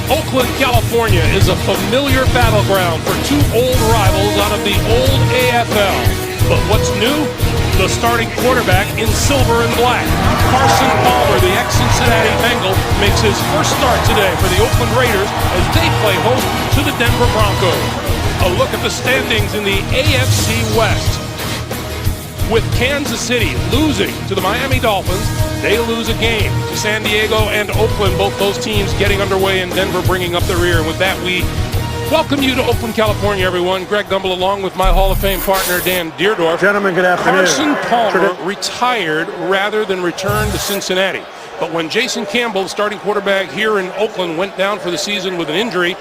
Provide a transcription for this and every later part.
Oakland, California is a familiar battleground for two old rivals out of the old AFL. But what's new? The starting quarterback in silver and black. Carson Palmer, the ex-Cincinnati Bengal, makes his first start today for the Oakland Raiders as they play host to the Denver Broncos. A look at the standings in the AFC West. With Kansas City losing to the Miami Dolphins, they lose a game to San Diego and Oakland, both those teams getting underway and Denver bringing up the rear. And with that, we welcome you to Oakland, California, everyone. Greg Gumbel along with my Hall of Fame partner, Dan Deerdorf. Gentlemen, good afternoon. Carson Palmer retired rather than return to Cincinnati. But when Jason Campbell, the starting quarterback here in Oakland, went down for the season with an injury,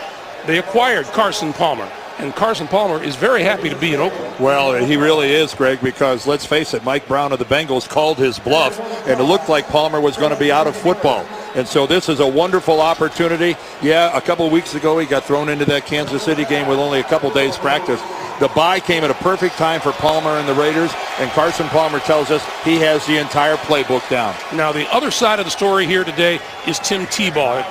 they acquired Carson Palmer. And Carson Palmer is very happy to be in Oakland. Well, he really is, Greg, because let's face it, Mike Brown of the Bengals called his bluff, and it looked like Palmer was going to be out of football. And so this is a wonderful opportunity. Yeah, a couple of weeks ago, he got thrown into that Kansas City game with only a couple days practice. The bye came at a perfect time for Palmer and the Raiders, and Carson Palmer tells us he has the entire playbook down. Now, the other side of the story here today is Tim Tebow.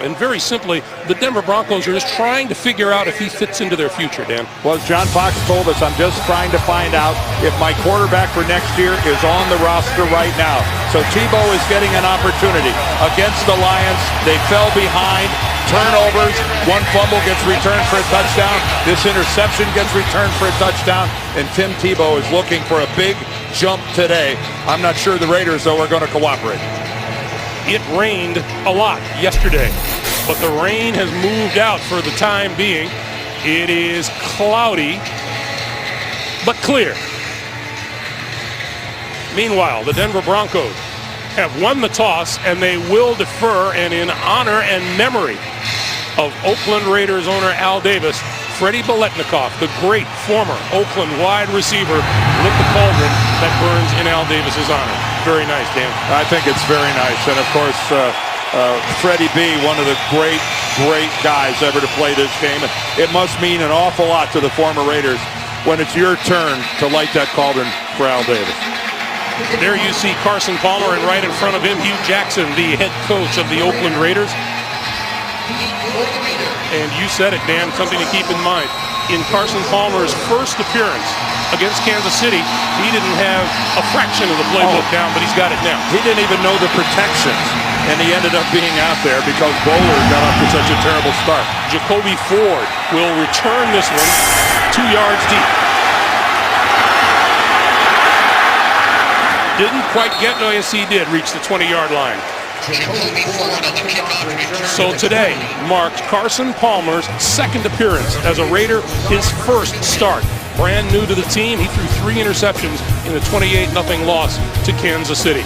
And very simply, the Denver Broncos are just trying to figure out if he fits into their future, Dan. Well, as John Fox told us, I'm just trying to find out if my quarterback for next year is on the roster right now. So Tebow is getting an opportunity. Against the Lions, they fell behind. Turnovers, one fumble gets returned for a touchdown. This interception gets returned for a touchdown. And Tim Tebow is looking for a big jump today. I'm not sure the Raiders, though, are going to cooperate. It rained a lot yesterday, but the rain has moved out for the time being. It is cloudy, but clear. Meanwhile, the Denver Broncos have won the toss, and they will defer, and in honor and memory of Oakland Raiders owner Al Davis, Freddie Biletnikoff, the great former Oakland wide receiver, lit the cauldron that burns in Al Davis's honor. Very nice, Dan. I think it's very nice. And, of course, Freddie B., one of the great guys ever to play this game. It must mean an awful lot to the former Raiders when it's your turn to light that cauldron for Al Davis. There you see Carson Palmer, and right in front of him, Hugh Jackson, the head coach of the Oakland Raiders. And you said it, Dan, something to keep in mind. In Carson Palmer's first appearance against Kansas City, he didn't have a fraction of the playbook down, but he's got it now. He didn't even know the protections, and he ended up being out there because Bowler got off to such a terrible start. Jacoby Ford will return this one 2 yards deep. Didn't quite get, no, yes he did, reach the 20-yard line. So today marked Carson Palmer's second appearance as a Raider, his first start. Brand new to the team, he threw 3 interceptions in a 28-0 loss to Kansas City.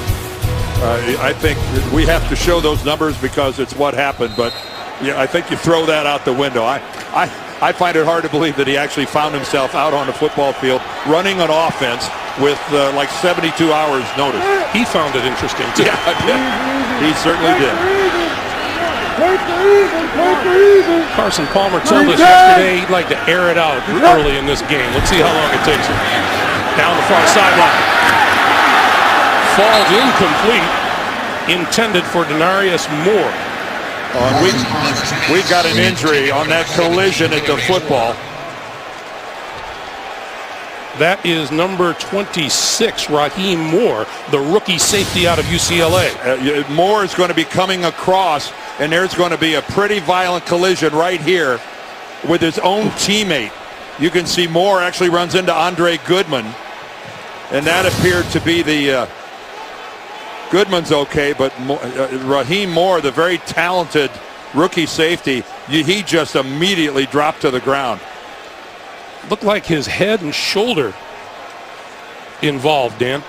I think we have to show those numbers because it's what happened, but yeah, I think you throw that out the window. I find it hard to believe that he actually found himself out on the football field running an offense with like 72 hours notice. He found it interesting too. Yeah, he certainly did. Carson Palmer told us yesterday he'd like to air it out early in this game. Let's see how long it takes him. Down the far sideline. Falls incomplete. Intended for Denarius Moore. We got an injury on that collision at the football. That is number 26, Raheem Moore, the rookie safety out of UCLA. Moore is going to be coming across, and there's going to be a pretty violent collision right here with his own teammate. You can see Moore actually runs into Andre Goodman, and that appeared to be the Goodman's okay, but Raheem Moore, the very talented rookie safety, he just immediately dropped to the ground. Looked like his head and shoulder involved, Dan.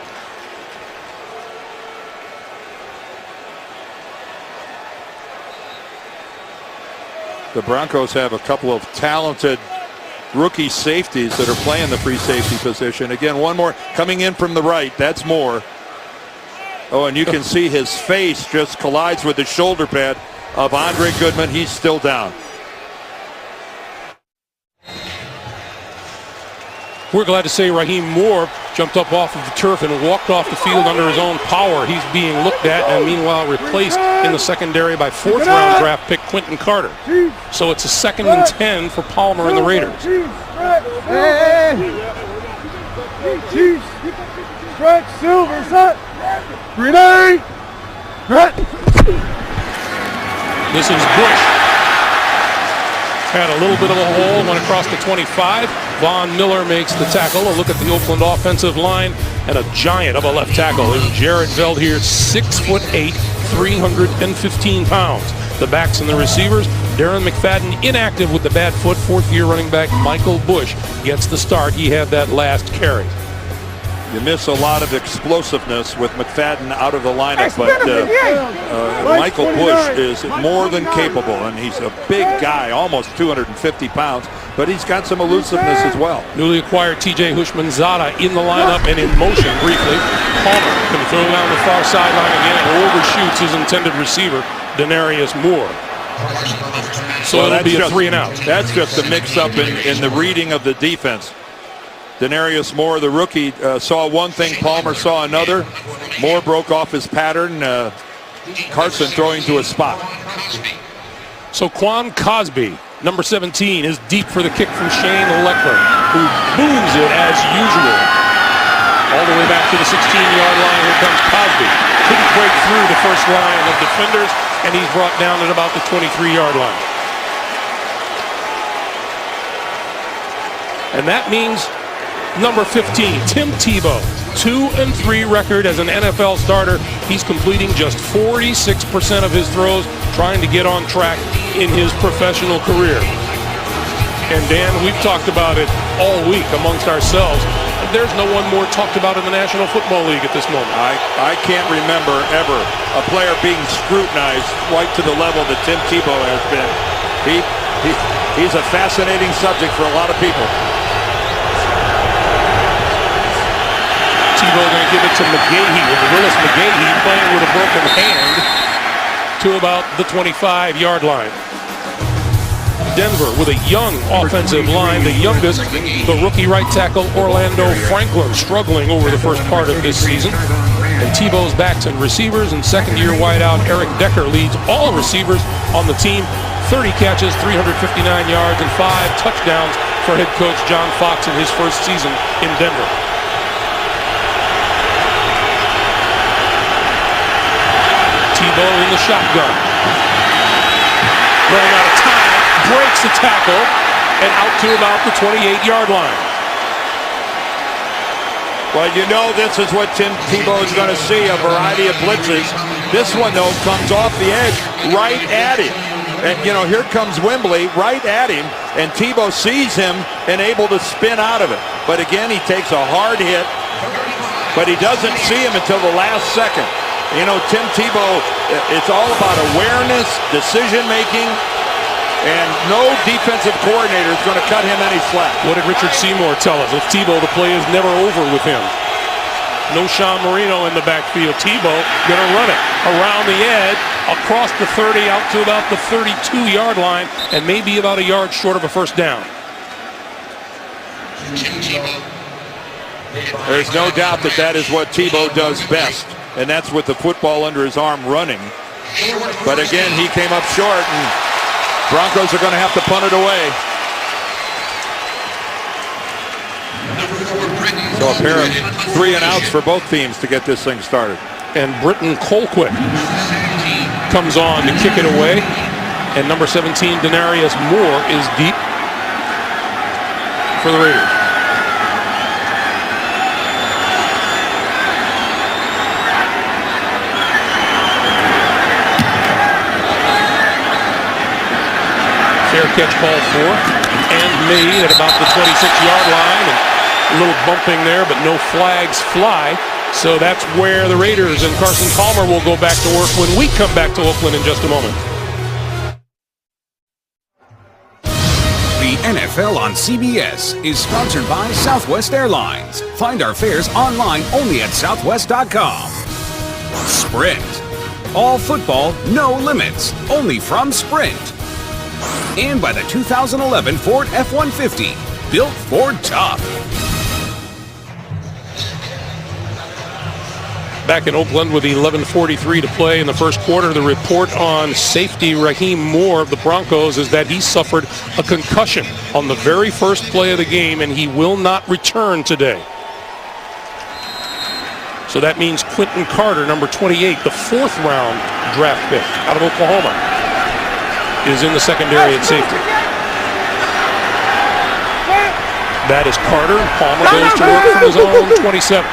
The Broncos have a couple of talented rookie safeties that are playing the free safety position. Again, one more coming in from the right. That's Moore. Oh, and you can see his face just collides with the shoulder pad of Andre Goodman. He's still down. We're glad to say Raheem Moore jumped up off of the turf and walked off the field under his own power. He's being looked at and meanwhile replaced in the secondary by 4th-round draft pick Quentin Carter. So it's a 2nd and 10 for Palmer and the Raiders. Chiefs, Fred Silver, set, grenade, This is Bush. Had a little bit of a hole, went across the 25. Von Miller makes the tackle. A look at the Oakland offensive line, and a giant of a left tackle is Jared Veldheer, 6'8", 315 pounds. The backs and the receivers, Darren McFadden inactive with the bad foot. 4th-year running back Michael Bush gets the start. He had that last carry. You miss a lot of explosiveness with McFadden out of the lineup, but Michael Bush is more than capable, and he's a big guy, almost 250 pounds, but he's got some elusiveness as well. Newly acquired T.J. Hushmanzada in the lineup and in motion briefly. Palmer can throw down the far sideline again and overshoots his intended receiver, Denarius Moore. So it'll be a 3-and-out. That's just a mix-up in the reading of the defense. Denarius Moore, the rookie, saw one thing, Palmer saw another. Moore broke off his pattern. Carson throwing to a spot. So Quan Cosby, number 17, is deep for the kick from Shane Leckler, who booms it as usual. All the way back to the 16-yard line, here comes Cosby. Couldn't break through the first line of defenders, and he's brought down at about the 23-yard line. And that means number 15, Tim Tebow, 2-3 record as an NFL starter. He's completing just 46% of his throws, trying to get on track in his professional career. And Dan, we've talked about it all week amongst ourselves. There's no one more talked about in the National Football League at this moment. I can't remember ever a player being scrutinized quite to the level that Tim Tebow has been. He's a fascinating subject for a lot of people. Tebow going to give it to McGahee, with Willis McGahee playing with a broken hand to about the 25-yard line. Denver with a young offensive line, the youngest, the rookie right tackle Orlando Franklin, struggling over the first part of this season. And Tebow's backs and receivers, and 2nd-year wideout Eric Decker leads all receivers on the team. 30 catches, 359 yards, and 5 touchdowns for head coach John Fox in his first season in Denver. Tebow in the shotgun. Running out of time, breaks the tackle, and out to about the 28-yard line. Well, you know this is what Tim Tebow is going to see, a variety of blitzes. This one, though, comes off the edge right at him. And, you know, here comes Wembley right at him, and Tebow sees him and able to spin out of it. But again, he takes a hard hit, but he doesn't see him until the last second. You know, Tim Tebow, it's all about awareness, decision-making, and no defensive coordinator is going to cut him any slack. What did Richard Seymour tell us? With Tebow, the play is never over with him. No Sean Marino in the backfield. Tebow going to run it around the edge, across the 30, out to about the 32-yard line, and maybe about a yard short of a first down. There's no doubt that that is what Tebow does best, and that's with the football under his arm running. But again, he came up short, and Broncos are going to have to punt it away. So a pair of 3-and-outs for both teams to get this thing started. And Britton Colquitt comes on to kick it away. And number 17, Denarius Moore, is deep for the Raiders. Fair catch, ball 4, and made at about the 26-yard line. And a little bumping there, but no flags fly. So that's where the Raiders and Carson Palmer will go back to work when we come back to Oakland in just a moment. The NFL on CBS is sponsored by Southwest Airlines. Find our fares online only at southwest.com. Sprint. All football, no limits. Only from Sprint. And by the 2011 Ford F-150. Built Ford Tough. Back in Oakland with 11:43 to play in the first quarter. The report on safety Raheem Moore of the Broncos is that he suffered a concussion on the very first play of the game, and he will not return today. So that means Quentin Carter, number 28, the 4th round draft pick out of Oklahoma, is in the secondary at safety. That is Carter. Palmer goes to work from his own 27.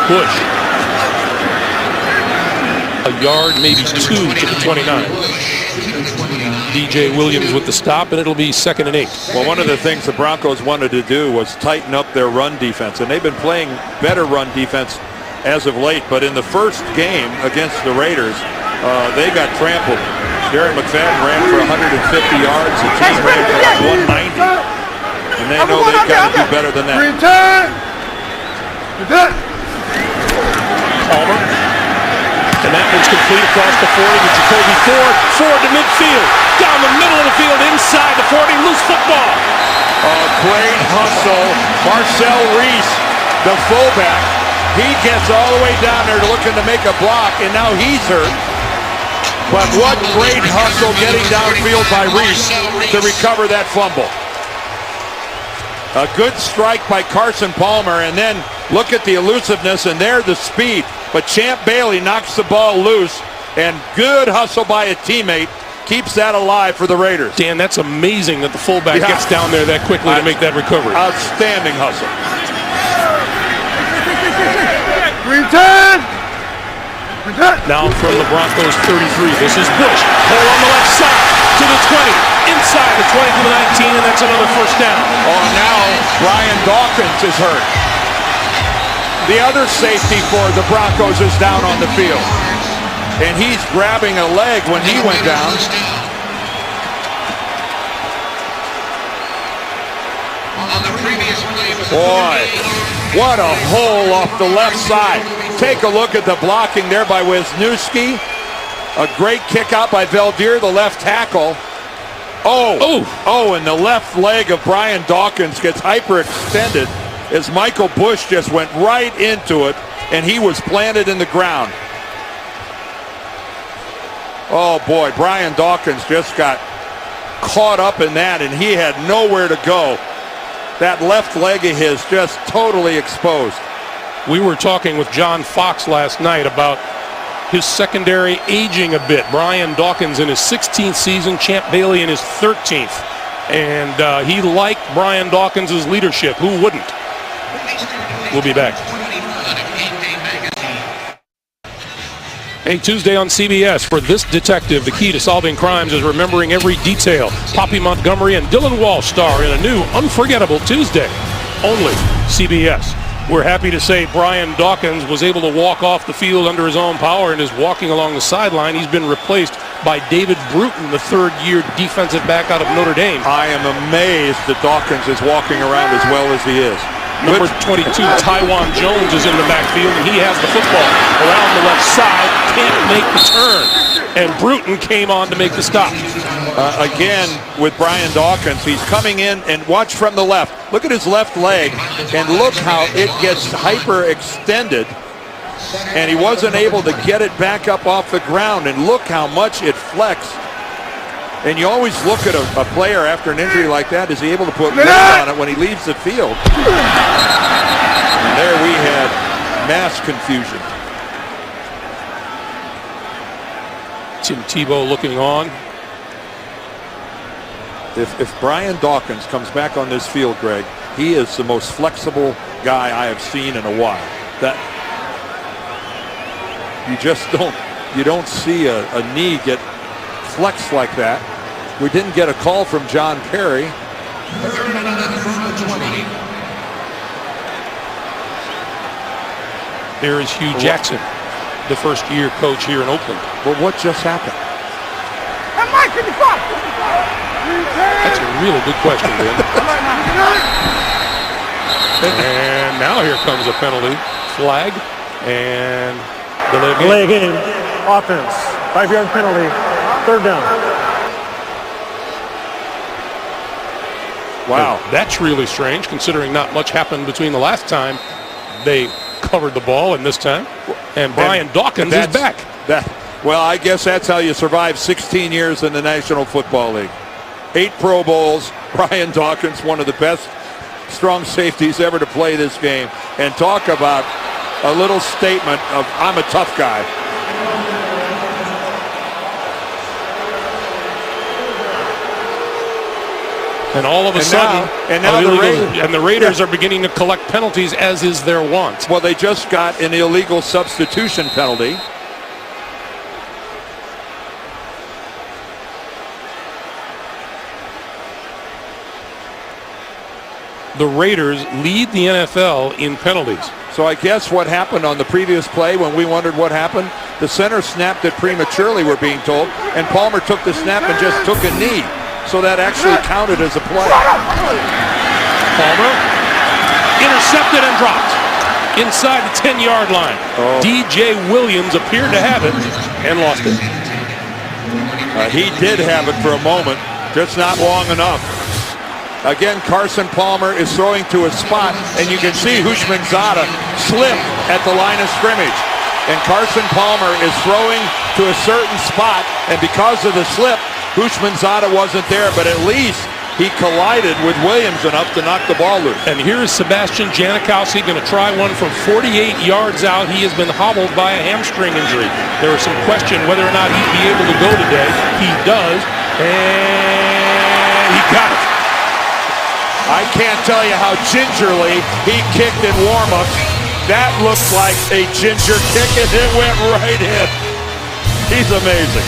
Bush. A yard, maybe 2 to the 29. DJ Williams with the stop, and it'll be 2nd and 8. Well, one of the things the Broncos wanted to do was tighten up their run defense, and they've been playing better run defense as of late. But in the first game against the Raiders, they got trampled. Darren McFadden ran for 150 yards. The team ran for like 190. And they know they've got to do better than that. Palmer. And that one's complete across the 40 to Jacoby Ford. Ford to midfield. Down the middle of the field, inside the 40. Loose football. Great hustle. Marcel Reese, the fullback. He gets all the way down there looking to make a block, and now he's hurt. But what great hustle getting downfield by Reese to recover that fumble. A good strike by Carson Palmer, and then look at the elusiveness, and there the speed. But Champ Bailey knocks the ball loose, and good hustle by a teammate keeps that alive for the Raiders. Dan, that's amazing that the fullback gets down there that quickly to make that recovery. Outstanding hustle. Now from the Broncos 33, this is Bush. Hole on the left side to the 20. Inside the 20 to the 19, and that's another first down. Oh, now Brian Dawkins is hurt. The other safety for the Broncos is down on the field. And he's grabbing a leg when he went down. Boy, what a hole off the left side. Take a look at the blocking there by Wisniewski. A great kick out by Valdir, the left tackle. Oh, and the left leg of Brian Dawkins gets hyperextended as Michael Bush just went right into it, and he was planted in the ground. Oh boy, Brian Dawkins just got caught up in that, and he had nowhere to go. That left leg of his just totally exposed. We were talking with John Fox last night about his secondary aging a bit. Brian Dawkins in his 16th season, Champ Bailey in his 13th. And he liked Brian Dawkins' leadership. Who wouldn't? We'll be back. Hey, Tuesday on CBS. For this detective, the key to solving crimes is remembering every detail. Poppy Montgomery and Dylan Walsh star in a new unforgettable Tuesday. Only CBS. We're happy to say Brian Dawkins was able to walk off the field under his own power and is walking along the sideline. He's been replaced by David Bruton, the third-year defensive back out of Notre Dame. I am amazed that Dawkins is walking around as well as he is. Number 22, Tywan Jones, is in the backfield, and he has the football around the left side, can't make the turn. And Bruton came on to make the stop. Again, with Brian Dawkins, he's coming in, and watch from the left. Look at his left leg, and look how it gets hyperextended. And he wasn't able to get it back up off the ground, and look how much it flexed. And you always look at a player after an injury like that, is he able to put weight on it when he leaves the field? And there we had mass confusion. Tim Tebow looking on. If Brian Dawkins comes back on this field, Greg, he is the most flexible guy I have seen in a while. That you just don't see a knee get flexed like that. We didn't get a call from John Perry. There is Hugh Jackson, the first-year coach here in Oakland. Well, what just happened? That's a really good question, Ben. And now here comes a penalty flag, and delay game. Offense. 5-yard penalty. 3rd down. Wow. That's really strange, considering not much happened between the last time they covered the ball in this time. And Brian Dawkins is back. Well, I guess that's how you survive 16 years in the National Football League. 8 Pro Bowls. Brian Dawkins, one of the best strong safeties ever to play this game. And talk about a little statement of, I'm a tough guy. And all of a sudden, the Raiders are beginning to collect penalties, as is their wont. Well, they just got an illegal substitution penalty. The Raiders lead the NFL in penalties. So I guess what happened on the previous play when we wondered what happened, the center snapped it prematurely, we're being told, and Palmer took the snap and just took a knee. So that actually counted as a play. Palmer intercepted and dropped inside the 10-yard line. DJ Williams appeared to have it and lost it. He did have it for a moment, just not long enough. Again, Carson Palmer is throwing to a spot, and you can see Houshmandzadeh slip at the line of scrimmage. And Carson Palmer is throwing to a certain spot, and because of the slip, Houshmandzadeh wasn't there, but at least he collided with Williams enough to knock the ball loose. And here's Sebastian Janikowski going to try one from 48 yards out. He has been hobbled by a hamstring injury. There was some question whether or not he'd be able to go today. He does, and he got it. I can't tell you how gingerly he kicked in warm-ups. That looked like a ginger kick, and it went right in. He's amazing.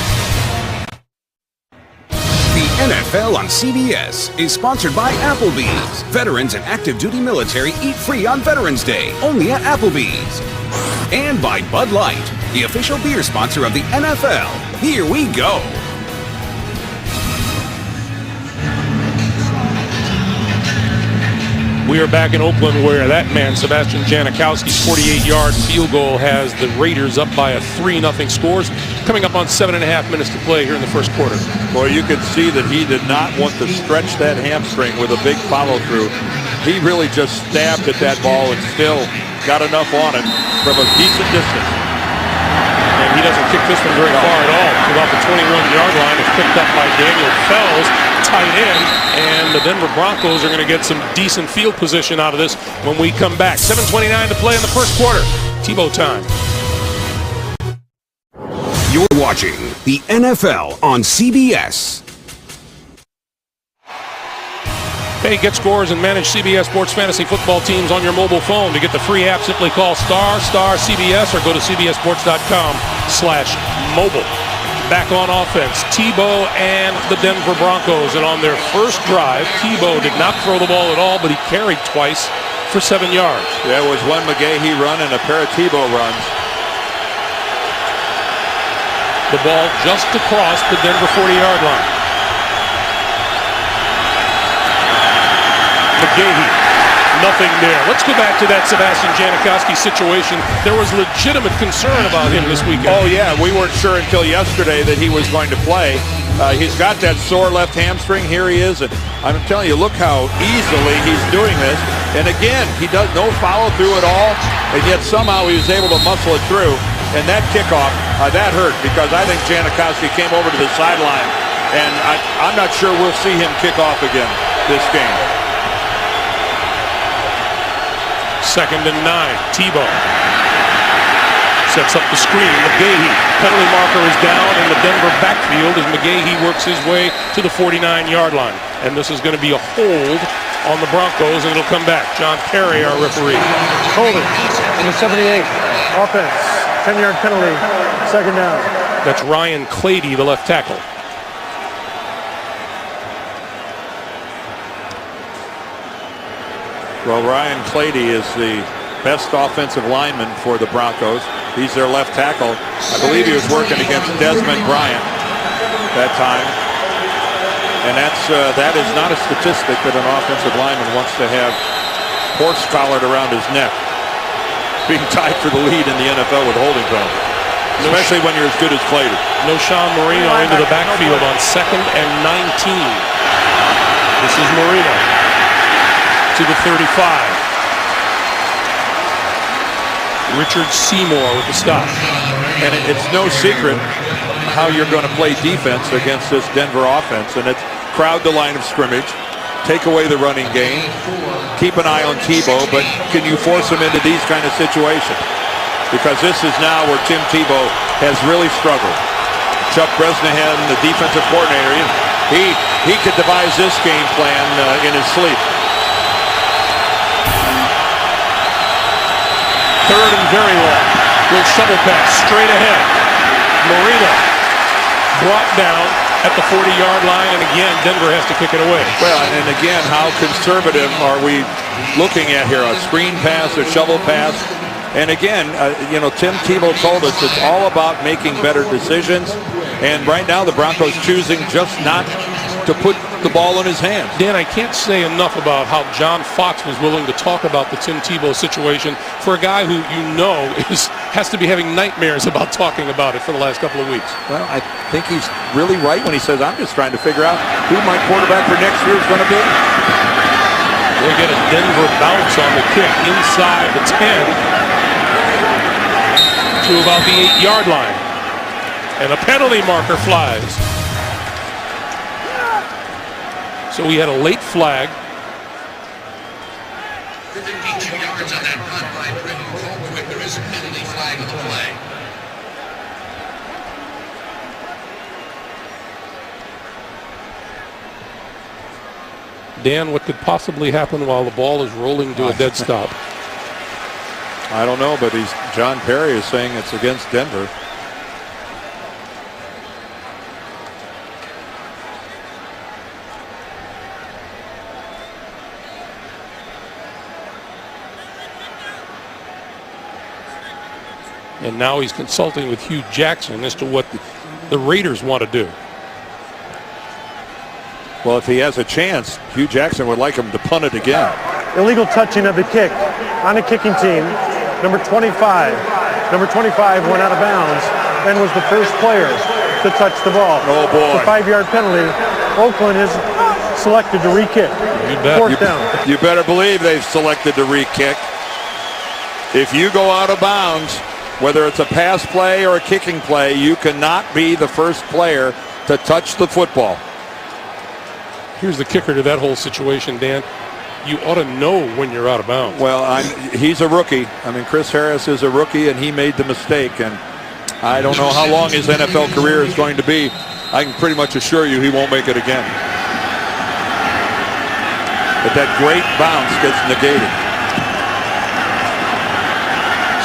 The NFL on CBS is sponsored by Applebee's. Veterans and active duty military eat free on Veterans Day, only at Applebee's. And by Bud Light, the official beer sponsor of the NFL. Here we go. We are back in Oakland, where that man, Sebastian Janikowski's 48-yard field goal has the Raiders up by a 3-0 score. Coming up on 7.5 minutes to play here in the first quarter. Boy, you could see that he did not want to stretch that hamstring with a big follow-through. He really just stabbed at that ball and still got enough on it from a decent distance. And he doesn't kick this one very far at all. About the 21-yard line. It's picked up by Daniel Fells, tight end, and the Denver Broncos are going to get some decent field position out of this when we come back. 7:29 to play in the first quarter. Tebow time. You're watching the NFL on CBS. Hey, get scores and manage CBS Sports Fantasy Football teams on your mobile phone. To get the free app, simply call *CBS or go to cbssports.com/mobile. Back on offense, Tebow and the Denver Broncos. And on their first drive, Tebow did not throw the ball at all, but he carried twice for 7 yards. There was one McGahee run and a pair of Tebow runs. The ball just across the Denver 40-yard line. McGahee, nothing there. Let's go back to that Sebastian Janikowski situation. There was legitimate concern about him this weekend. Oh, yeah. We weren't sure until yesterday that he was going to play. He's got that sore left hamstring. Here he is. And I'm telling you, look how easily he's doing this. And again, he does no follow-through at all. And yet somehow he was able to muscle it through. And that kickoff, that hurt, because I think Janikowski came over to the sideline. And I'm not sure we'll see him kick off again this game. 2nd and 9. Tebow sets up the screen. McGahee, penalty marker is down in the Denver backfield as McGahee works his way to the 49-yard line. And this is going to be a hold on the Broncos, and it'll come back. John Perry, our referee. Holding. Number 78. Offense. 10-yard penalty. 2nd down. That's Ryan Clady, the left tackle. Well, Ryan Clady is the best offensive lineman for the Broncos. He's their left tackle. I believe he was working against Desmond Bryant that time. And that is not a statistic that an offensive lineman wants to have horse collared around his neck, being tied for the lead in the NFL with holding penalty, especially when you're as good as Clady. No Sean Marino into the backfield on 2nd and 19. This is Marino to the 35. Richard Seymour with the stop. And it's no secret how you're going to play defense against this Denver offense. And it's crowd the line of scrimmage, take away the running game, keep an eye on Tebow, but can you force him into these kind of situations? Because this is now where Tim Tebow has really struggled. Chuck Bresnahan, the defensive coordinator, he could devise this game plan in his sleep. Third and very long. Little shovel pass straight ahead. Marino brought down at the 40-yard line, and again, Denver has to kick it away. Well, and again, how conservative are we looking at here? A screen pass, a shovel pass. And again, Tim Tebow told us it's all about making better decisions. And right now, the Broncos choosing just not to put the ball in his hands. Dan, I can't say enough about how John Fox was willing to talk about the Tim Tebow situation for a guy who has to be having nightmares about talking about it for the last couple of weeks. Well, I think he's really right when he says, I'm just trying to figure out who my quarterback for next year is going to be. They get a Denver bounce on the kick inside the 10 to about the 8-yard line. And a penalty marker flies. So we had a late flag. 52 yards on that run by Britton Colquitt. There is a penalty flag on the play. Dan, what could possibly happen while the ball is rolling to a dead stop? I don't know, but John Perry is saying it's against Denver. And now he's consulting with Hugh Jackson as to what the Raiders want to do. Well, if he has a chance, Hugh Jackson would like him to punt it again. Illegal touching of the kick on the kicking team. Number 25. Number 25 went out of bounds and was the first player to touch the ball. Oh, boy. It's a 5-yard penalty. Oakland has selected to re-kick. You bet. Fourth down. You better believe they've selected to re-kick. If you go out of bounds, whether it's a pass play or a kicking play, you cannot be the first player to touch the football. Here's the kicker to that whole situation, Dan. You ought to know when you're out of bounds. Well, he's a rookie. I mean, Chris Harris is a rookie, and he made the mistake. And I don't know how long his NFL career is going to be. I can pretty much assure you he won't make it again. But that great bounce gets negated.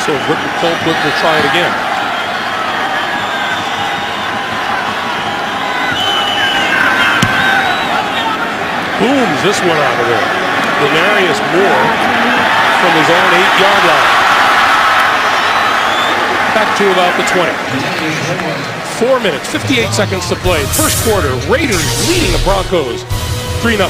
So Britton Colquitt will try it again. Booms this one out of there. Denarius Moore from his own 8-yard line. Back to about the 20. 4 minutes, 58 seconds to play. First quarter, Raiders leading the Broncos 3-0.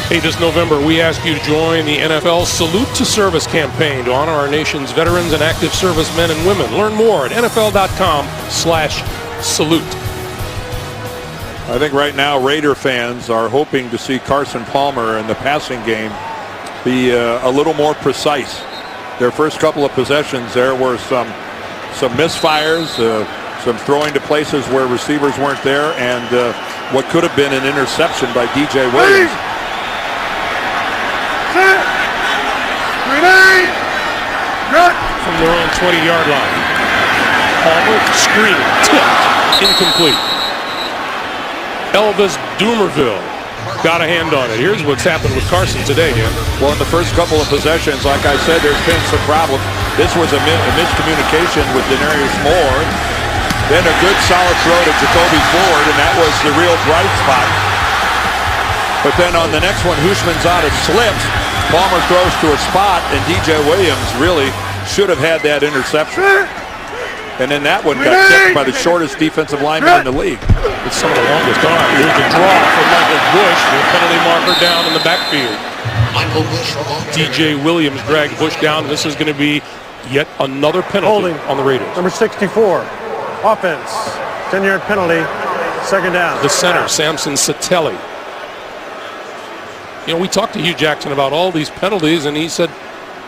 Hey, this November, we ask you to join the NFL Salute to Service campaign to honor our nation's veterans and active servicemen and women. Learn more at NFL.com/salute. I think right now Raider fans are hoping to see Carson Palmer in the passing game be a little more precise. Their first couple of possessions there were some misfires, some throwing to places where receivers weren't there, and what could have been an interception by DJ Williams. From their own 20-yard line. Palmer, screen, tipped, incomplete. Elvis Dumerville got a hand on it. Here's what's happened with Carson today, Dan. Well, in the first couple of possessions, like I said, there's been some problems. This was a miscommunication with Denarius Moore. Then a good solid throw to Jacoby Ford, and that was the real bright spot. But then on the next one, Houshmandzadeh slips. Palmer throws to a spot, and DJ Williams really should have had that interception. And then that one got kicked by the shortest defensive lineman in the league. It's some of the longest arm. Here's a draw for Michael Bush. The penalty marker down in the backfield. Michael Bush. DJ Williams dragged Bush down. This is going to be yet another penalty on the Raiders. Number 64. Offense. 10-yard penalty. Second down. The center, Samson Satelli. You know, we talked to Hugh Jackson about all these penalties, and he said,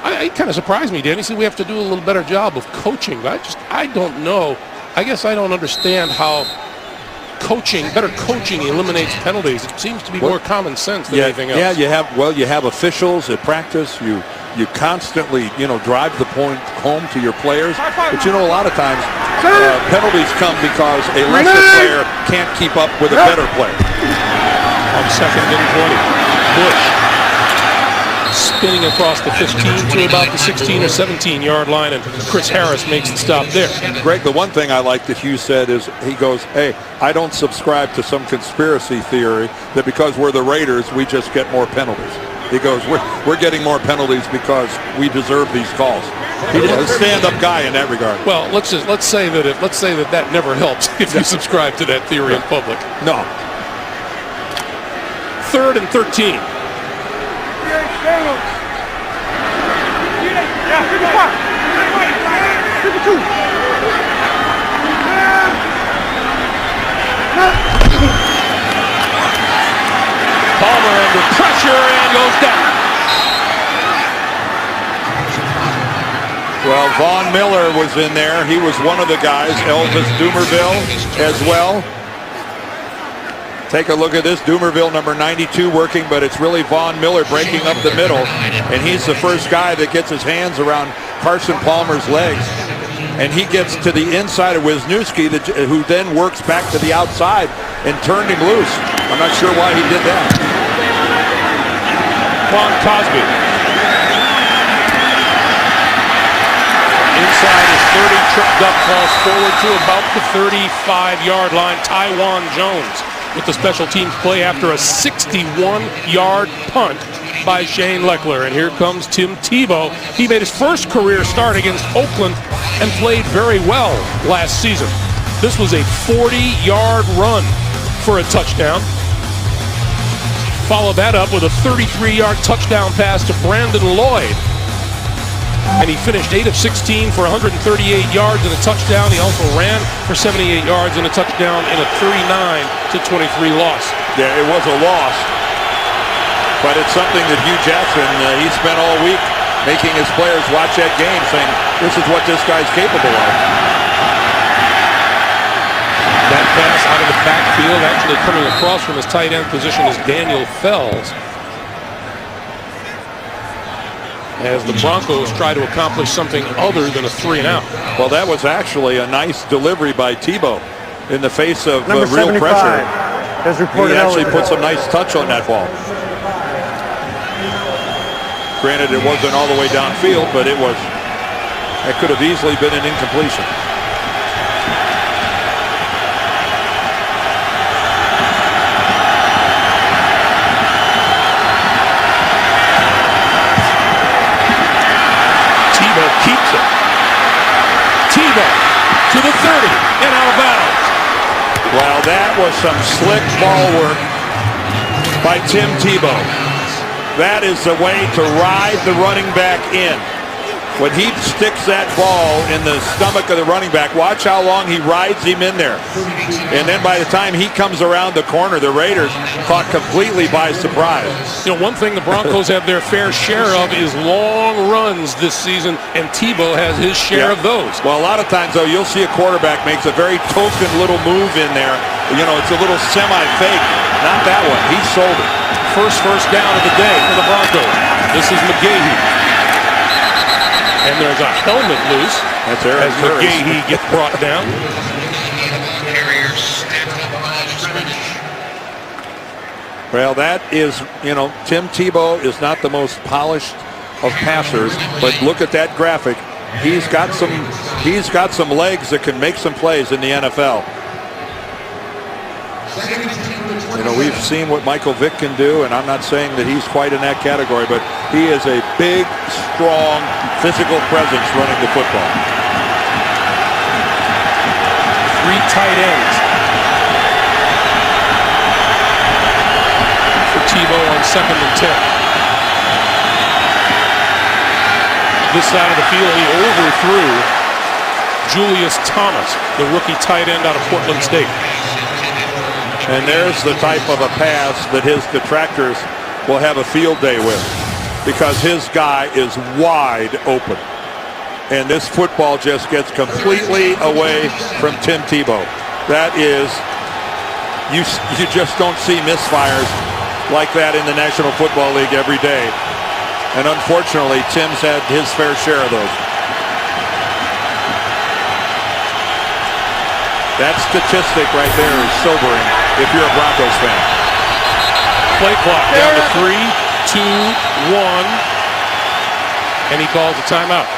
it kind of surprised me, Dan. He said we have to do a little better job of coaching. But I don't know. I guess I don't understand how better coaching eliminates penalties. It seems to be more common sense than anything else. Yeah, you have officials at practice. You constantly, drive the point home to your players. But a lot of times penalties come because a lesser player can't keep up with a better player. On 2nd and 20, Bush spinning across the 15 to about the 16 or 17 yard line, and Chris Harris makes the stop there. Greg, the one thing I like that Hugh said is he goes, hey, I don't subscribe to some conspiracy theory that because we're the Raiders, we just get more penalties. He goes, we're getting more penalties because we deserve these calls. He's a stand-up guy in that regard. Well, let's say that never helps if you subscribe to that theory in public. No. 3rd and 13. Palmer under pressure and goes down. Well, Von Miller was in there. He was one of the guys. Elvis Dumerville as well. Take a look at this. Dumerville, number 92, working, but it's really Von Miller breaking up the middle. And he's the first guy that gets his hands around Carson Palmer's legs. And he gets to the inside of Wisniewski, who then works back to the outside and turned him loose. I'm not sure why he did that. Quan Cosby. Inside is 30, tripped up, falls forward to about the 35-yard line. Tywan Jones with the special teams play after a 61-yard punt by Shane Leckler. And here comes Tim Tebow. He made his first career start against Oakland and played very well last season. This was a 40-yard run for a touchdown. Followed that up with a 33-yard touchdown pass to Brandon Lloyd. And he finished 8 of 16 for 138 yards and a touchdown. He also ran for 78 yards and a touchdown in a 39-23 loss. Yeah, it was a loss. But it's something that Hugh Jackson, he spent all week making his players watch that game, saying, this is what this guy's capable of. That pass out of the backfield, actually coming across from his tight end position, is Daniel Fells. As the Broncos try to accomplish something other than a 3-and-out. Well, that was actually a nice delivery by Tebow in the face of real 75, pressure. as reported, He actually put some nice touch on that ball. Granted, it wasn't all the way downfield, but it could have easily been an incompletion. Keeps it. Tebow to the 30 and out of bounds. Well, that was some slick ball work by Tim Tebow. That is the way to ride the running back in. When he sticks that ball in the stomach of the running back, watch how long he rides him in there. And then by the time he comes around the corner, the Raiders caught completely by surprise. You know, one thing the Broncos have their fair share of is long runs this season, and Tebow has his share of those. Well, a lot of times, though, you'll see a quarterback makes a very token little move in there. You know, it's a little semi-fake. Not that one. He sold it. First down of the day for the Broncos. This is McGahee. And there's a helmet loose. That's Aaron as McGahee gets brought down. Well, that is, Tim Tebow is not the most polished of passers, but look at that graphic. He's got some legs that can make some plays in the NFL. We've seen what Michael Vick can do, and I'm not saying that he's quite in that category, but he is a big, strong, physical presence running the football. 3 tight ends for Tebow on 2nd and 10. This side of the field, he overthrew Julius Thomas, the rookie tight end out of Portland State. And there's the type of a pass that his detractors will have a field day with, because his guy is wide open. And this football just gets completely away from Tim Tebow. That is, you just don't see misfires like that in the National Football League every day. And unfortunately, Tim's had his fair share of those. That statistic right there is sobering if you're a Broncos fan. Play clock down to 3, 2, 1. And he calls a timeout.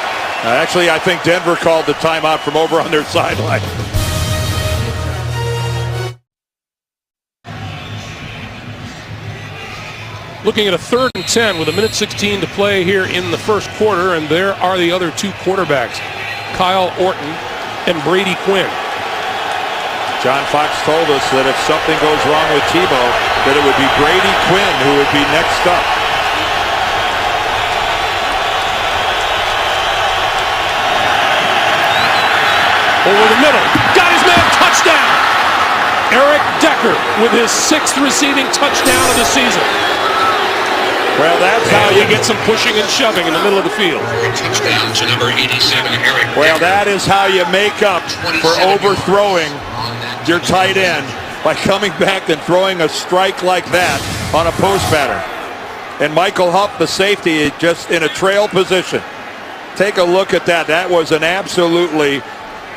Actually, I think Denver called the timeout from over on their sideline. Looking at a 3rd and 10 with 1:16 to play here in the first quarter, and there are the other two quarterbacks, Kyle Orton and Brady Quinn. John Fox told us that if something goes wrong with Tebow, that it would be Brady Quinn who would be next up. Over the middle, got his man, touchdown! Eric Decker with his 6th receiving touchdown of the season. Well, that's how you get some pushing and shoving in the middle of the field. Touchdown to number 87, Eric. Well, that is how you make up for overthrowing your tight end, by coming back and throwing a strike like that on a post pattern. And Michael Huff, the safety, just in a trail position. Take a look at that. That was an absolutely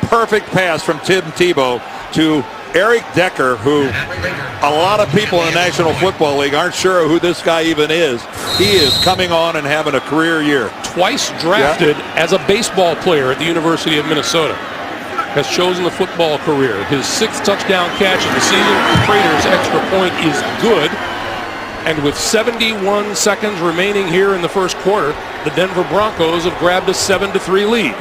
perfect pass from Tim Tebow to Eric Decker, who a lot of people in the National Football League aren't sure who this guy even is. He is coming on and having a career year. Twice drafted as a baseball player at the University of Minnesota. Has chosen the football career. His 6th touchdown catch of the season. Prater's extra point is good. And with 71 seconds remaining here in the first quarter, the Denver Broncos have grabbed a 7-3 lead.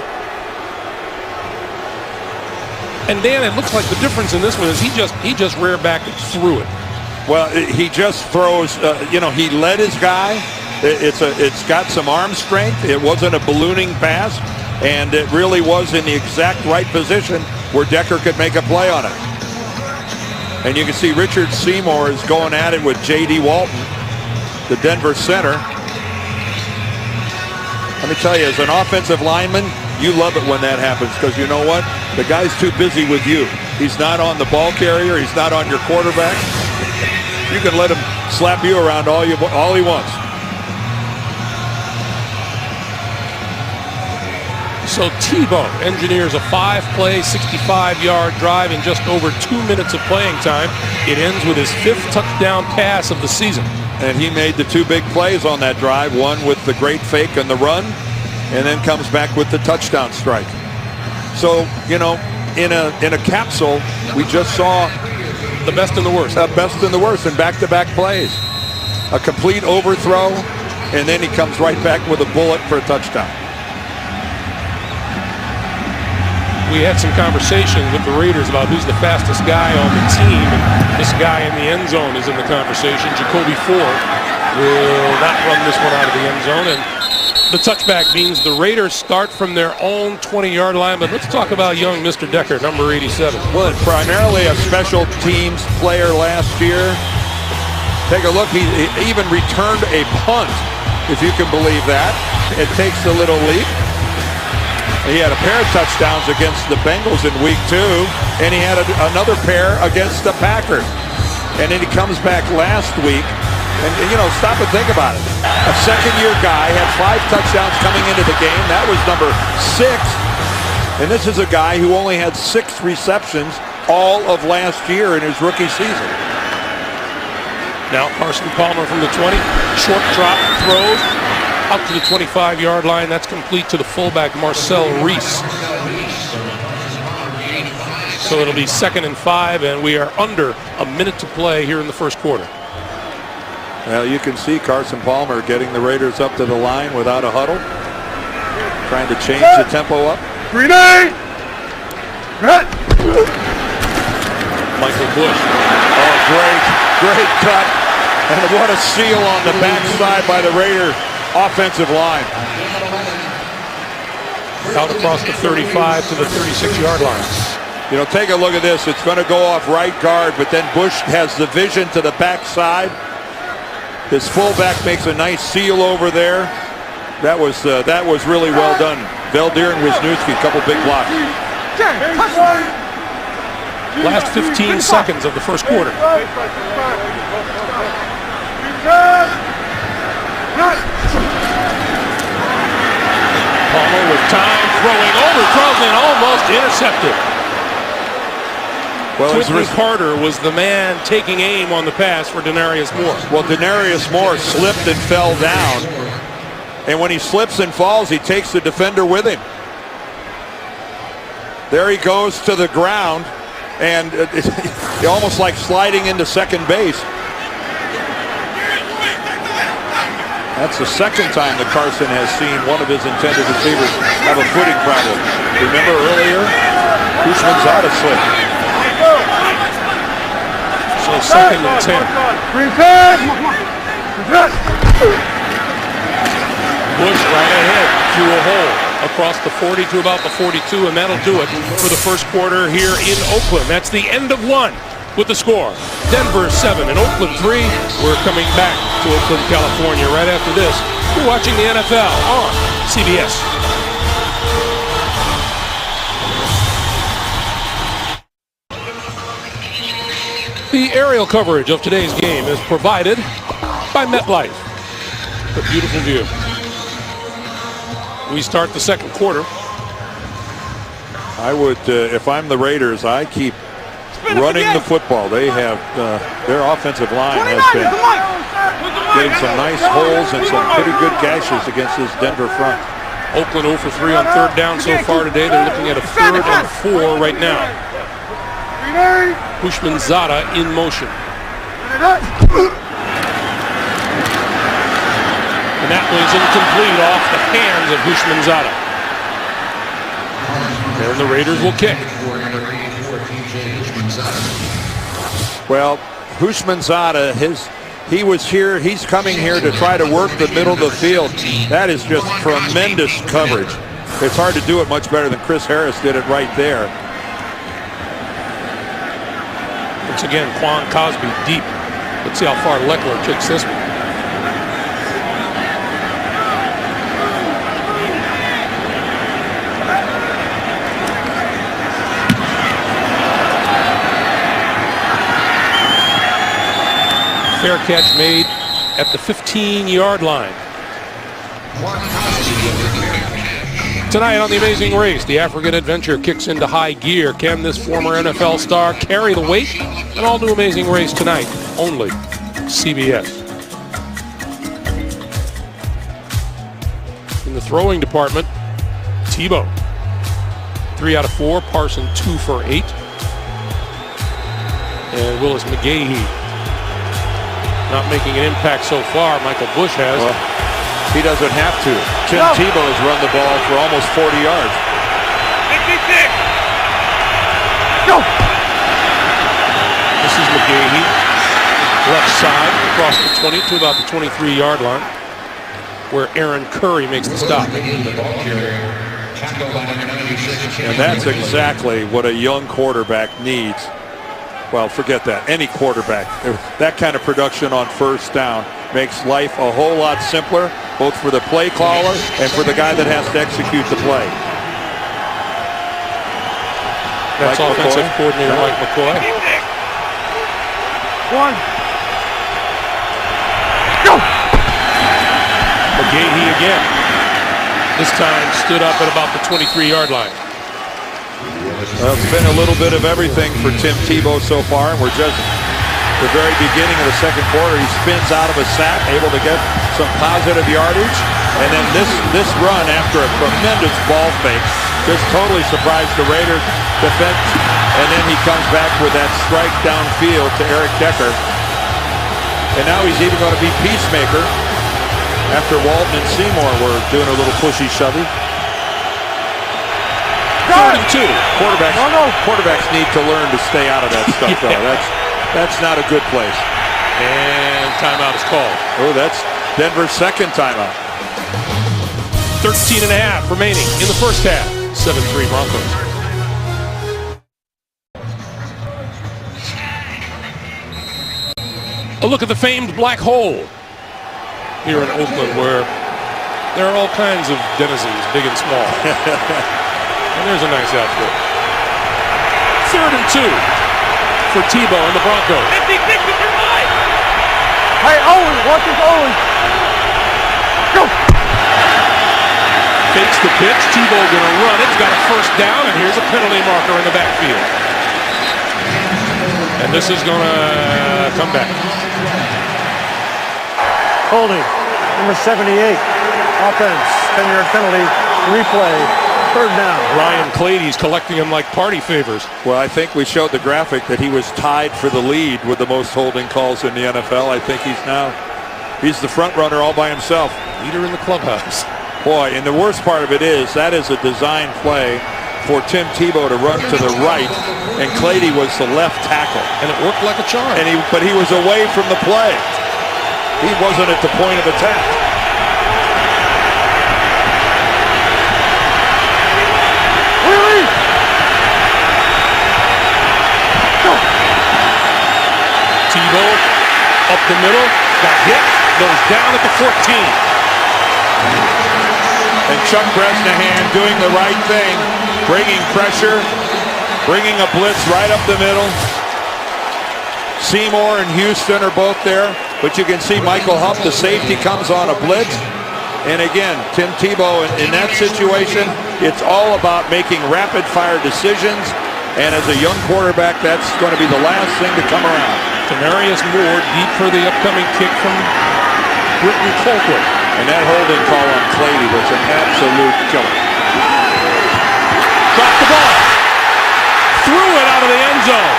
And Dan, it looks like the difference in this one is he just rear back and threw it. Well, he just throws. He led his guy. It's got some arm strength. It wasn't a ballooning pass, and it really was in the exact right position where Decker could make a play on it. And you can see Richard Seymour is going at it with J.D. Walton, the Denver center. Let me tell you, as an offensive lineman, you love it when that happens, because you know what? The guy's too busy with you. He's not on the ball carrier. He's not on your quarterback. You can let him slap you around all he wants. So Tebow engineers a 5-play, 65-yard drive in just over 2 minutes of playing time. It ends with his 5th touchdown pass of the season. And he made the 2 big plays on that drive, one with the great fake and the run, and then comes back with the touchdown strike. So, in a capsule, we just saw the best and the worst. The best and the worst in back-to-back plays. A complete overthrow, and then he comes right back with a bullet for a touchdown. We had some conversations with the Raiders about who's the fastest guy on the team. And this guy in the end zone is in the conversation. Jacoby Ford will not run this one out of the end zone. And the touchback means the Raiders start from their own 20-yard line. But let's talk about young Mr. Decker, number 87. Well, primarily a special teams player last year. Take a look. He even returned a punt, if you can believe that. It takes a little leap. He had a pair of touchdowns against the Bengals in week 2, and he had another pair against the Packers. And then he comes back last week, and stop and think about it. A second-year guy had 5 touchdowns coming into the game. That was number 6. And this is a guy who only had 6 receptions all of last year in his rookie season. Now Carson Palmer from the 20, short drop throws. Out to the 25-yard line. That's complete to the fullback, Marcel Reese. So it'll be 2nd and 5, and we are under a minute to play here in the first quarter. Well, you can see Carson Palmer getting the Raiders up to the line without a huddle. Trying to change the tempo up. Grenade! Michael Bush. Oh, great cut. And what a seal on the backside by the Raiders offensive line. Out across the 35 to the 36-yard line. Take a look at this. It's going to go off right guard, but then Bush has the vision to the backside. His fullback makes a nice seal over there. That was really well done. Veldir and Wisniewski, a couple big blocks. Last 15 seconds of the first quarter. Palmer with time, throwing, overthrows and almost intercepted. Well, Whitney Carter was the man taking aim on the pass for Denarius Moore. Well, Denarius Moore slipped and fell down. And when he slips and falls, he takes the defender with him. There he goes to the ground, and it's almost like sliding into second base. That's the second time that Carson has seen one of his intended receivers have a footing problem. Remember earlier, Hushmanzada slipped. So second and 10. Bush right ahead through a hole across the 40 to about the 42, and that'll do it for the first quarter here in Oakland. That's the end of one with the score. Denver 7 and Oakland 3. We're coming back to Oakland, California right after this. You're watching the NFL on CBS. The aerial coverage of today's game is provided by MetLife. A beautiful view. We start the second quarter. I would, if I'm the Raiders, I keep running the football. They have, their offensive line has been getting some nice holes and some pretty good gashes against this Denver front. Oakland 0 for 3 on third down so far today. They're looking at a 3rd and 4 right now. Hushmanzada in motion. And that was incomplete off the hands of Hushmanzada. And the Raiders will kick. Well, Hushmanzada, he was here, he's coming here to try to work the middle of the field. That is just tremendous coverage. It's hard to do it much better than Chris Harris did it right there. Once again, Quan Cosby deep. Let's see how far Leckler takes this one. Fair catch made at the 15-yard line. Tonight on The Amazing Race, the African Adventure kicks into high gear. Can this former NFL star carry the weight? An all-new Amazing Race tonight, only CBS. In the throwing department, Tebow, 3 out of 4. Parson, 2 for 8. And Willis McGahee, not making an impact so far. Michael Bush has. Well, he doesn't have to. Tim Tebow has run the ball for almost 40 yards. 56. Go. This is McGahee, left side, across the 20 to about the 23-yard line, where Aaron Curry makes the stop. And that's exactly what a young quarterback needs. Well, forget that. Any quarterback. That kind of production on first down makes life a whole lot simpler, both for the play caller and for the guy that has to execute the play. That's Mike offensive McCoy. coordinator Mike McCoy. 1. Go. McGahee again. This time stood up at about the 23-yard line. Well, it's been a little bit of everything for Tim Tebow so far, and we're just at the very beginning of the second quarter. He spins out of a sack, able to get some positive yardage, and then this run after a tremendous ball fake just totally surprised the Raiders defense, and then he comes back with that strike downfield to Eric Decker, and now he's even going to be peacemaker after Walton and Seymour were doing a little pushy-shovey. 3rd and 2. Quarterbacks need to learn to stay out of that stuff, though. That's not a good place. And timeout is called. Oh, that's Denver's second timeout. 13 and a half remaining in the first half. 7-3 Broncos. A look at the famed black hole. here in Oakland where there are all kinds of denizens, big and small. And there's a nice outfit. 3rd and 2 for Tebow and the Broncos. 56 is your line. Hey, Owen, watch this Owen. Go. Fakes the pitch. Tebow going to run it. He's got a first down, and here's a penalty marker in the backfield. And this is going to come back. Holding. Number 78. Offense. 10-yard penalty. Replay. 3rd down. Ryan Clady's collecting them like party favors. Well, I think we showed the graphic that he was tied for the lead with the most holding calls in the NFL. I think he's the front runner all by himself. Leader in the clubhouse. Boy, and the worst part of it is that is a design play for Tim Tebow to run to the right, and Clady was the left tackle. And it worked like a charm. But he was away from the play. He wasn't at the point of attack. Tebow up the middle, got hit, goes down at the 14. And Chuck Bresnahan doing the right thing, bringing pressure, bringing a blitz right up the middle. Seymour and Houston are both there, but you can see Michael Huff, the safety, comes on a blitz. And again, Tim Tebow in that situation, it's all about making rapid-fire decisions. And as a young quarterback, that's going to be the last thing to come around. Demarius Moore deep for the upcoming kick from Britton Colquitt. And that holding call on Clady was an absolute killer. Dropped the ball. Threw it out of the end zone.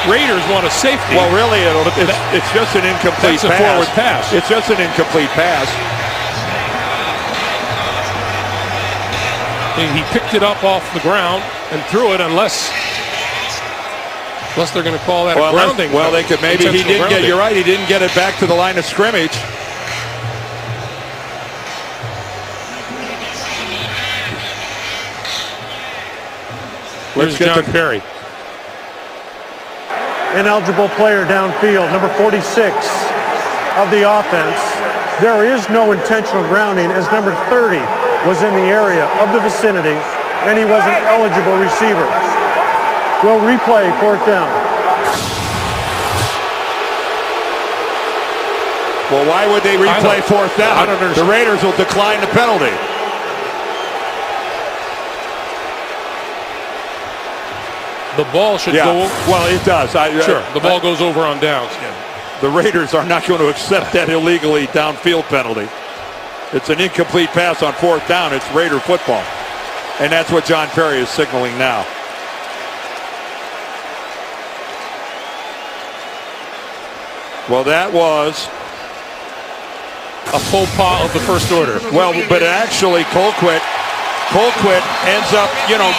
Raiders want a safety. Well, really, it's just an incomplete pass. That's a forward pass. It's just an incomplete pass. He picked it up off the ground and threw it unless they're going to call that a grounding. Well, they could maybe. He didn't get. You're right. He didn't get it back to the line of scrimmage. Let's get John Perry. Ineligible player downfield, number 46 of the offense. There is no intentional grounding as number 30 was in the area of the vicinity and he was an eligible receiver. We'll replay 4th down. Well, why would they replay 4th down? I don't understand. The Raiders will decline the penalty. The ball should go. Well, it does. Sure, the ball goes over on downs. The Raiders are not going to accept that illegally downfield penalty. It's an incomplete pass on 4th down. It's Raider football. And that's what John Perry is signaling now. Well, that was a faux pas of the first order. Well, but actually Colquitt ends up,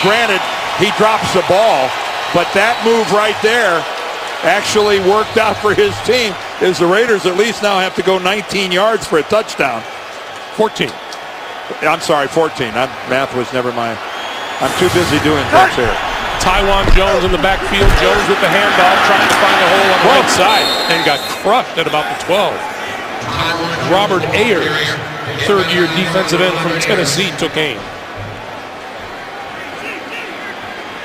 granted, he drops the ball, but that move right there actually worked out for his team, as the Raiders at least now have to go 19 yards for a touchdown. 14. I'm sorry, 14. Math was never my... I'm too busy doing things here. Tywan Jones in the backfield. Jones with the handoff, trying to find a hole on the right side, and got crushed at about the 12. Robert Ayers, third-year defensive end from Tennessee, took aim.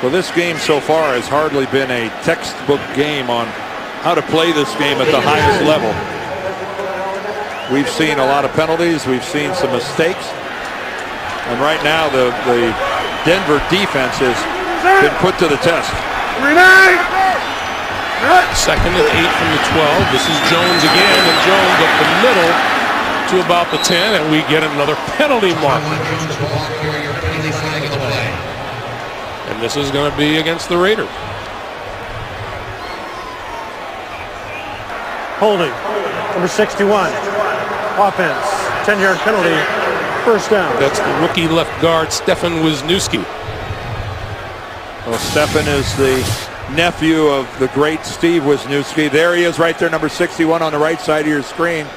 Well, this game so far has hardly been a textbook game on how to play this game at the highest level. We've seen a lot of penalties. We've seen some mistakes. And right now, the Denver defense has been put to the test. 2nd and 8 from the 12. This is Jones again, and Jones up the middle to about the 10, and we get another penalty mark. And this is going to be against the Raiders. Holding, number 61, offense, 10-yard penalty, 1st down. That's the rookie left guard, Stefan Wisniewski. Well, Stefan is the nephew of the great Steve Wisniewski. There he is right there, number 61 on the right side of your screen.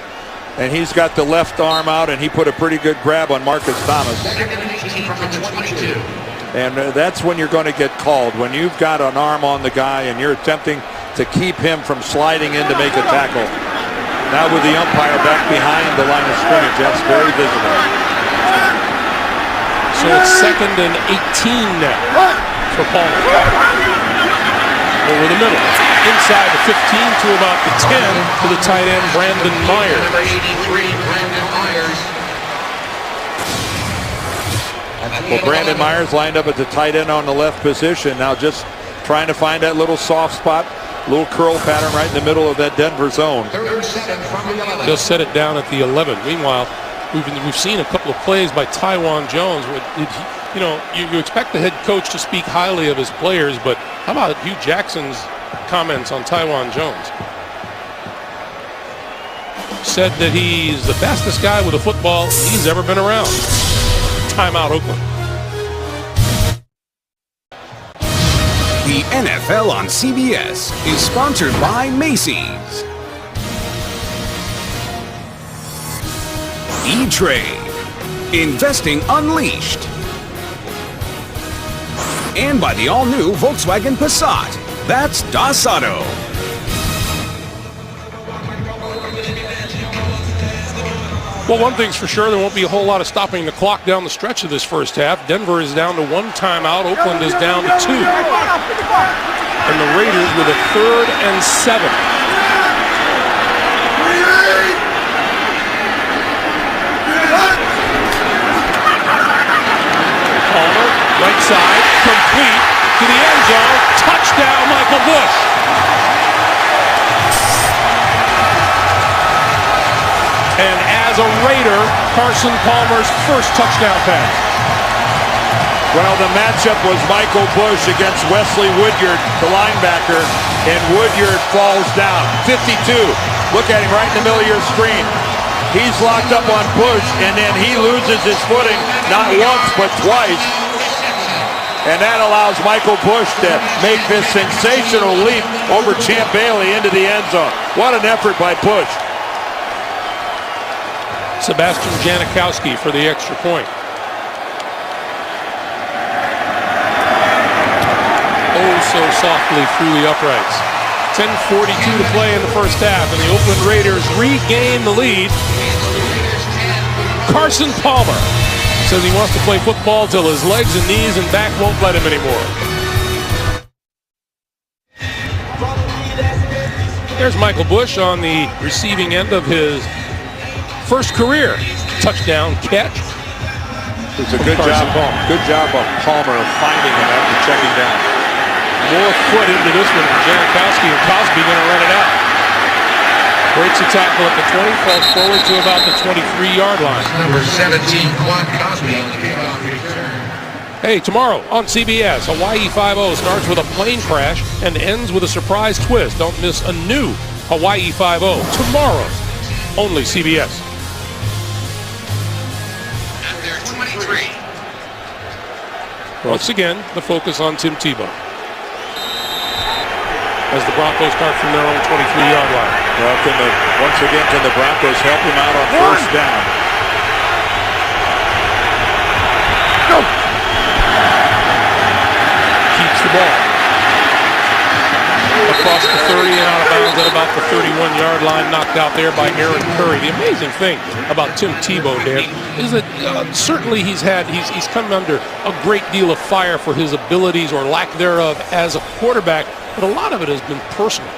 And he's got the left arm out, and he put a pretty good grab on Marcus Thomas. Second and 18 from the 22. And that's when you're going to get called, when you've got an arm on the guy and you're attempting to keep him from sliding in to make a tackle. Now with the umpire back behind the line of scrimmage, that's very visible. So it's second and 18 now for Palmer. Over the middle, inside the 15 to about the 10 to the tight end, Brandon Myers. Number 83, Brandon Myers. Well, Brandon Myers lined up at the tight end on the left position. Now just trying to find that little soft spot, little curl pattern right in the middle of that Denver zone. Third set from the 11. Just set it down at the 11. Meanwhile, we've seen a couple of plays by Taiwan Jones. You know, you expect the head coach to speak highly of his players, but how about Hugh Jackson's comments on Taiwan Jones? Said that he's the fastest guy with a football he's ever been around. Timeout, Oakland. The NFL on CBS is sponsored by Macy's, E-Trade, Investing Unleashed, and by the all-new Volkswagen Passat. That's Das Auto. Well, one thing's for sure, there won't be a whole lot of stopping the clock down the stretch of this first half. Denver is down to 1 timeout. Oakland is down to 2. And the Raiders with a 3rd and 7. Palmer, right side, complete to the end zone. Touchdown, Michael Bush. And as a Raider, Carson Palmer's first touchdown pass. Well, the matchup was Michael Bush against Wesley Woodyard, the linebacker, and Woodyard falls down. 52. Look at him right in the middle of your screen. He's locked up on Bush, and then he loses his footing not once but twice. And that allows Michael Bush to make this sensational leap over Champ Bailey into the end zone. What an effort by Bush. Sebastian Janikowski for the extra point. Oh, so softly through the uprights. 10:42 to play in the first half, and the Oakland Raiders regain the lead. Carson Palmer says he wants to play football till his legs and knees and back won't let him anymore. There's Michael Bush on the receiving end of his first career touchdown catch. It's a good job of Palmer finding him after checking down. More foot into this one from Janikowski, and Cosby going to run it out. Breaks a tackle at the 20, falls forward to about the 23-yard line. Number 17, Quan Cosby on the kickoff return. Hey, tomorrow on CBS, Hawaii Five-0 starts with a plane crash and ends with a surprise twist. Don't miss a new Hawaii Five-0 tomorrow, only CBS. At their 23. Once again, the focus on Tim Tebow as the Broncos start from their own 23-yard line. Well, once again, can the Broncos help him out on first down? Go! Keeps the ball. Across the 30 and out of bounds at about the 31-yard line, knocked out there by Aaron Curry. The amazing thing about Tim Tebow, Dan, is that certainly he's come under a great deal of fire for his abilities or lack thereof as a quarterback, but a lot of it has been personal.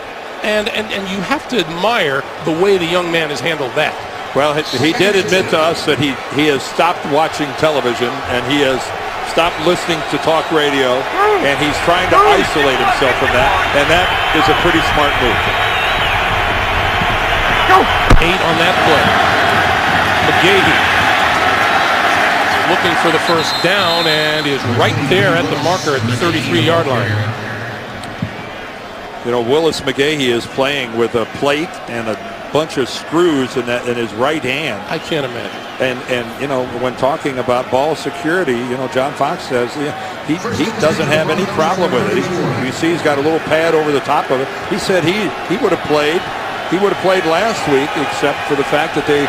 And you have to admire the way the young man has handled that. Well, he did admit to us that he has stopped watching television and he has stopped listening to talk radio, and he's trying to isolate himself from that, and that is a pretty smart move. 8 on that play. McGahee looking for the first down and is right there at the marker at the 33-yard line. You know, Willis McGahee is playing with a plate and a bunch of screws in his right hand. I can't imagine. And you know, when talking about ball security, you know, John Fox says he doesn't have any problem with it. You see he's got a little pad over the top of it. He said he would have played He would have played last week, except for the fact that the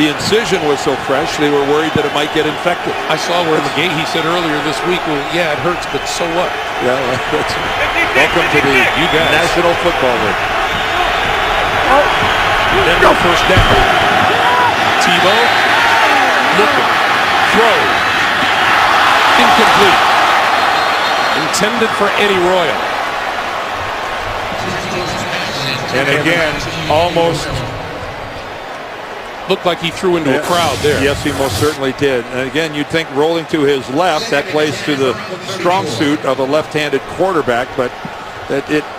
incision was so fresh, they were worried that it might get infected. I saw where McGee, he said earlier this week, well, yeah, it hurts, but so what? Yeah, that's, welcome to the National Football League. Denver first down. Tebow looking, throw, incomplete. Intended for Eddie Royal. And again, almost looked like he threw into a crowd there. Yes, he most certainly did. And again, you'd think rolling to his left, that plays to the strong suit of a left-handed quarterback, but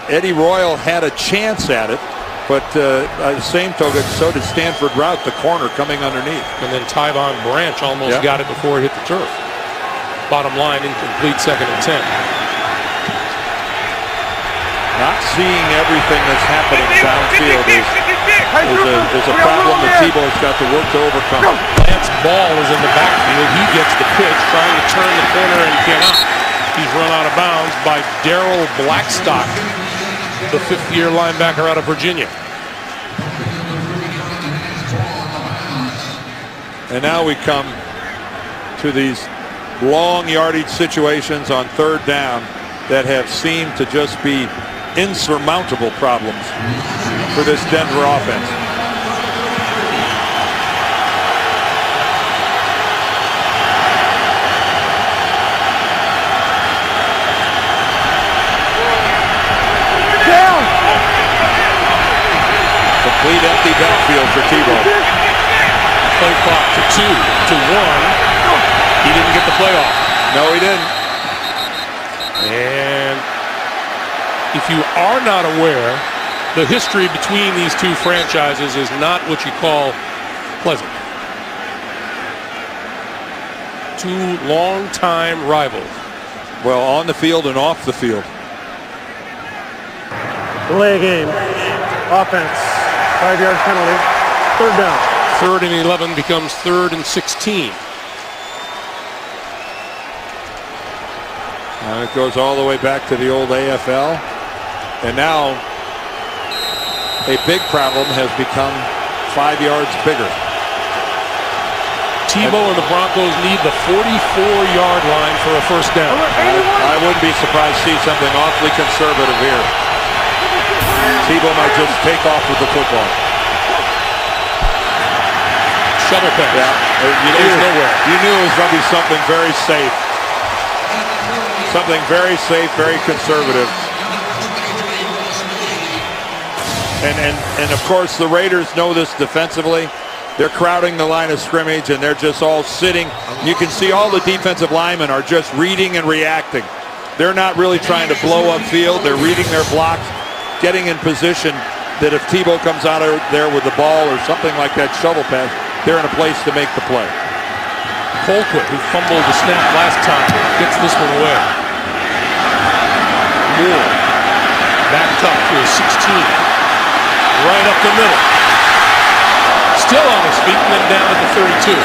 Eddie Royal had a chance at it. But by the same token, so did Stanford Rout, the corner coming underneath. And then Tyvon Branch almost got it before it hit the turf. Bottom line, incomplete, 2nd and 10. Not seeing everything that's happening downfield is a problem that Tebow's got to work to overcome. Lance Ball is in the backfield. He gets the pitch, trying to turn the corner and cannot. He's run out of bounds by Darrell Blackstock, the 5th-year linebacker out of Virginia. And now we come to these long yardage situations on 3rd down that have seemed to just be insurmountable problems for this Denver offense. Complete empty backfield for Tebow. Play clock to 2 to 1. He didn't get the play off. No, he didn't. And if you are not aware, the history between these two franchises is not what you call pleasant. 2 long-time rivals. Well, on the field and off the field. Delay game. Offense. 5-yard penalty. 3rd down. 3rd and 11 becomes 3rd and 16. And it goes all the way back to the old AFL. And now a big problem has become 5 yards bigger. Tebow and the Broncos need the 44-yard line for a first down. I wouldn't be surprised to see something awfully conservative here. Tebow might just take off with the football. Shovel pass. Yeah, you knew it was going to be something very safe. Something very safe, very conservative. And of course, the Raiders know this defensively. They're crowding the line of scrimmage, and they're just all sitting. You can see all the defensive linemen are just reading and reacting. They're not really trying to blow up field. They're reading their blocks, getting in position that if Tebow comes out of there with the ball or something like that shovel pass, they're in a place to make the play. Colquitt, who fumbled the snap last time, gets this one away. Moore, backed up to a 16. Right up the middle. Still on his feet and then down at the 32.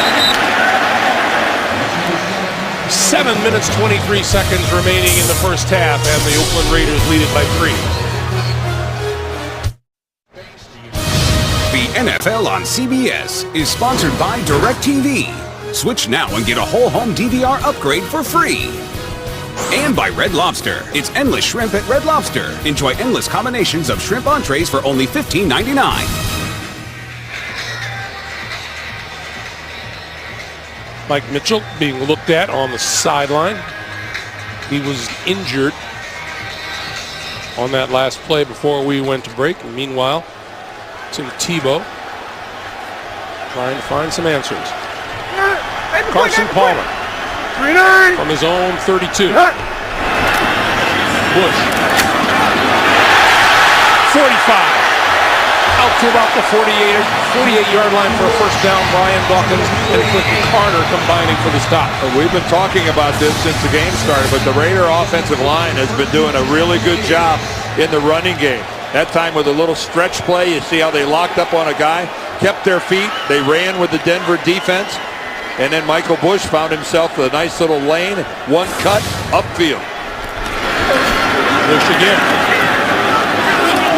7 minutes, 23 seconds remaining in the first half, and the Oakland Raiders lead it by 3. The NFL on CBS is sponsored by DirecTV. Switch now and get a whole home DVR upgrade for free. And by Red Lobster. It's endless shrimp at Red Lobster. Enjoy endless combinations of shrimp entrees for only $15.99. Mike Mitchell being looked at on the sideline. He was injured on that last play before we went to break. And meanwhile, Tim Tebow trying to find some answers. Carson Palmer from his own 32. Bush. 45. Out to about the 48-yard line for a first down. Brian Dawkins and Clinton Carter combining for the stop. We've been talking about this since the game started, but the Raider offensive line has been doing a really good job in the running game. That time with a little stretch play, you see how they locked up on a guy, kept their feet, they ran with the Denver defense, and then Michael Bush found himself with a nice little lane, one cut, upfield. Bush again.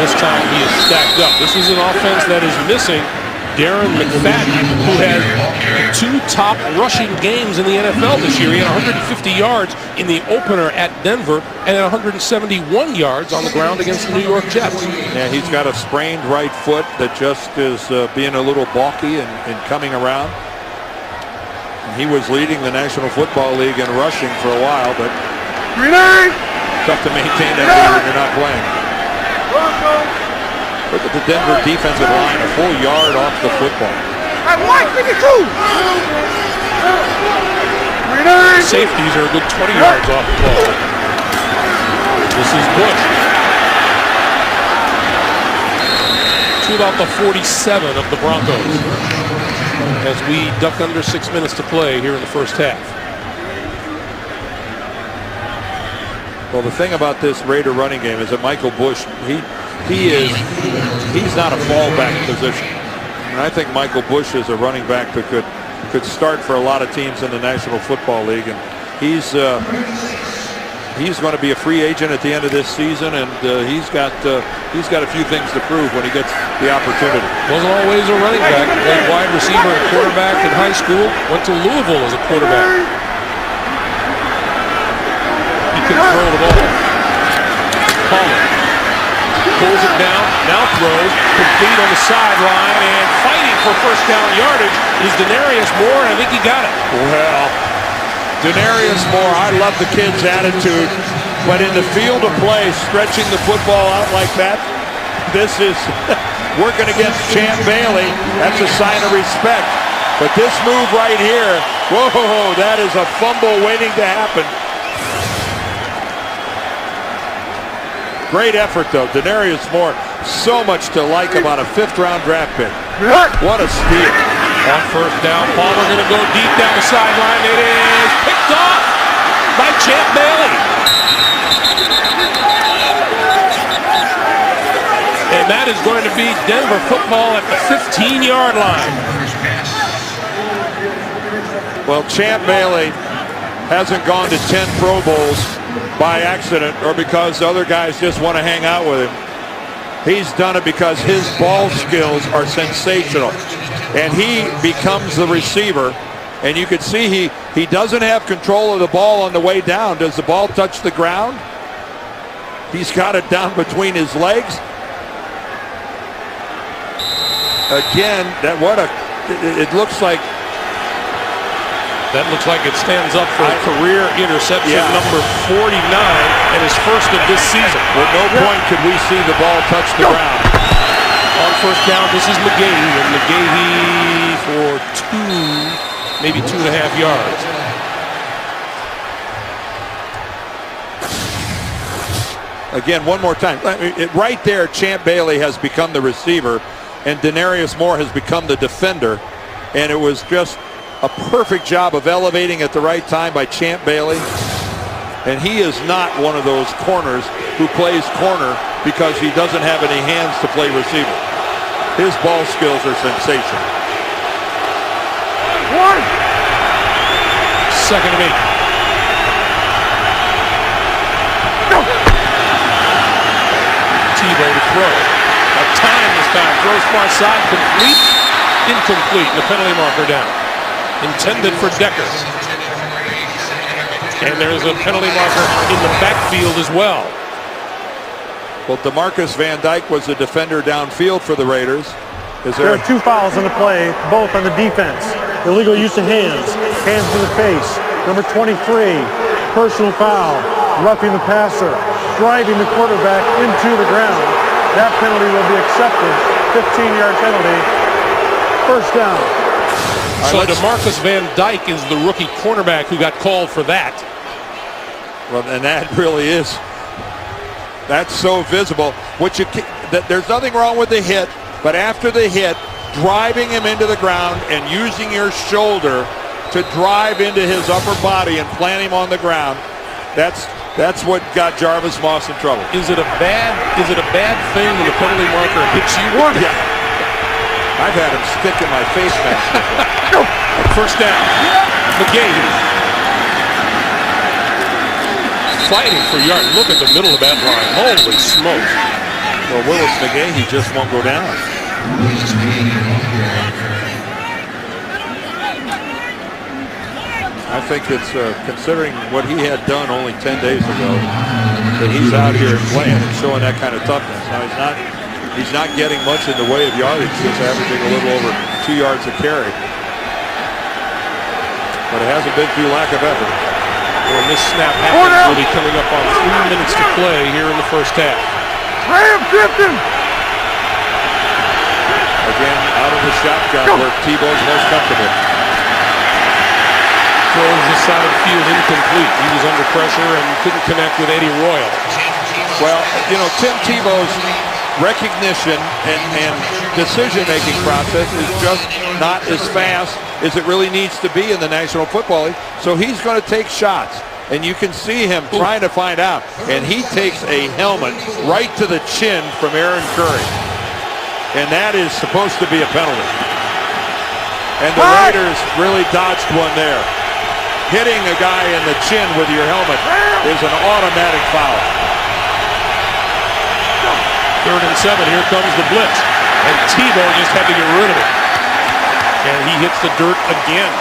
This time he is stacked up. This is an offense that is missing Darren McFadden, who had the 2 top rushing games in the NFL this year. He had 150 yards in the opener at Denver and 171 yards on the ground against the New York Jets. Yeah, he's got a sprained right foot that just is being a little balky and coming around. And he was leading the National Football League in rushing for a while, but tough to maintain that when you're not playing. Look at the Denver defensive line, a full yard off the football. Safeties are a good 20 yards off the ball. This is Bush. To about the 47 of the Broncos as we duck under 6 minutes to play here in the first half. Well, the thing about this Raider running game is that Michael Bush, he's not a fallback position. And I think Michael Bush is a running back that could start for a lot of teams in the National Football League, and he's going to be a free agent at the end of this season, and he's got a few things to prove when he gets the opportunity. Wasn't always a running back. Played wide receiver and quarterback in high school. Went to Louisville as a quarterback. He can throw the ball. Palmer pulls it down, now throws, complete on the sideline, and fighting for first down yardage is Denarius Moore, and I think he got it. Well, Denarius Moore, I love the kid's attitude, but in the field of play, stretching the football out like that, this is working against Champ Bailey. That's a sign of respect. But this move right here, whoa, that is a fumble waiting to happen. Great effort, though. Denarius Moore, so much to like about a 5th-round draft pick. What a steal. On first down, Palmer going to go deep down the sideline. It is picked off by Champ Bailey. And that is going to be Denver football at the 15-yard line. Well, Champ Bailey hasn't gone to 10 Pro Bowls by accident or because the other guys just want to hang out with him. He's done it because his ball skills are sensational. And he becomes the receiver. And you can see he doesn't have control of the ball on the way down. Does the ball touch the ground? He's got it down between his legs. Again, it looks like it stands up for a career interception number 49 and his first of this season. At no point could we see the ball touch the ground. On first down, this is McGahee, and McGahee for 2, maybe 2.5 yards. Again, one more time. Right there, Champ Bailey has become the receiver, and Denarius Moore has become the defender, and it was just a perfect job of elevating at the right time by Champ Bailey. And he is not one of those corners who plays corner because he doesn't have any hands to play receiver. His ball skills are sensational. 2nd and 8. Tebow to throw. A time this time. Throws far side. Complete. Incomplete. The penalty marker down. Intended for Decker. And there's a penalty marker in the backfield as well. Well, DeMarcus Van Dyke was the defender downfield for the Raiders. There are 2 fouls on the play, both on the defense. Illegal use of hands to the face. Number 23, personal foul, roughing the passer, driving the quarterback into the ground. That penalty will be accepted. 15-yard penalty. First down. So DeMarcus Van Dyke is the rookie cornerback who got called for that. Well, and that really is. That's so visible. There's nothing wrong with the hit, but after the hit, driving him into the ground and using your shoulder to drive into his upper body and plant him on the ground, that's what got Jarvis Moss in trouble. Is it a bad thing when the penalty marker hits you? Yeah. I've had him stick in my face mask. First down. McGahee. Fighting for yards. Look at the middle of that line. Holy smokes. Well, Willis McGahee just won't go down. I think it's considering what he had done only 10 days ago, that he's out here playing and showing that kind of toughness. Now he's not getting much in the way of yardage. He's averaging a little over 2 yards a carry. But it hasn't been through lack of effort. When this snap happens, will be coming up on 3 minutes to play here in the first half. Again, out of the shotgun where Tebow's most comfortable. Throws the side of the field incomplete. He was under pressure and couldn't connect with Eddie Royal. Well, you know, Tim Tebow's recognition and decision-making process is just not as fast as it really needs to be in the National Football League. So he's going to take shots, and you can see him trying to find out. And he takes a helmet right to the chin from Aaron Curry. And that is supposed to be a penalty. And the Raiders really dodged one there. Hitting a guy in the chin with your helmet is an automatic foul. 3rd and 7, here comes the blitz. And Tebow just had to get rid of it. And he hits the dirt again.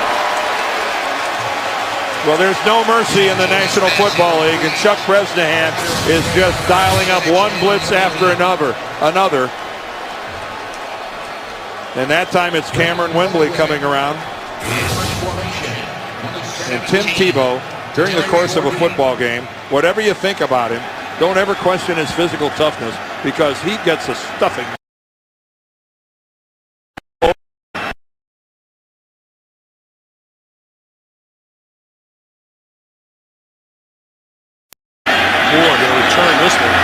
Well, there's no mercy in the National Football League, and Chuck Bresnahan is just dialing up one blitz after another. And that time it's Cameron Wembley coming around. And Tim Tebow, during the course of a football game, whatever you think about him, don't ever question his physical toughness, because he gets a stuffing. Moore going to return this one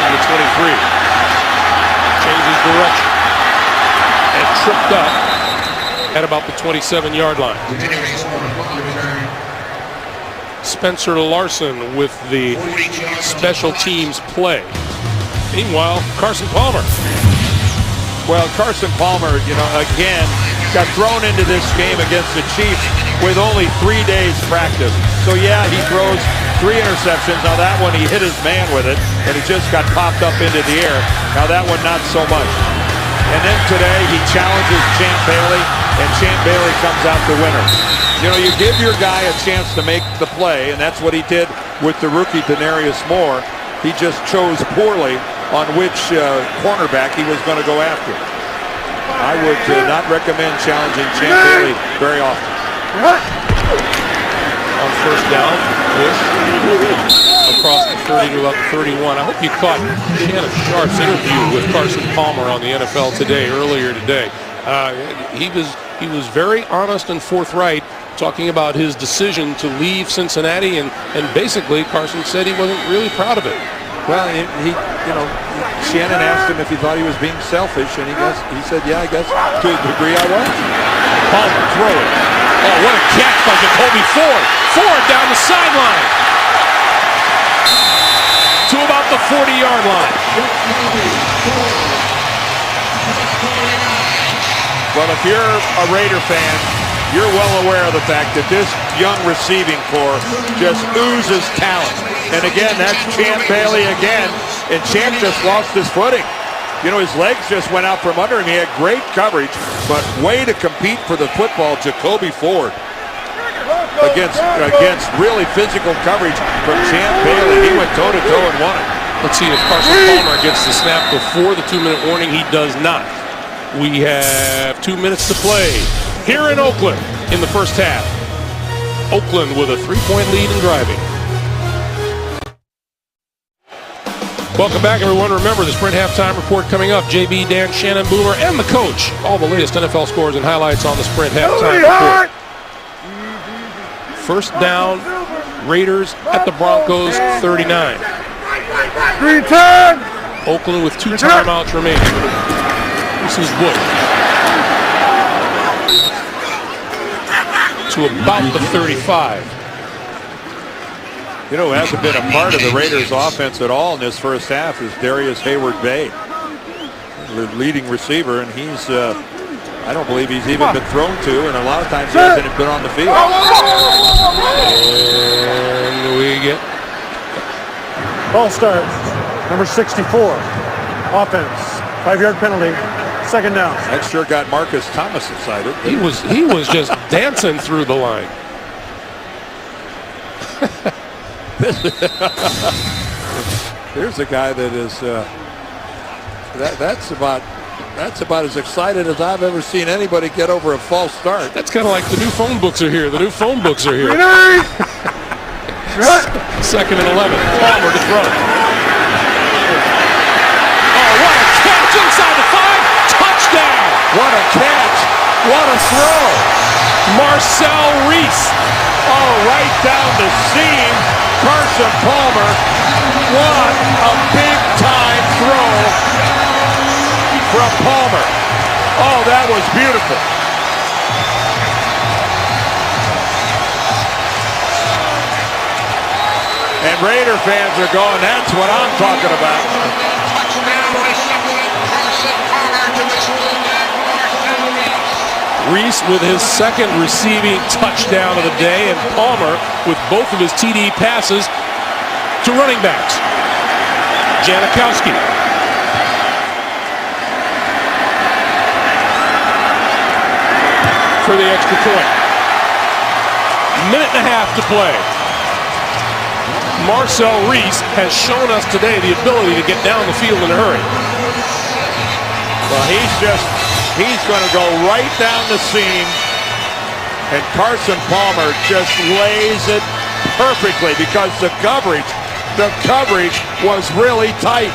from the 23. Changes direction. And tripped up at about the 27-yard line. Spencer Larson with the special teams play. Meanwhile, Carson Palmer. Well, Carson Palmer, you know, again, got thrown into this game against the Chiefs with only 3 days practice. So yeah, he throws 3 interceptions. Now that one, he hit his man with it, and it just got popped up into the air. Now that one, not so much. And then today, he challenges Champ Bailey, and Champ Bailey comes out the winner. You know, you give your guy a chance to make the play, and that's what he did with the rookie Denarius Moore. He just chose poorly on which cornerback he was going to go after. I would not recommend challenging Champ Bailey very often. On first down, push across the 30 to about the 31. I hope you caught Shannon Sharp's interview with Carson Palmer on the NFL Today earlier today. He was very honest and forthright, talking about his decision to leave Cincinnati, and basically Carson said he wasn't really proud of it. Well, Shannon asked him if he thought he was being selfish, and he said, yeah, I guess to a degree I was. Palmer throwing. Oh, what a catch by Jacoby Ford. Ford down the sideline to about the 40-yard line. Well, if you're a Raider fan, you're well aware of the fact that this young receiving corps just oozes talent. And again, that's Champ Bailey again, and Champ just lost his footing. You know, his legs just went out from under him. He had great coverage, but way to compete for the football, Jacoby Ford. Against really physical coverage from Champ Bailey. He went toe-to-toe and won it. Let's see if Carson Palmer gets the snap before the 2-minute warning. He does not. We have 2 minutes to play here in Oakland in the first half. Oakland with a 3-point lead and driving. Welcome back, everyone. Remember, the Sprint Halftime Report coming up. JB, Dan, Shannon, Boomer, and the coach. All the latest NFL scores and highlights on the Sprint Halftime Report. First down, Raiders at the Broncos, 39. Oakland with 2 timeouts remaining. This is Wood. To about the 35. You know, who hasn't been a part of the Raiders offense at all in this first half is Darius Hayward-Bay, the leading receiver, and he's, I don't believe he's even been thrown to, and a lot of times he hasn't been on the field. And we get... Ball starts, number 64. offense. 5-yard penalty. Second down. That sure got Marcus Thomas excited. He was just dancing through the line. Here's a guy that is that's about as excited as I've ever seen anybody get over a false start. That's kind of like the new phone books are here. The new phone books are here. Second and 11. Palmer to throw. Oh, what a catch inside the 5. Touchdown. What a catch. What a throw. Marcel Reese. Oh, right down the seam. Carson Palmer. What a big-time throw from Palmer. Oh, that was beautiful. And Raider fans are going, that's what I'm talking about. Reese with his second receiving touchdown of the day, and Palmer with both of his TD passes to running backs. Janikowski. For the extra point. Minute and a half to play. Marcel Reese has shown us today the ability to get down the field in a hurry. Well, he's going to go right down the seam, and Carson Palmer just lays it perfectly because the coverage was really tight.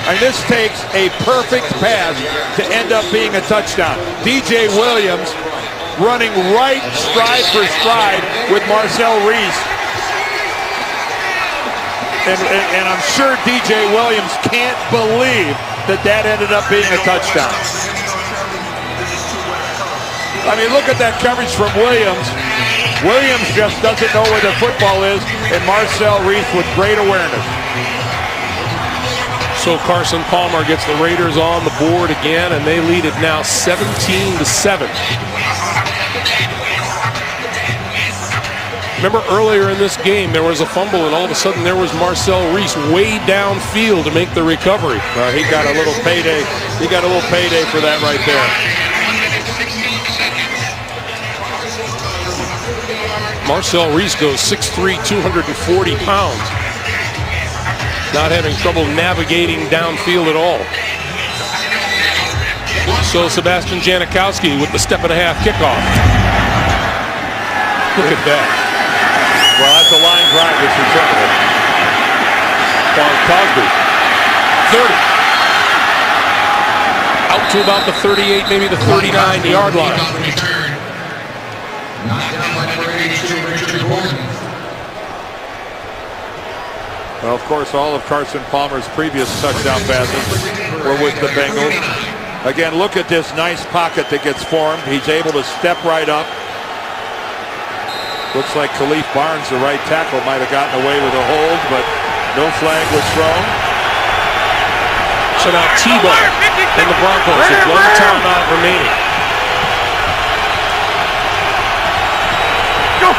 And this takes a perfect pass to end up being a touchdown. DJ Williams running right stride for stride with Marcel Reese. And I'm sure DJ Williams can't believe that ended up being a touchdown. I mean, look at that coverage from Williams. Williams just doesn't know where the football is, and Marcel Reese with great awareness. So Carson Palmer gets the Raiders on the board again, and they lead it now 17-7. Remember earlier in this game, there was a fumble, and all of a sudden there was Marcel Reese way downfield to make the recovery. He got a little payday. He got a little payday for that right there. Marcel Reese goes 6'3", 240 pounds. Not having trouble navigating downfield at all. So Sebastian Janikowski with the step-and-a-half kickoff. Look at that. Well, that's a line drive that's returnable. Cosby. 30. Out to about the 38, maybe the 39-yard line. Well, of course, all of Carson Palmer's previous touchdown passes were with the Bengals. Again, look at this nice pocket that gets formed. He's able to step right up. Looks like Khalif Barnes, the right tackle, might have gotten away with a hold, but no flag was thrown. So now Tebow and the Broncos with one timeout remaining. Go!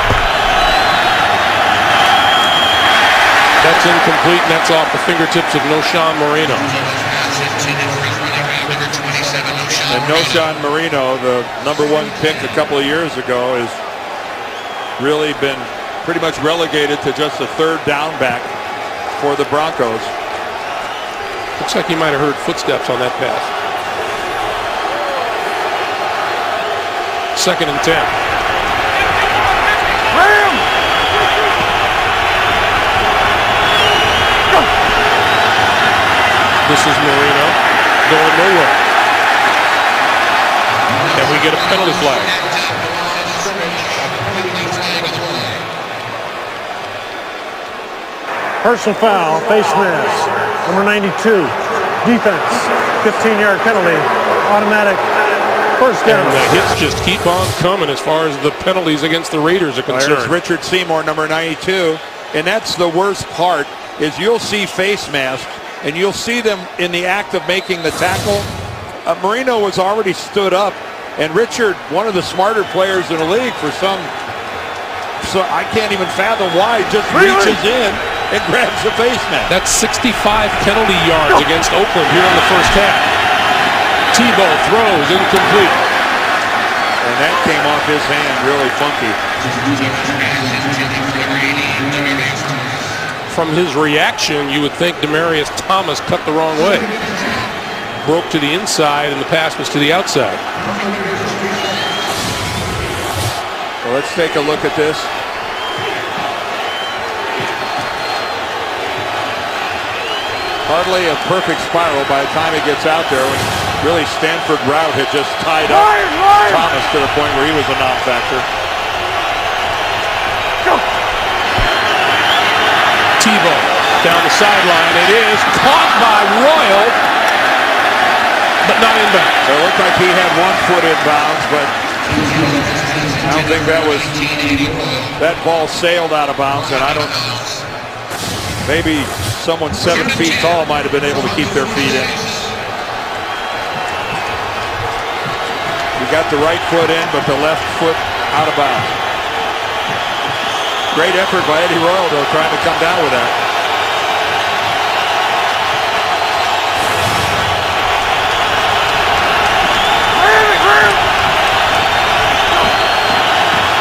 That's incomplete, and that's off the fingertips of Noshan Moreno. And Noshan Moreno, the #1 pick a couple of years ago, has really been pretty much relegated to just a third down back for the Broncos. Looks like he might have heard footsteps on that pass. 2nd and 10. This is Moreno going nowhere. And we get a penalty flag. Personal foul, face mask, number 92. Defense, 15-yard penalty, automatic first down. And the hits just keep on coming as far as the penalties against the Raiders are concerned. There's Richard Seymour, number 92. And that's the worst part, is you'll see face masks, and you'll see them in the act of making the tackle. Moreno was already stood up, and Richard, one of the smarter players in the league, so I can't even fathom why, just reaches in and grabs the face mask. That's 65 penalty yards against Oakland here in the first half. Tebow throws incomplete. And that came off his hand really funky. From his reaction, you would think Demaryius Thomas cut the wrong way. Broke to the inside, and the pass was to the outside. Well, let's take a look at this. Hardly a perfect spiral by the time it gets out there, when really Stanford route had just tied up Thomas to the point where he was a non-factor. Tebow down the sideline. It is caught by Royal, but not inbound. So it looked like he had 1 foot in bounds, but I don't think that ball sailed out of bounds, and I don't. Maybe someone 7 feet tall might have been able to keep their feet in. He got the right foot in, but the left foot out of bounds. Great effort by Eddie Royal, though, trying to come down with that.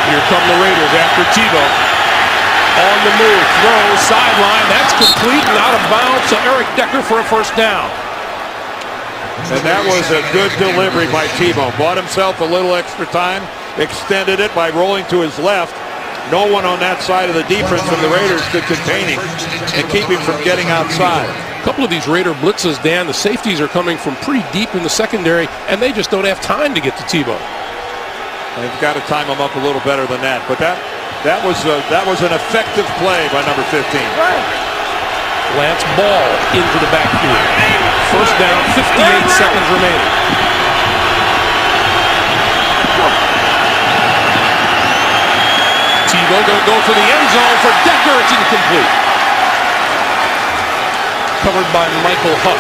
Here come the Raiders after Tebow. On the move, throw, sideline, that's complete and out of bounds to Eric Decker for a first down. And that was a good delivery by Tebow. Bought himself a little extra time, extended it by rolling to his left. No one on that side of the defense from the Raiders could contain him and keep him from getting outside. A couple of these Raider blitzes, Dan, the safeties are coming from pretty deep in the secondary, and they just don't have time to get to Tebow. They've got to time him up a little better than that. But that was an effective play by number 15. Lance Ball into the backfield. First down, 58 seconds remaining. Tebow going to go for the end zone for Decker. It's incomplete. Covered by Michael Huff.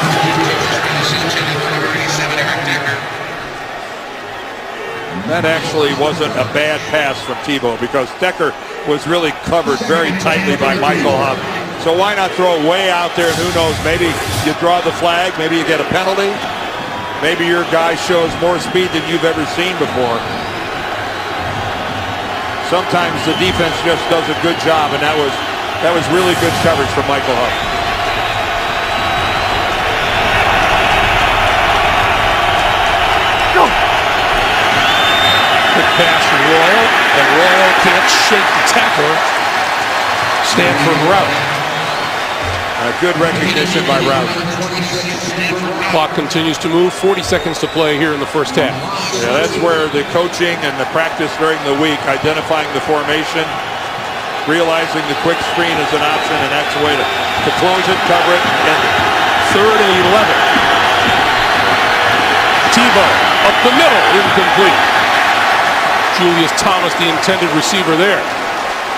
That actually wasn't a bad pass from Tebow, because Decker was really covered very tightly by Michael Huff. So why not throw it way out there, and who knows, maybe you draw the flag, maybe you get a penalty, maybe your guy shows more speed than you've ever seen before. Sometimes the defense just does a good job, and that was really good coverage from Michael Huff. Quick pass from Royal, and Royal can't shake the tackler. Stanford route. Good recognition by Route. Clock continues to move. 40 seconds to play here in the first half. Yeah, that's where the coaching and the practice during the week, identifying the formation, realizing the quick screen is an option, and that's the way to close it, cover it, and end it. 3rd and 11. Tebow up the middle, incomplete. Julius Thomas, the intended receiver there.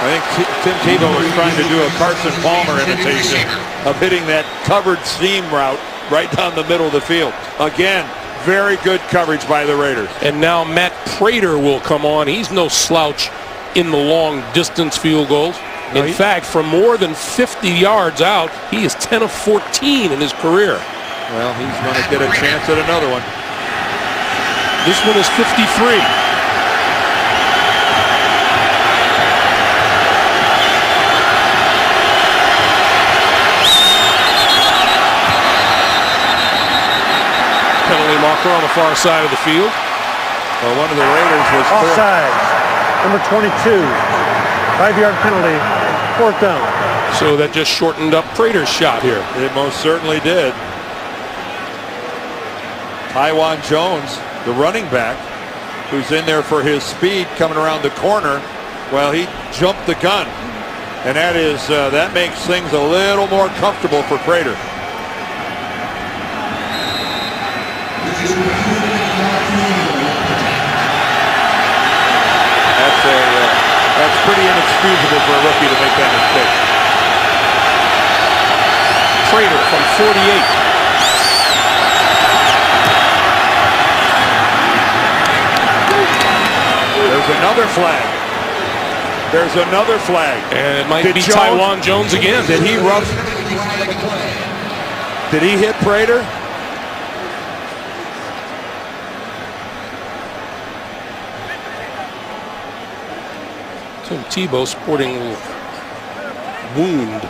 I think Tim Tebow was trying to do a Carson Palmer imitation of hitting that covered seam route right down the middle of the field. Again, very good coverage by the Raiders. And now Matt Prater will come on. He's no slouch in the long distance field goals. In fact, from more than 50 yards out, he is 10 of 14 in his career. Well, he's going to get a chance at another one. This one is 53. Penalty marker on the far side of the field. Well, one of the Raiders was offside. Number 22. 5-yard penalty. 4th down. So that just shortened up Prater's shot here. It most certainly did. Tywan Jones, the running back, who's in there for his speed coming around the corner. Well, he jumped the gun. And that makes things a little more comfortable for Prater. That's pretty inexcusable for a rookie to make that mistake. Prater from 48. There's another flag. There's another flag. And it might be Jones, Taiwan Jones again. Did he hit Prater? Tim Tebow sporting a little wound.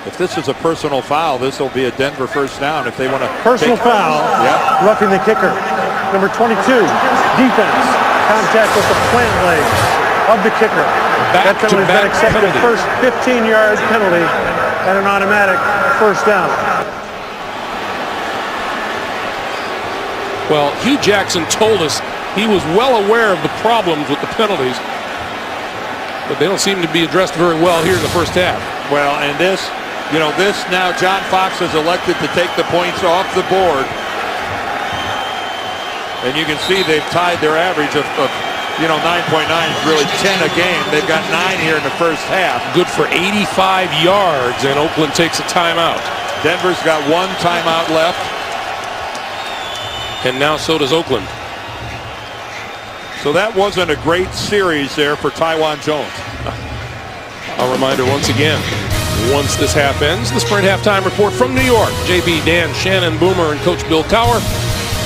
If this is a personal foul, this will be a Denver first down if they want to. Personal foul. Yep. Roughing the kicker. Number 22. Defense. Contact with the plant leg of the kicker. That penalty has been accepted. First 15-yard penalty and an automatic first down. Well, Hugh Jackson told us he was well aware of the problems with the penalties, but they don't seem to be addressed very well here in the first half. Well, and this now John Fox has elected to take the points off the board. And you can see they've tied their average of 9.9, really 10 a game. They've got 9 here in the first half. Good for 85 yards, and Oakland takes a timeout. Denver's got 1 timeout left. And now so does Oakland. So that wasn't a great series there for Taiwan Jones. A reminder once again, once this half ends, the Sprint Halftime Report from New York. JB, Dan, Shannon, Boomer, and Coach Bill Cowher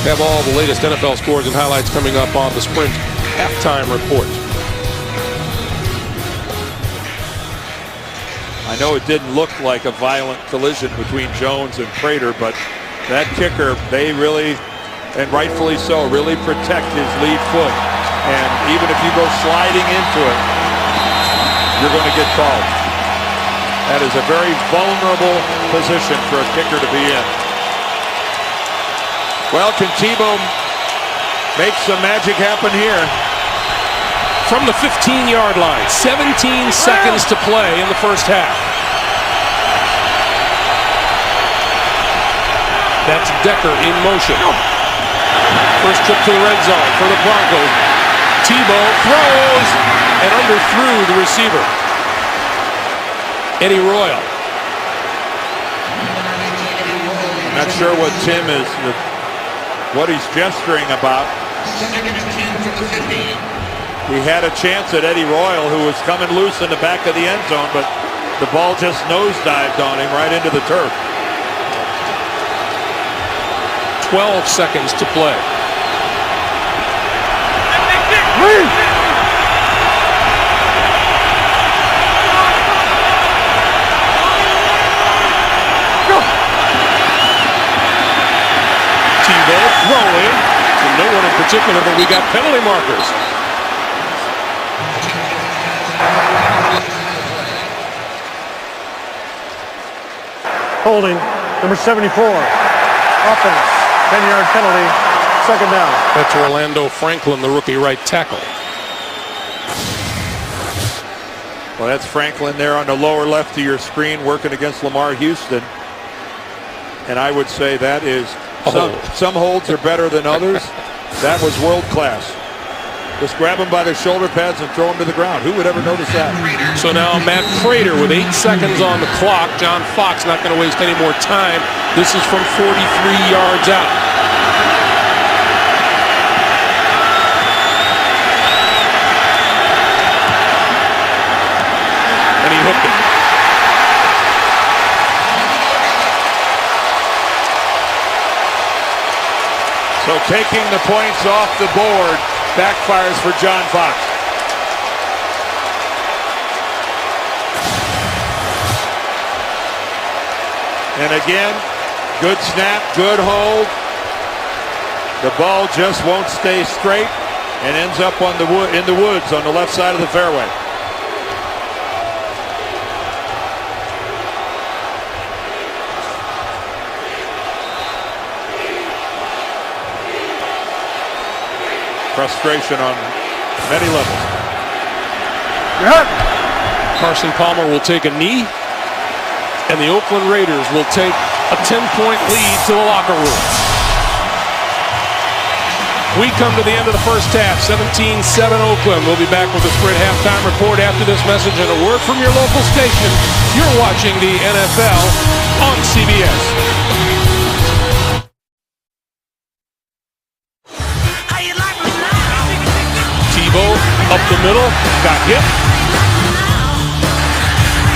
have all the latest NFL scores and highlights coming up on the Sprint Halftime Report. I know it didn't look like a violent collision between Jones and Prater, but that kicker, they really, and rightfully so, really protect his lead foot. And even if you go sliding into it, you're going to get called. That is a very vulnerable position for a kicker to be in. Well, can Tebow make some magic happen here? From the 15-yard line, 17 seconds to play in the first half. That's Decker in motion. First trip to the red zone for the Broncos. Tebow throws and underthrew the receiver. Eddie Royal. Not sure what Tim is, what he's gesturing about. He had a chance at Eddie Royal, who was coming loose in the back of the end zone, but the ball just nosedived on him right into the turf. 12 seconds to play. Tebow throwing to no one in particular, but we got penalty markers. Holding. Number 74. Offense. 10-yard penalty. Second down. That's Orlando Franklin, the rookie right tackle. Well, that's Franklin there on the lower left of your screen working against Lamar Houston. And I would say that is, some holds are better than others. That was world class. Just grab him by the shoulder pads and throw him to the ground. Who would ever notice that? So now Matt Prater with 8 seconds on the clock. John Fox not going to waste any more time. This is from 43 yards out. And he hooked it. So taking the points off the board backfires for John Fox. And again, good snap, good hold. The ball just won't stay straight and ends up on in the woods on the left side of the fairway. Frustration on many levels. Carson Palmer will take a knee, and the Oakland Raiders will take a 10-point lead to the locker room. We come to the end of the first half, 17-7 Oakland. We'll be back with the Sprint Halftime Report after this message and a word from your local station. You're watching the NFL on CBS. Tebow Up the middle, got hit.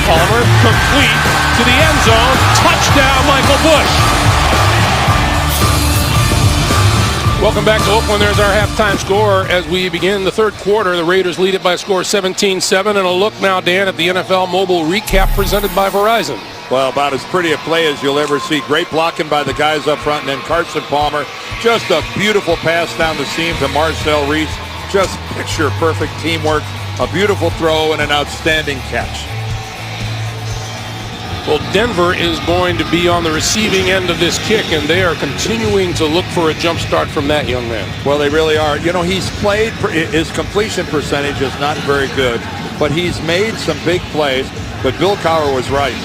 Palmer complete to the end zone. Touchdown, Michael Bush. Welcome back to Oakland. There's our halftime score as we begin the third quarter. The Raiders lead it by a score 17-7. And a look now, Dan, at the NFL Mobile Recap presented by Verizon. Well, about as pretty a play as you'll ever see. Great blocking by the guys up front, and then Carson Palmer. Just a beautiful pass down the seam to Marcel Reese. Just picture-perfect teamwork. A beautiful throw and an outstanding catch. Well, Denver is going to be on the receiving end of this kick, and they are continuing to look for a jump start from that young man. Well, they really are. You know, he's played, his completion percentage is not very good, but he's made some big plays. But Bill Cowher was right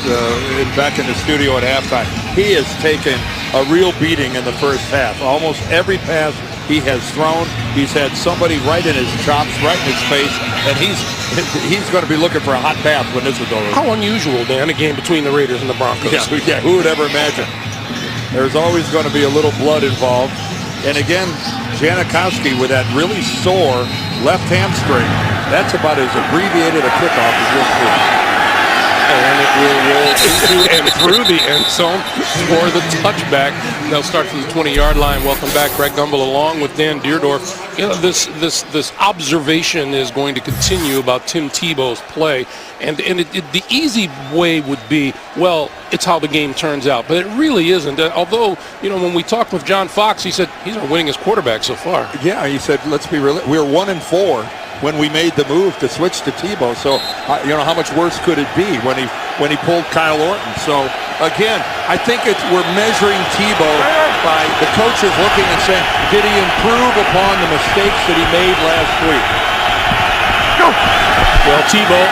back in the studio at halftime. He has taken a real beating in the first half. Almost every pass he has thrown, he's had somebody right in his chops, right in his face, and he's going to be looking for a hot bath when this is over. How unusual, Dan, a game between the Raiders and the Broncos. Yeah, who would ever imagine? There's always going to be a little blood involved. And again, Janikowski with that really sore left hamstring. That's about as abbreviated a kickoff as you'll see. And it will roll into and through the end zone for the touchback. They'll start from the 20-yard line. Welcome back, Greg Gumbel, along with Dan Deerdorf. You know, this observation is going to continue about Tim Tebow's play. And the easy way would be, well, it's how the game turns out. But it really isn't. Although, you know, when we talked with John Fox, he said he's our winningest quarterback so far. Yeah, he said, let's be real. We're 1-4. When we made the move to switch to Tebow. So, you know, how much worse could it be when he pulled Kyle Orton? So, again, I think we're measuring Tebow by the coaches looking and saying, did he improve upon the mistakes that he made last week? Well, Tebow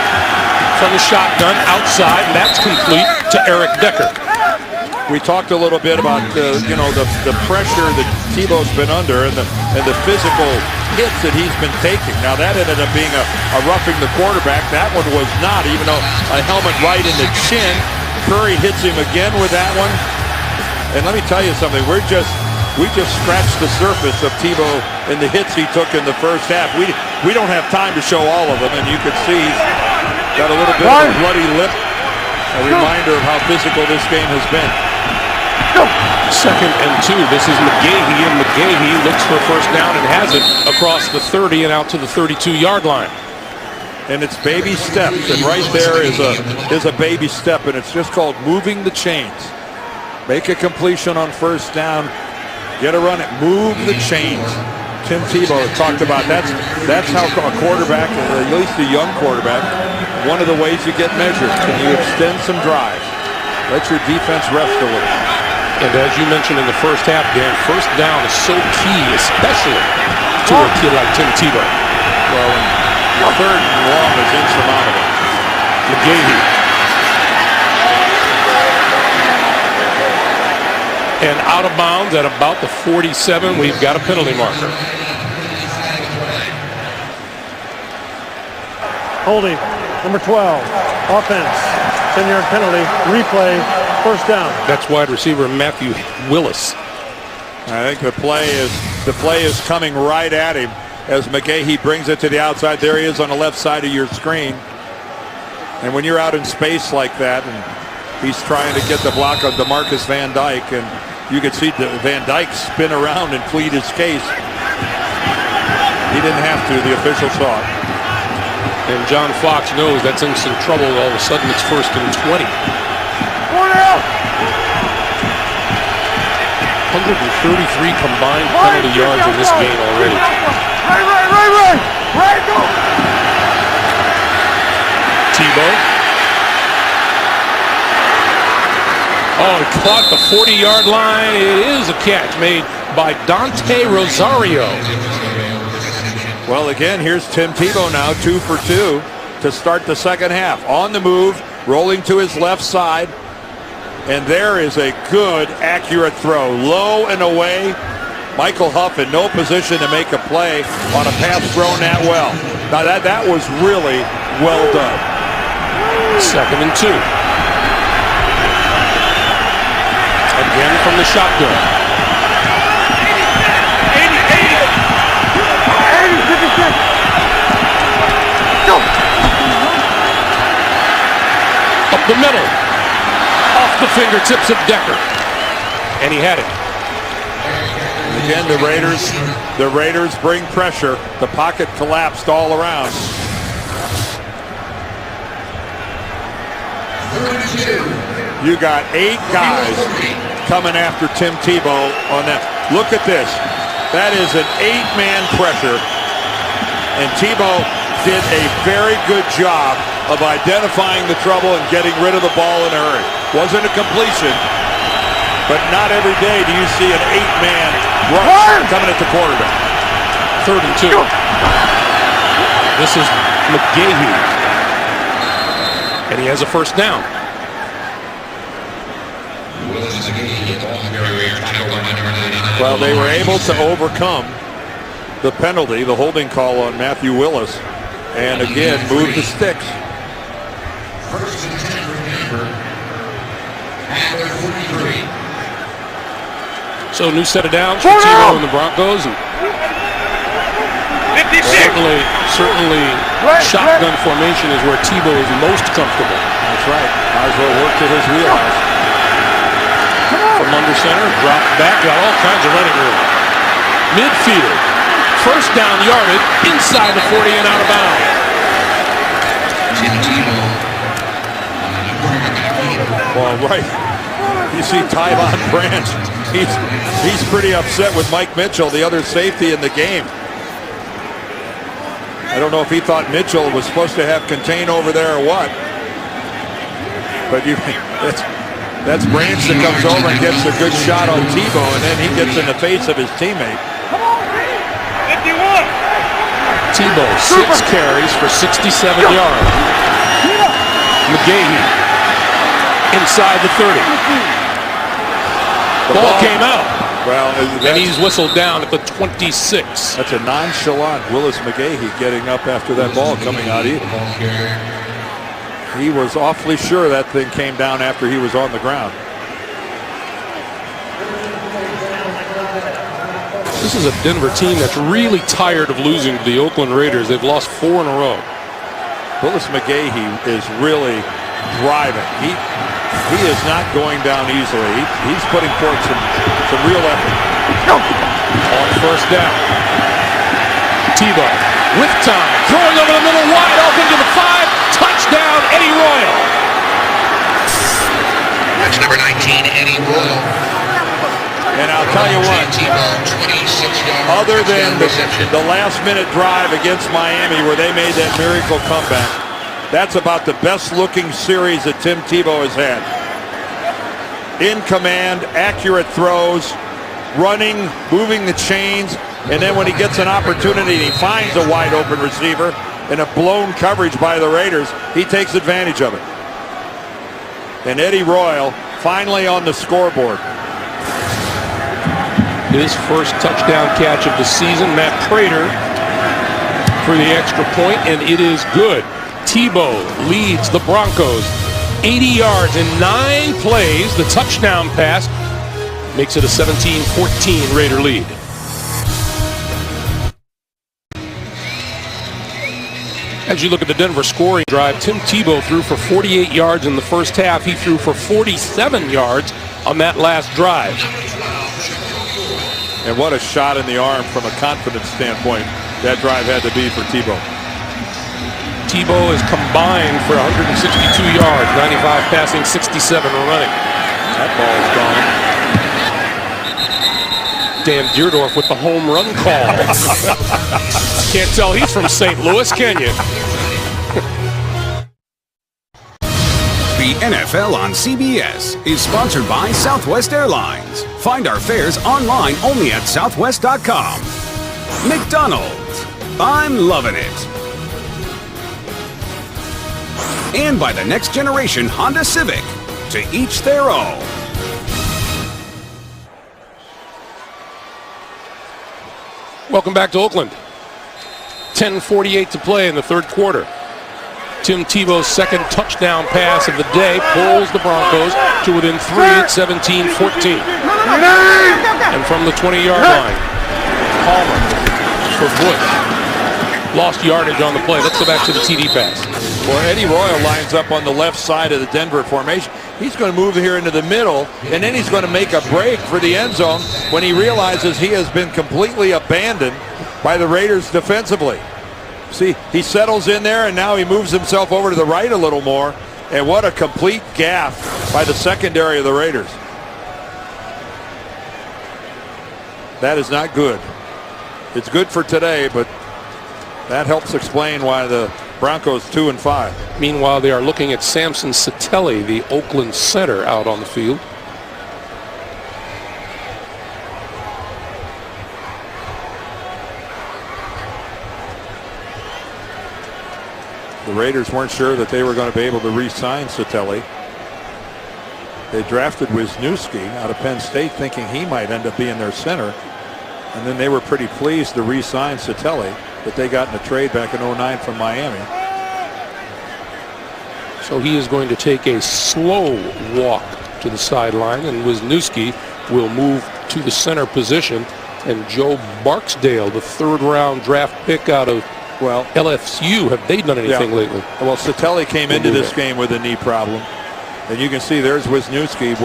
from the shotgun outside, and that's complete to Eric Decker. We talked a little bit about you know, the pressure that Tebow's been under and the physical hits that he's been taking. Now that ended up being a roughing the quarterback. That one was not, even though a helmet right in the chin. Curry hits him again with that one. And let me tell you something. We just scratched the surface of Tebow and the hits he took in the first half. We don't have time to show all of them, and you can see he's got a little bit of a bloody lip. A reminder of how physical this game has been. 2nd and 2. This is McGahee, and McGahee looks for a first down and has it across the 30 and out to the 32-yard line. And it's baby steps, and right there is a baby step, and it's just called moving the chains. Make a completion on first down, get a run, move the chains. Tim Tebow talked about that's how a quarterback, at least a young quarterback, one of the ways you get measured. Can you extend some drives? Let your defense rest a little. And as you mentioned in the first half, Dan, first down is so key, especially to a kid like Tim Tebow. Well, your 3rd and long is insurmountable. McGahee. And out of bounds at about the 47. We've got a penalty marker. Holding, number 12, offense, 10-yard penalty, replay, first down. That's wide receiver Matthew Willis. I think the play is coming right at him as McGahee brings it to the outside. There he is on the left side of your screen. And when you're out in space like that, and he's trying to get the block of DeMarcus Van Dyke, and you can see Van Dyke spin around and plead his case. He didn't have to. The official saw it. And John Fox knows that's instant trouble. All of a sudden, it's 1st and 20. 133 combined penalty yards in this game already. Right, go! Tebow. Oh, he caught the 40-yard line. It is a catch made by Dante Rosario. Well, again, here's Tim Tebow now, 2 for 2 to start the second half. On the move, rolling to his left side. And there is a good, accurate throw. Low and away. Michael Huff in no position to make a play on a pass thrown that well. Now, that was really well done. 2nd and 2. Again from the shotgun. 80. The middle. Off the fingertips of Decker. And he had it. Again, the Raiders bring pressure. The pocket collapsed all around. You got 8 guys coming after Tim Tebow on that. Look at this. That is an 8-man pressure. And Tebow did a very good job of identifying the trouble and getting rid of the ball in a hurry. Wasn't a completion, but not every day do you see an 8-man rush coming at the quarterback. 3rd and 2. This is McGahee. And he has a first down. Well, they were able to overcome the penalty, the holding call on Matthew Willis, and again move the sticks. So new set of downs for Tebow and the Broncos. And certainly shotgun formation is where Tebow is most comfortable. That's right. Might as well work to his wheelhouse. From under center, drop back, got all kinds of running room. Midfield, first down yardage inside the 40 and out of bounds. Well, right. You see Tyvon Branch. He's pretty upset with Mike Mitchell, the other safety in the game. I don't know if he thought Mitchell was supposed to have contain over there or what. But that's Branch that comes over and gets a good shot on Tebow, and then he gets in the face of his teammate. 51. Tebow, 6 carries for 67 yards. McGahee inside the 30. The ball came out. Well, and he's whistled down at the 26. That's a nonchalant Willis McGahee getting up after that ball coming out. He was awfully sure that thing came down after he was on the ground. This is a Denver team that's really tired of losing to the Oakland Raiders. They've lost 4 in a row. Willis McGahee is really driving. He is not going down easily. He's putting forth some real effort. On first down. Tebow with time. Throwing over the middle, wide open to the 5. Touchdown, Eddie Royal. That's number 19, Eddie Royal. And I'll tell you what, other than the last-minute drive against Miami where they made that miracle comeback, that's about the best-looking series that Tim Tebow has had. In command, accurate throws, running, moving the chains, and then when he gets an opportunity and he finds a wide-open receiver in a blown coverage by the Raiders, he takes advantage of it. And Eddie Royal finally on the scoreboard. His first touchdown catch of the season. Matt Prater for the extra point, and it is good. Tebow leads the Broncos 80 yards in 9 plays. The touchdown pass makes it a 17-14 Raider lead. As you look at the Denver scoring drive, Tim Tebow threw for 48 yards in the first half. He threw for 47 yards on that last drive. And what a shot in the arm from a confidence standpoint that drive had to be for Tebow. Tebow is combined for 162 yards, 95 passing, 67 running. That ball is gone. Dan Deerdorf with the home run call. Can't tell he's from St. Louis, can you? The NFL on CBS is sponsored by Southwest Airlines. Find our fares online only at southwest.com. McDonald's, I'm loving it. And by the next generation Honda Civic, to each their own. Welcome back to Oakland. 10:48 to play in the third quarter. Tim Tebow's second touchdown pass of the day pulls the Broncos to within 3 at 17-14. And from the 20-yard line, Palmer for Bush. Lost yardage on the play. Let's go back to the TD pass. Well, Eddie Royal lines up on the left side of the Denver formation. He's going to move here into the middle, and then he's going to make a break for the end zone when he realizes he has been completely abandoned by the Raiders defensively. See, he settles in there, and now he moves himself over to the right a little more. And what a complete gaffe by the secondary of the Raiders. That is not good. It's good for today, but that helps explain why the Broncos 2-5. Meanwhile, they are looking at Samson Satelli, the Oakland center, out on the field. The Raiders weren't sure that they were going to be able to re-sign Satelli. They drafted Wisniewski out of Penn State thinking he might end up being their center. And then they were pretty pleased to re-sign Satelli that they got in a trade back in 09 from Miami. So he is going to take a slow walk to the sideline, and Wisniewski will move to the center position. And Joe Barksdale, the third-round draft pick out of LSU, have they done anything lately? Well, Satelli came into this game with a knee problem. And you can see there's Wisniewski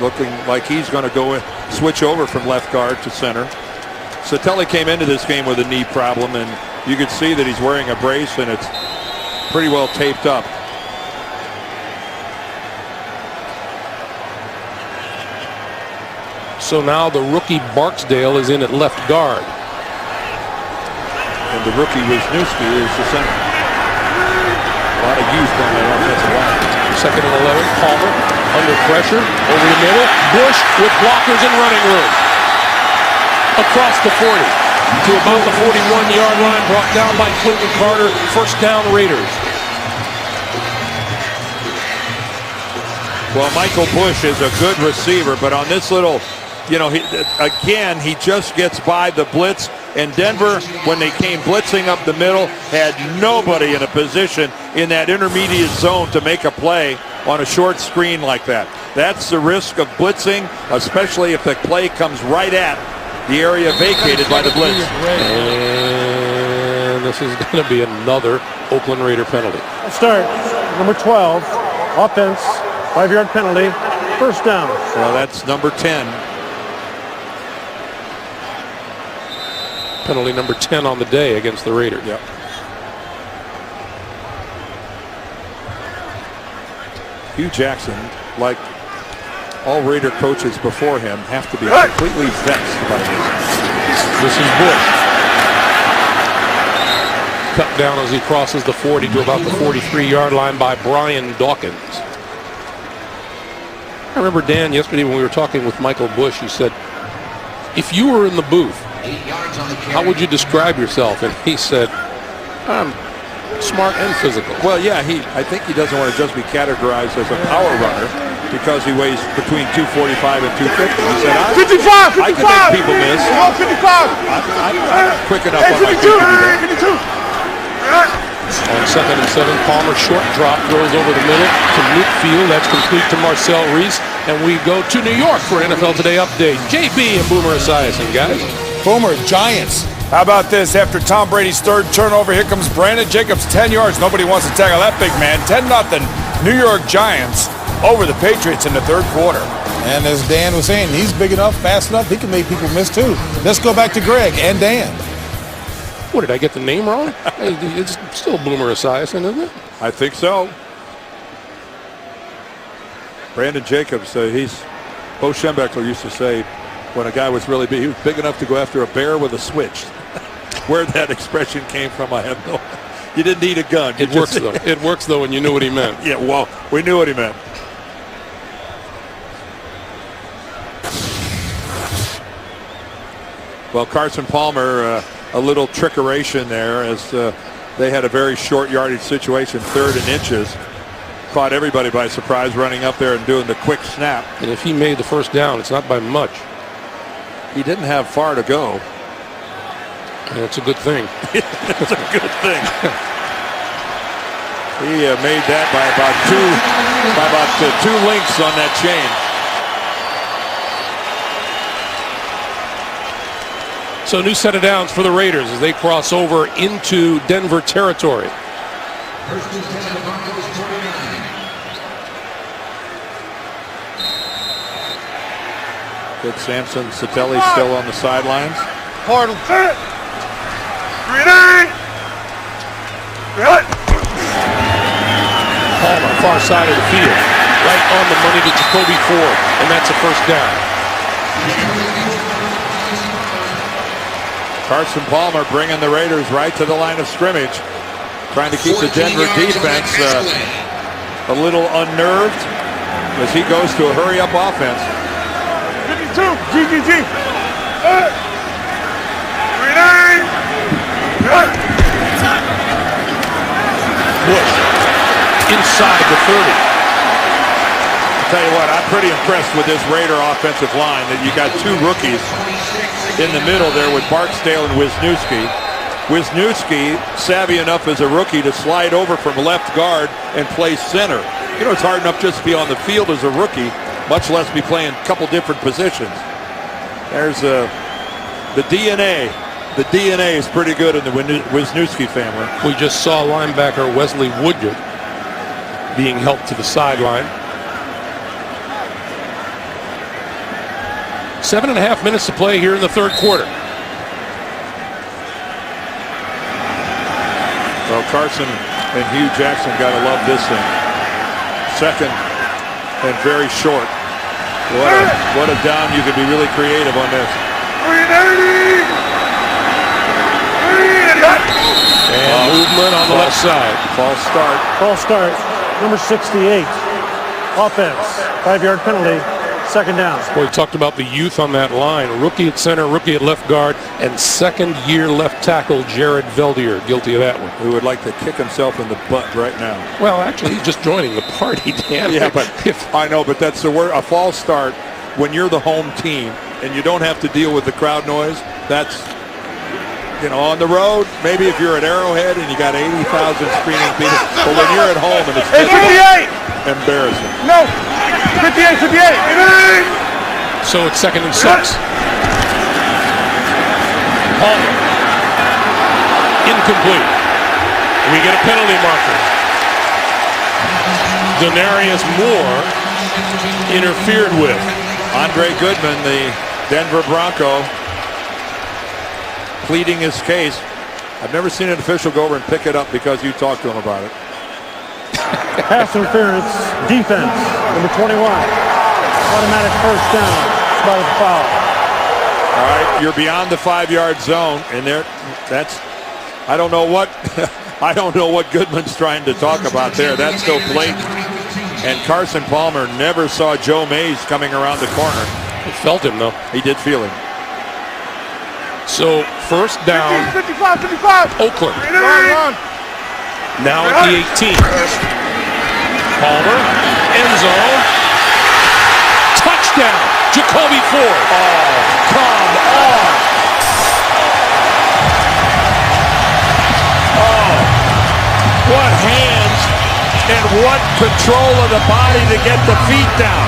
looking like he's going to go switch over from left guard to center. Satelli came into this game with a knee problem, and you can see that he's wearing a brace, and it's pretty well taped up. So now the rookie Barksdale is in at left guard. And the rookie Wisniewski is the center. A lot of youth on that offensive line. Second and 11, Palmer under pressure, over the middle. Bush with blockers and running room. Across the 40 to about the 41-yard line, brought down by Clinton Carter. First down, Raiders. Well, Michael Bush is a good receiver, but on this little, he just gets by the blitz. And Denver, when they came blitzing up the middle, had nobody in a position in that intermediate zone to make a play on a short screen like that. That's the risk of blitzing, especially if the play comes right at the area vacated by the blitz. And this is going to be another Oakland Raider penalty. Start, number 12, offense, 5-yard penalty, first down. Well, that's number 10. Penalty number 10 on the day against the Raiders. Yep. Hugh Jackson, like all Raider coaches before him, have to be completely vexed by this. This is Bush. Cut down as he crosses the 40 to about the 43-yard line by Brian Dawkins. I remember, Dan, yesterday when we were talking with Michael Bush, he said, if you were in the booth, how would you describe yourself? And he said, I'm smart and physical. Well, yeah, I think he doesn't want to just be categorized as a power runner because he weighs between 245 and 250. He said, 55! I can make people miss. 55! I'm quick enough on my feet to do that. On second and 7, Palmer short drop, throws over the middle to midfield. That's complete to Marcel Reese. And we go to New York for an NFL Today update. JB and Boomer Esiason, guys. Boomer, Giants. How about this? After Tom Brady's third turnover, here comes Brandon Jacobs, 10 yards. Nobody wants to tackle that big man. 10-0. New York Giants over the Patriots in the third quarter. And as Dan was saying, he's big enough, fast enough, he can make people miss too. Let's go back to Greg and Dan. What, did I get the name wrong? Hey, it's still Boomer Esiason, isn't it? I think so. Brandon Jacobs, Bo Schembechler used to say, when a guy was really big, he was big enough to go after a bear with a switch. Where that expression came from, I have no. You didn't need a gun. It works though. It works though, and you knew what he meant. Yeah, well, we knew what he meant. Well, Carson Palmer, a little trickeration there as they had a very short yardage situation, 3rd and inches. Caught everybody by surprise running up there and doing the quick snap. And if he made the first down, it's not by much. He didn't have far to go. And it's a good thing. It's a good thing. He made that by about two links on that chain. So new set of downs for the Raiders as they cross over into Denver territory. First and 10 of Broncos 49. Good Samson. Satelli still on the sidelines. Portal. Ready. Palmer, far side of the field. Right on the money to Jacoby Ford. And that's a first down. Carson Palmer bringing the Raiders right to the line of scrimmage. Trying to keep the Denver defense a little unnerved as he goes to a hurry-up offense. 52. GGG. Ready. Bush inside the 30. I'll tell you what, I'm pretty impressed with this Raider offensive line that you got two rookies in the middle there with Barksdale and Wisniewski. Wisniewski, savvy enough as a rookie to slide over from left guard and play center. You know, it's hard enough just to be on the field as a rookie, much less be playing a couple different positions. There's the DNA. The DNA is pretty good in the Wisniewski family. We just saw linebacker Wesley Woodyard being helped to the sideline. 7.5 minutes to play here in the third quarter. Well, Carson and Hugh Jackson got to love this thing. Second and very short. What a down. You can be really creative on this. And movement on the left side. False start. False start. Number 68. Offense. 5-yard penalty. Second down. Boy, we talked about the youth on that line. Rookie at center, rookie at left guard, and second-year left tackle Jared Veldier, guilty of that one. Who would like to kick himself in the butt right now. Well, actually, he's just joining the party, Dan. Yeah, but I know, but that's the word. A false start when you're the home team and you don't have to deal with the crowd noise. That's, you know, on the road. Maybe if you're at Arrowhead and you got 80,000 screaming people, but when you're at home and it's 58. embarrassing. No. 58. 58. So it's 2nd and 6. Palmer. Incomplete. We get a penalty marker. Denarius Moore interfered with. Andre Goodman, the Denver Bronco, pleading his case. I've never seen an official go over and pick it up because you talked to him about it. Pass interference. Defense. Number 21. Automatic first down. Spot of foul. All right, you're beyond the 5-yard zone, and that's, I don't know what I don't know what Goodman's trying to talk about there. That's so blatant. And Carson Palmer never saw Joe Mays coming around the corner. He felt him, though. He did feel him. So first down. 55. Oakland. Run. Now at the 18. Palmer, end zone, touchdown, Jacoby Ford. Oh, come on. Oh, what hands and what control of the body to get the feet down.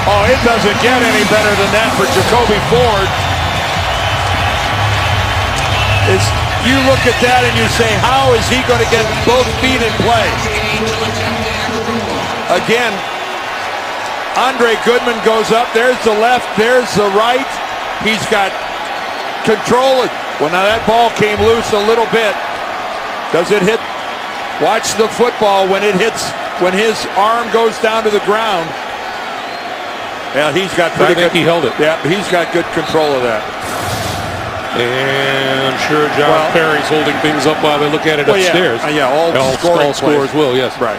Oh, it doesn't get any better than that for Jacoby Ford. You look at that and you say, how is he going to get both feet in play? Again, Andre Goodman goes up. There's the left. There's the right. He's got control. Well, now that ball came loose a little bit. Does it hit? Watch the football when it hits, when his arm goes down to the ground. Yeah, he's got pretty good. I think he held it. Yeah, he's got good control of that. And I'm sure John Perry's holding things up while they look at it upstairs. Yeah, all scores will, yes. Right.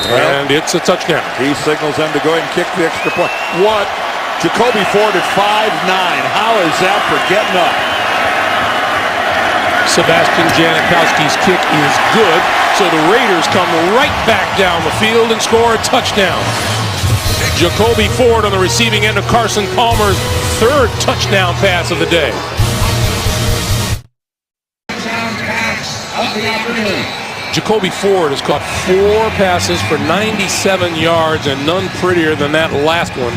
And it's a touchdown. He signals them to go ahead and kick the extra point. What? Jacoby Ford at 5'9". How is that for getting up? Sebastian Janikowski's kick is good, so the Raiders come right back down the field and score a touchdown. Jacoby Ford on the receiving end of Carson Palmer's third touchdown pass of the day. Jacoby Ford has caught 4 passes for 97 yards and none prettier than that last one.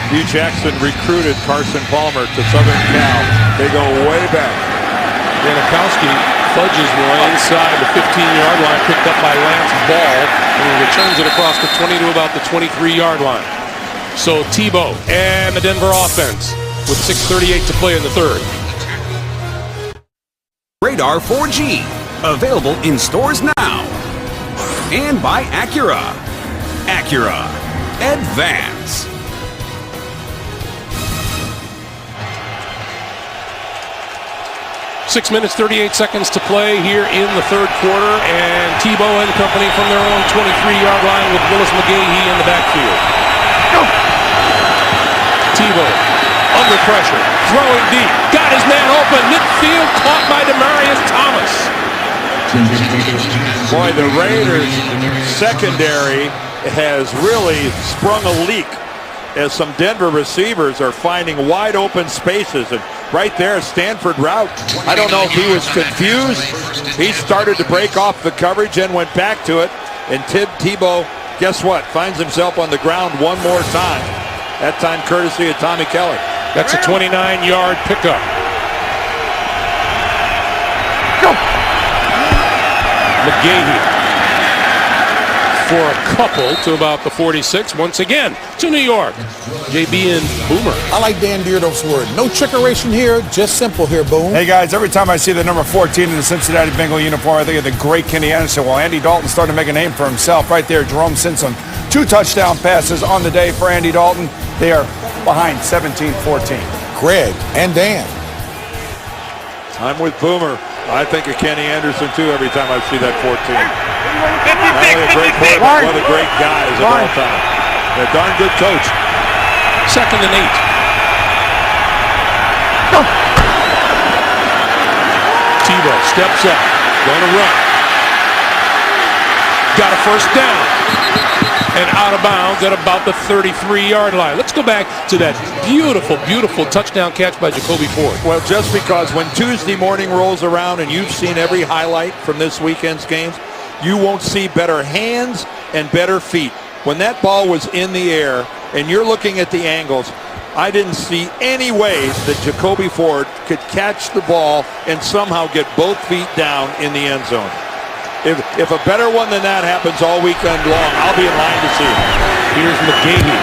Hugh Jackson recruited Carson Palmer to Southern Cal. They go way back. Janikowski fudges one inside the 15-yard line, picked up by Lance Ball, and he returns it across the 20 to about the 23-yard line. So Tebow and the Denver offense with 6:38 to play in the third. Radar 4G, available in stores now. And by Acura. Acura Advance. Six minutes, 38 seconds to play here in the third quarter, and Tebow and company from their own 23-yard line with Willis McGahee in the backfield. Tebow under pressure, throwing deep, got his man open, midfield, caught by Demaryius Thomas. Boy, the Raiders secondary has really sprung a leak as some Denver receivers are finding wide open spaces. And right there, Stanford route. I don't know if he was confused. He started to break off the coverage and went back to it. And Tebow, guess what? Finds himself on the ground one more time. That time courtesy of Tommy Kelly. That's a 29-yard pickup. McGahee for a couple to about the 46. Once again to New York. JB and Boomer. I like Dan Beardoff's word. No trickeration here, just simple here, Boom. Hey, guys, every time I see the number 14 in the Cincinnati Bengal uniform, I think of the great Kenny Anderson. Well, Andy Dalton started to make a name for himself right there. Jerome Simpson, 2 touchdown passes on the day for Andy Dalton. They are behind 17-14. Greg and Dan. I'm with Boomer. I think of Kenny Anderson, too, every time I see that 14. Not only a great player, but one of the great guys of all time. A darn good coach. 2nd and 8. Tebow steps up, going to run. Got a first down. And out of bounds at about the 33-yard line. Let's go back to that beautiful, beautiful touchdown catch by Jacoby Ford. Well, just because when Tuesday morning rolls around and you've seen every highlight from this weekend's games, you won't see better hands and better feet. When that ball was in the air and you're looking at the angles, I didn't see any ways that Jacoby Ford could catch the ball and somehow get both feet down in the end zone. If a better one than that happens all weekend long, I'll be in line to see it. Here's McGahee.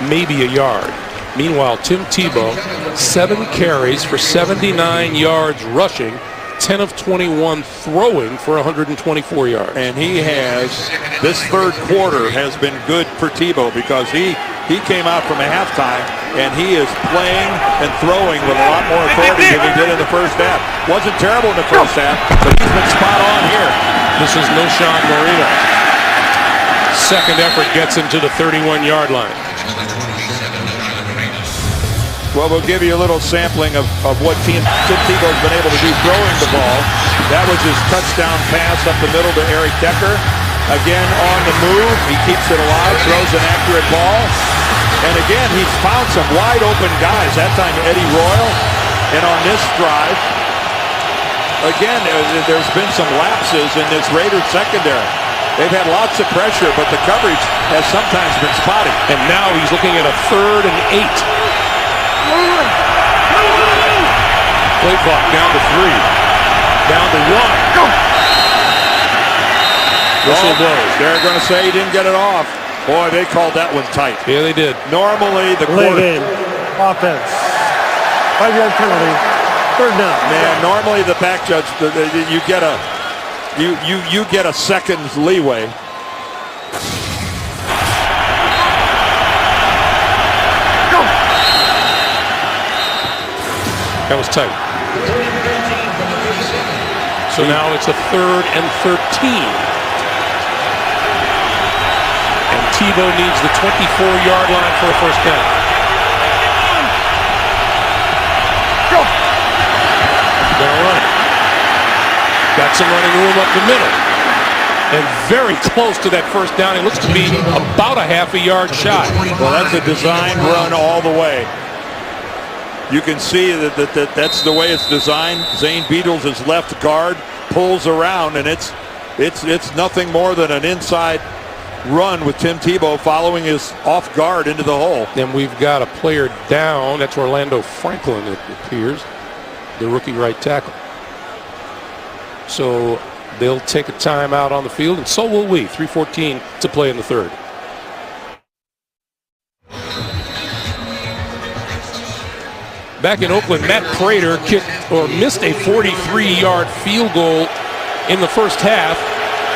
Maybe a yard. Meanwhile, Tim Tebow, 7 carries for 79 yards rushing, 10 of 21 throwing for 124 yards. And he has, this third quarter has been good for Tebow because he came out from a halftime and he is playing and throwing with a lot more authority than he did in the first half. Wasn't terrible in the first half, but he's been spot on here. This is no Sean Marino. Second effort gets him to the 31-yard line. Well, we'll give you a little sampling of what Tim Tebow's been able to do throwing the ball. That was his touchdown pass up the middle to Eric Decker. Again, on the move, he keeps it alive, throws an accurate ball. And again, he's found some wide open guys. That time, Eddie Royal. And on this drive, again, there's been some lapses in this Raiders secondary. They've had lots of pressure, but the coverage has sometimes been spotty. And now he's looking at a 3rd and 8. Play clock down to 3. Down to 1. Whistle blows. They're going to say he didn't get it off. Boy, they called that one tight. Yeah, they did. Normally, the late game offense. 5-yard penalty. 3rd down. Man, normally the back judge, you get a second's leeway. That was tight. So now it's a 3rd and 13. And Tebow needs the 24-yard line for a first down. Gonna run it. Got some running room up the middle. And very close to that first down. It looks to be about a half a yard shy. Well, that's a designed run all the way. You can see that's the way it's designed. Zane Beadles, his left guard, pulls around, and it's nothing more than an inside run with Tim Tebow following his off guard into the hole. Then we've got a player down. That's Orlando Franklin, it appears, the rookie right tackle. So they'll take a timeout on the field, and so will we. 3:14 to play in the third. Back in Oakland, Matt Prater missed a 43-yard field goal in the first half.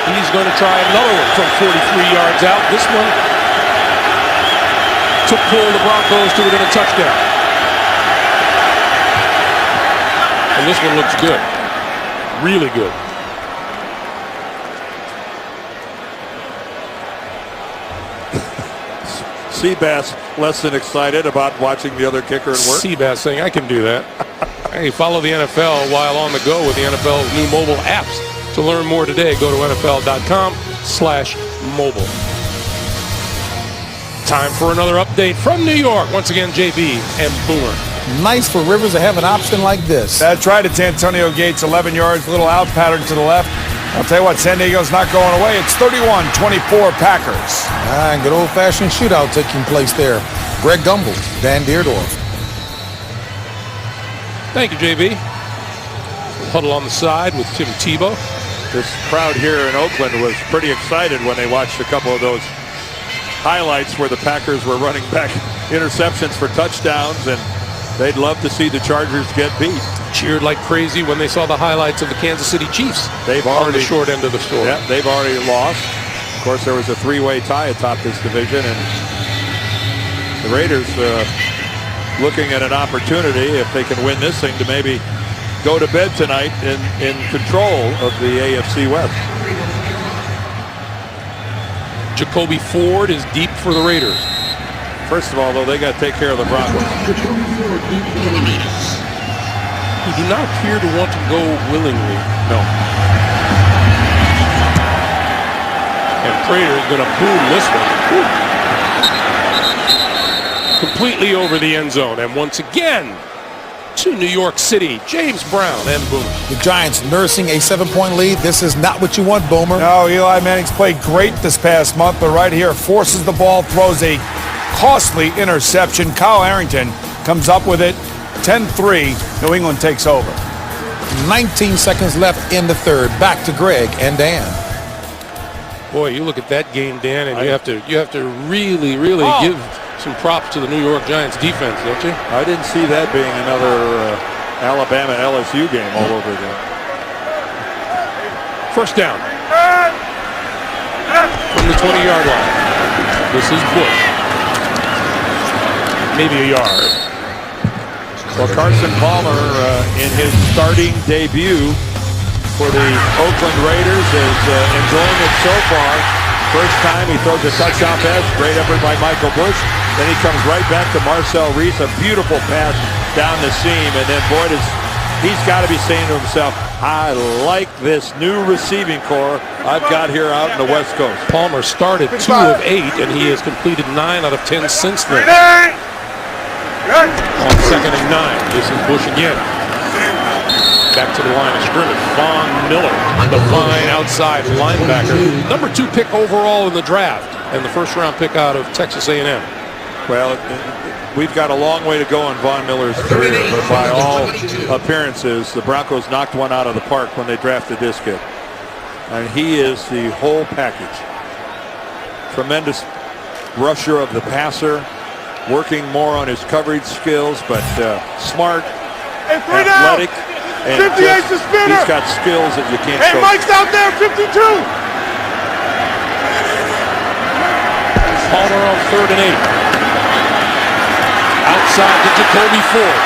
He's going to try another one from 43 yards out. This one to pull the Broncos to within a touchdown. And this one looks good. Really good. Seabass less than excited about watching the other kicker and work. Seabass saying, I can do that. Hey, follow the NFL while on the go with the NFL's new mobile apps. To learn more today, go to NFL.com/mobile. Time for another update from New York. Once again, JB and Boomer. Nice for Rivers to have an option like this. That's right. It's Antonio Gates, 11 yards, little out pattern to the left. I'll tell you what, San Diego's not going away. It's 31-24 Packers. And good old-fashioned shootout taking place there. Greg Gumbel, Dan Deerdorf. Thank you, JB. Huddle on the side with Tim Tebow. This crowd here in Oakland was pretty excited when they watched a couple of those highlights where the Packers were running back interceptions for touchdowns, and they'd love to see the Chargers get beat. Cheered like crazy when they saw the highlights of the Kansas City Chiefs. They've on already the short end of the story. Yeah, they've already lost. Of course, there was a three-way tie atop this division, and the Raiders looking at an opportunity, if they can win this thing, to maybe go to bed tonight in control of the AFC West. Jacoby Ford is deep for the Raiders. First of all, though, they got to take care of the Broncos. He did not appear to want to go willingly. No. And Prater is going to boom this one. Woo. Completely over the end zone. And once again, to New York City, James Brown and Boomer. The Giants nursing a 7-point lead. This is not what you want, Boomer. No, Eli Manning's played great this past month, but right here forces the ball, throws a costly interception. Kyle Arrington comes up with it. 10-3, New England takes over. 19 seconds left in the third. Back to Greg and Dan. Boy, you look at that game, Dan, and you have to really give some props to the New York Giants defense, don't you? I didn't see that being another Alabama LSU game all over again. First down from the 20-yard line. This is Bush. Maybe a yard. Well, Carson Palmer in his starting debut for the Oakland Raiders is enjoying it so far. First time he throws a touchdown pass, great effort by Michael Bush. Then he comes right back to Marcel Reese, a beautiful pass down the seam. And then Boyd he's got to be saying to himself, I like this new receiving corps I've got here out in the West Coast. Palmer started 2 of 8, and he has completed 9 out of 10 since then. On 2nd and 9, this is Bush again. Back to the line of scrimmage. Von Miller, the fine outside linebacker. Number 2 pick overall in the draft, and the first-round pick out of Texas A&M. Well, we've got a long way to go in Von Miller's career, but by all appearances, the Broncos knocked one out of the park when they drafted this kid. And he is the whole package. Tremendous rusher of the passer, working more on his coverage skills, but smart, athletic, and he's got skills that you can't coach. Hey, Mike's out there, 52. Palmer on 3rd and 8. Outside to Jacoby Ford.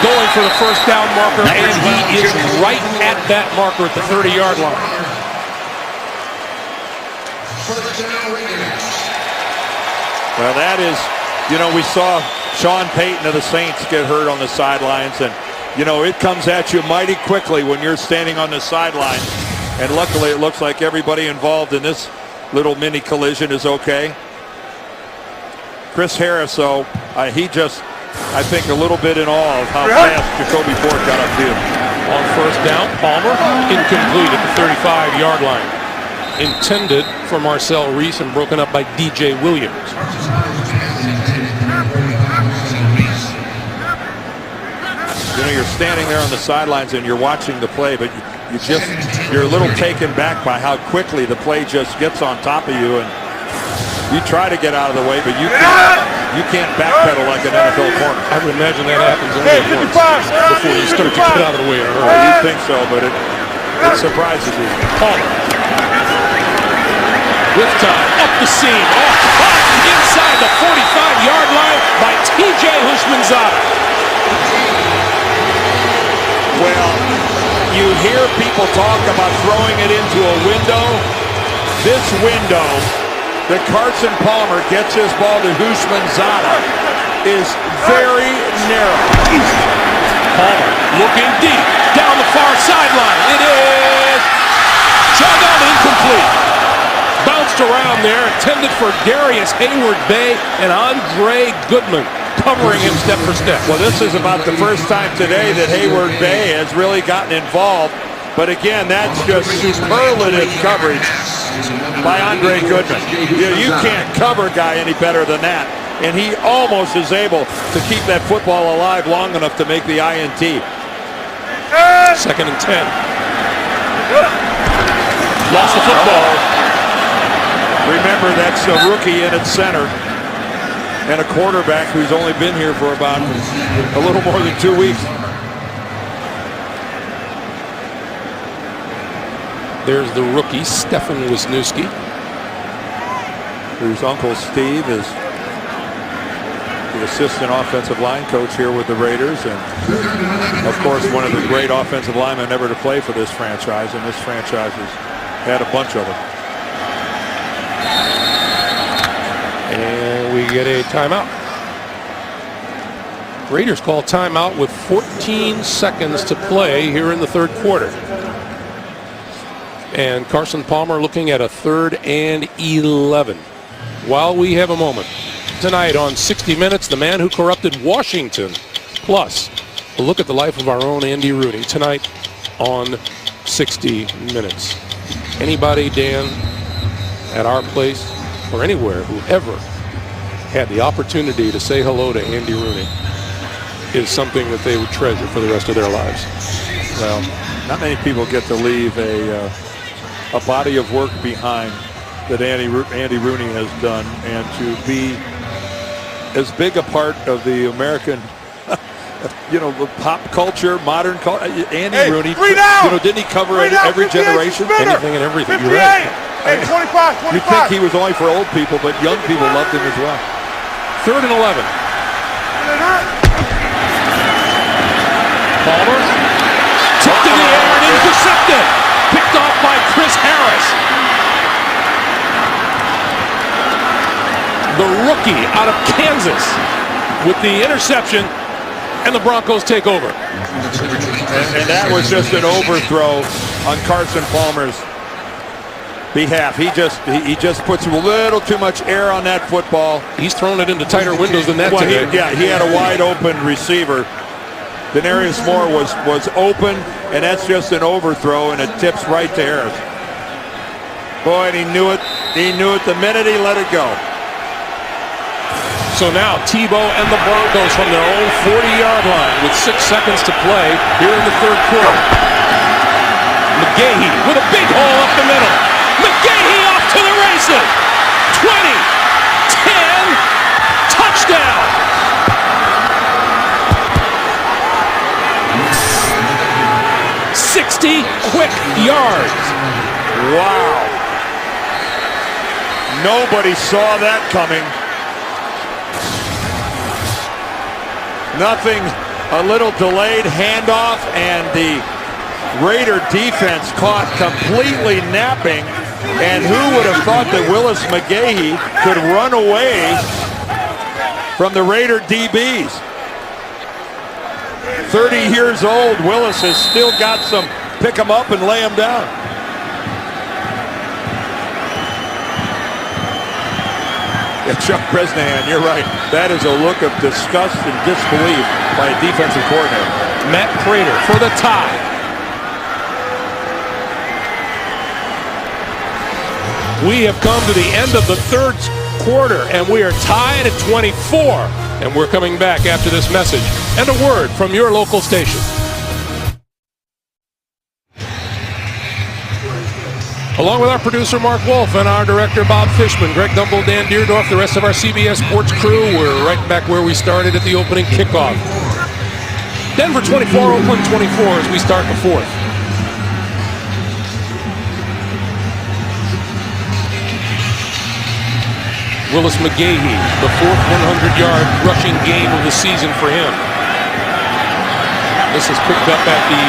Going for the first down marker, and he is right at that marker at the 30-yard line. Well, that is, we saw Sean Payton of the Saints get hurt on the sidelines, and, it comes at you mighty quickly when you're standing on the sidelines. And luckily, it looks like everybody involved in this little mini collision is okay. Chris Harris, though, he just, I think, a little bit in awe of how fast Jacoby Ford got upfield. On first down, Palmer, incomplete at the 35-yard line. intended for Marcel Reese and broken up by DJ Williams. You know, you're standing there on the sidelines and you're watching the play, but you're a little taken back by how quickly the play just gets on top of you, and you try to get out of the way, but you can't backpedal like an NFL corner. I would imagine that happens only once before you start to get out of the way. You'd think so, but it surprises you. Palmer. With time, up the seam, inside the 45-yard line by T.J. Houshmandzadeh. Well, you hear people talk about throwing it into a window. This window that Carson Palmer gets his ball to Houshmandzadeh is very narrow. Palmer looking deep down the far sideline. It is juggled incomplete. Bounced around there, intended for Darius Hayward-Bay and Andre Goodman covering him step for step. Well, this is about the first time today that Hayward-Bay has really gotten involved. But again, that's just superlative coverage by Andre Goodman. You can't cover a guy any better than that. And he almost is able to keep that football alive long enough to make the INT. 2nd and 10. Lost the football. Remember, that's a rookie in at center and a quarterback who's only been here for about a little more than 2 weeks. There's the rookie, Stefan Wisniewski, whose uncle Steve is the assistant offensive line coach here with the Raiders, and of course one of the great offensive linemen ever to play for this franchise, and this franchise has had a bunch of them. And we get a timeout. Raiders call timeout with 14 seconds to play here in the third quarter. And Carson Palmer looking at a 3rd and 11. While we have a moment tonight on 60 Minutes, the man who corrupted Washington, plus a look at the life of our own Andy Rooney tonight on 60 Minutes. Anybody, Dan, at our place or anywhere who ever had the opportunity to say hello to Andy Rooney is something that they would treasure for the rest of their lives. Well, not many people get to leave a body of work behind that Andy Rooney has done, and to be as big a part of the American, pop culture, modern culture. Andy Rooney, didn't he cover every generation? Anything and everything. 58. You're right. Hey, 25. You think he was only for old people, but young people loved him as well. 3rd and 11. Palmer took to the air and intercepted. Picked off by Chris Harris. The rookie out of Kansas with the interception, and the Broncos take over. And that was just an overthrow on Carson Palmer's behalf. He just puts a little too much air on that football. He's thrown it into tighter windows than that today. He had a wide open receiver. Denarius Moore was open, and that's just an overthrow, and it tips right to Harris. Boy, and he knew it. He knew it the minute he let it go. So now Tebow and the Broncos from their own 40-yard line with 6 seconds to play here in the third quarter. McGahee with a big hole up the middle. McGahee off to the races. 20, 10, touchdown. Quick yards. Wow. Nobody saw that coming. Nothing, a little delayed handoff, and the Raider defense caught completely napping. And who would have thought that Willis McGahee could run away from the Raider DBs? 30 years old, Willis has still got some pick him up and lay him down. Yeah, Chuck Bresnahan, you're right. That is a look of disgust and disbelief by a defensive coordinator. Matt Prater for the tie. We have come to the end of the third quarter, and we are tied at 24. And we're coming back after this message and a word from your local station. Along with our producer, Mark Wolf, and our director, Bob Fishman, Greg Gumbel, Dan Deerdorf, the rest of our CBS Sports crew, we're right back where we started at the opening kickoff. Denver 24, Oakland 24 as we start the fourth. Willis McGahee, the fourth 100-yard rushing game of the season for him. This is picked up at the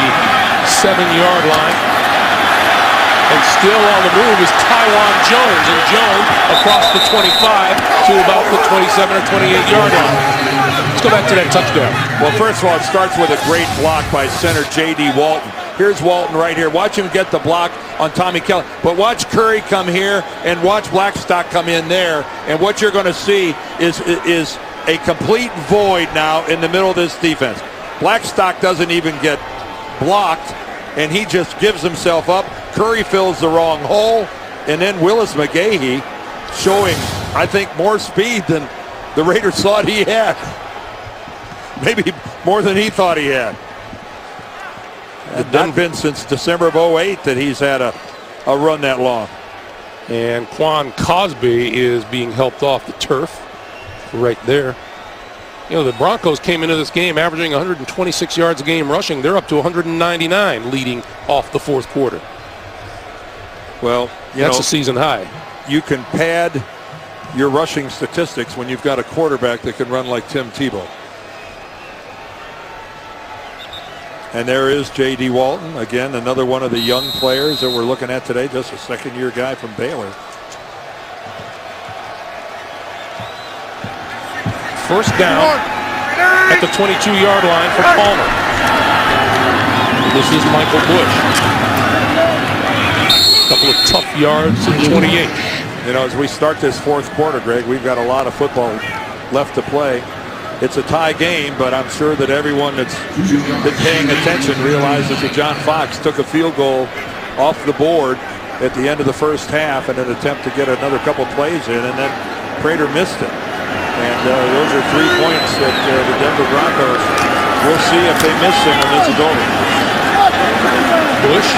7-yard line. And still on the move is Tywan Jones. And Jones across the 25 to about the 27 or 28-yard line. Let's go back to that touchdown. Well, first of all, it starts with a great block by center J.D. Walton. Here's Walton right here. Watch him get the block on Tommy Kelly. But watch Curry come here and watch Blackstock come in there. And what you're going to see is a complete void now in the middle of this defense. Blackstock doesn't even get blocked, and he just gives himself up. Curry fills the wrong hole, and then Willis McGahee showing, I think, more speed than the Raiders thought he had. Maybe more than he thought he had. It's not been since December of 08 that he's had a run that long. And Quan Cosby is being helped off the turf right there. You know, the Broncos came into this game averaging 126 yards a game rushing. They're up to 199 leading off the fourth quarter. Well, that's a season high. You can pad your rushing statistics when you've got a quarterback that can run like Tim Tebow. And there is J.D. Walton, again, another one of the young players that we're looking at today, just a second-year guy from Baylor. First down at the 22-yard line for Palmer. This is Michael Bush. A couple of tough yards at 28. You know, as we start this fourth quarter, Greg, we've got a lot of football left to play. It's a tie game, but I'm sure that everyone that's been paying attention realizes that John Fox took a field goal off the board at the end of the first half in an attempt to get another couple plays in, and then Prater missed it. And those are 3 points that the Denver Broncos will see if they miss them when this is over. Bush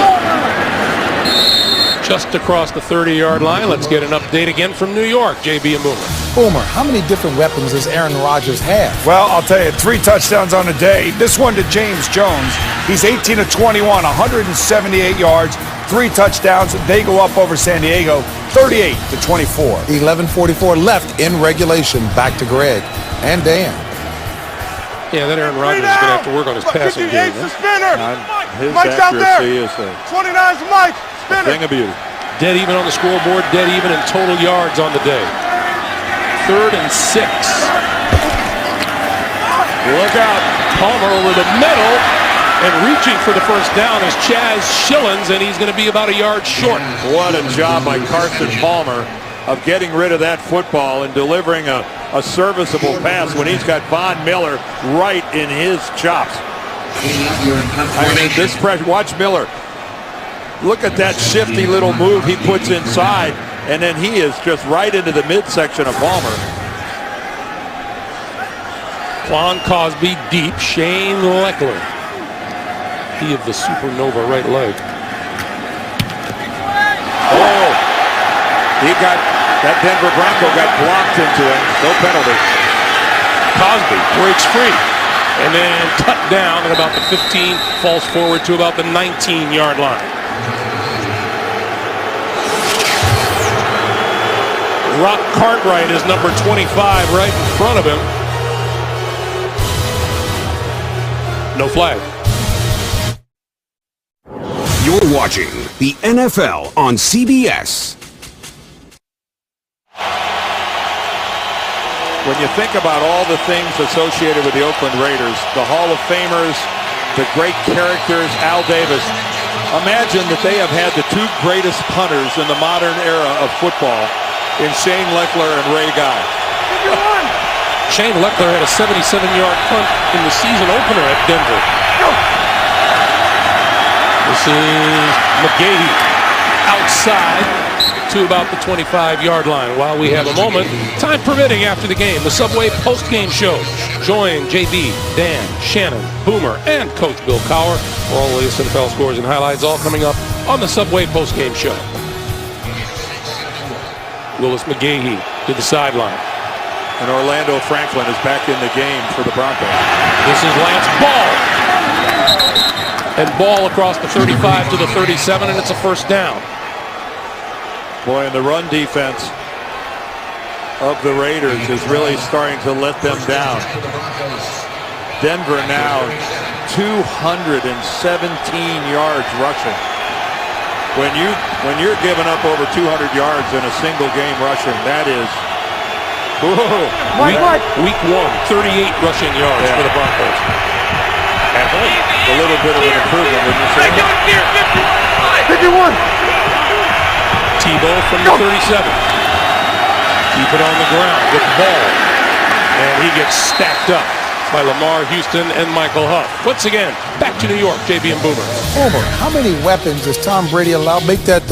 just across the 30-yard line. Let's get an update again from New York. JB and Boomer. Boomer, how many different weapons does Aaron Rodgers have? Well, I'll tell you, 3 touchdowns on the day. This one to James Jones. He's 18 of 21, 178 yards, 3 touchdowns. They go up over San Diego, 38 to 24. 11:44 left in regulation. Back to Greg and Dan. Yeah, then Aaron Rodgers is going to have to work on his passing game. The spinner. His Mike's out there. accuracy is 29's Mike. a thing of beauty. Dead even on the scoreboard, dead even in total yards on the day. 3rd and 6. Look out. Palmer over the middle and reaching for the first down is Chaz Schillens, and he's going to be about a yard short. What a job by Carson Palmer of getting rid of that football and delivering a serviceable pass when he's got Von Miller right in his chops. I mean, this pressure, watch Miller. Look at that shifty little move he puts inside, and then he is just right into the midsection of Palmer. Quan Cosby deep, Shane Leckler. He of the supernova right leg. Oh, that Denver Bronco got blocked into him. No penalty. Cosby breaks free and then cut down at about the 15, falls forward to about the 19-yard line. Rock Cartwright is number 25 right in front of him. No flag. You're watching the NFL on CBS. When you think about all the things associated with the Oakland Raiders, the Hall of Famers, the great characters, Al Davis, imagine that they have had the 2 greatest punters in the modern era of football in Shane Leckler and Ray Guy. Shane Leckler had a 77-yard punt in the season opener at Denver. This is McGahee outside to about the 25-yard line. While we have a moment, time permitting after the game, the Subway post-game show. Join JB, Dan, Shannon, Boomer, and Coach Bill Cowher for all the latest NFL scores and highlights, all coming up on the Subway post-game show. Willis McGahee to the sideline. And Orlando Franklin is back in the game for the Broncos. This is Lance Ball. And Ball across the 35 to the 37, and it's a first down. Boy, and the run defense of the Raiders is really starting to let them down. Denver now 217 yards rushing. When you're giving up over 200 yards in a single game rushing, that is week 1, 38 rushing yards for the Broncos. At home. A little bit of an improvement, wouldn't you say? 51. Tebow from the 37. Keep it on the ground with the ball. And he gets stacked up by Lamar Houston and Michael Huff. Once again, back to New York, JB and Boomer. Boomer, how many weapons does Tom Brady allow? Make that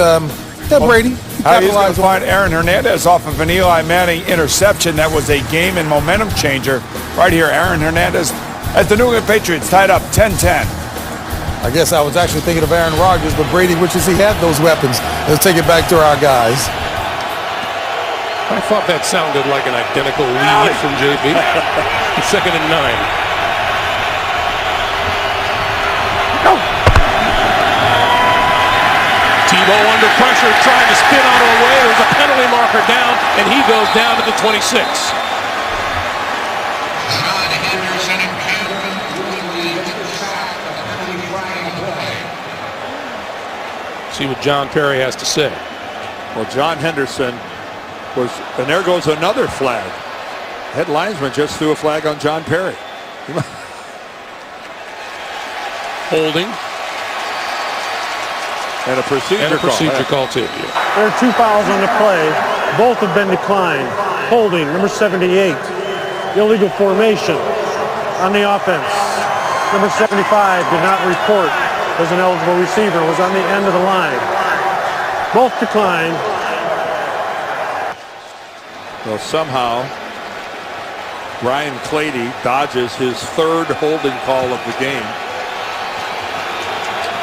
Brady. He's going to find Aaron Hernandez off of an Eli Manning interception. That was a game and momentum changer. Right here, Aaron Hernandez as the New England Patriots tied up 10-10. I guess I was actually thinking of Aaron Rodgers, but Brady wishes he had those weapons. Let's take it back to our guys. I thought that sounded like an identical lead from JB. Second and 9. Go. Tebow under pressure, trying to spin on her way. There's a penalty marker down, and he goes down to the 26. John Henderson and Cameron See what John Perry has to say. Well, John Henderson was, and there goes another flag. Head linesman just threw a flag on John Perry. Holding. And a procedure call too. Yeah. There are 2 fouls on the play. Both have been declined. Holding, number 78. Illegal formation on the offense. Number 75 did not report as an eligible receiver. Was on the end of the line. Both declined. Well, somehow Ryan Clady dodges his third holding call of the game.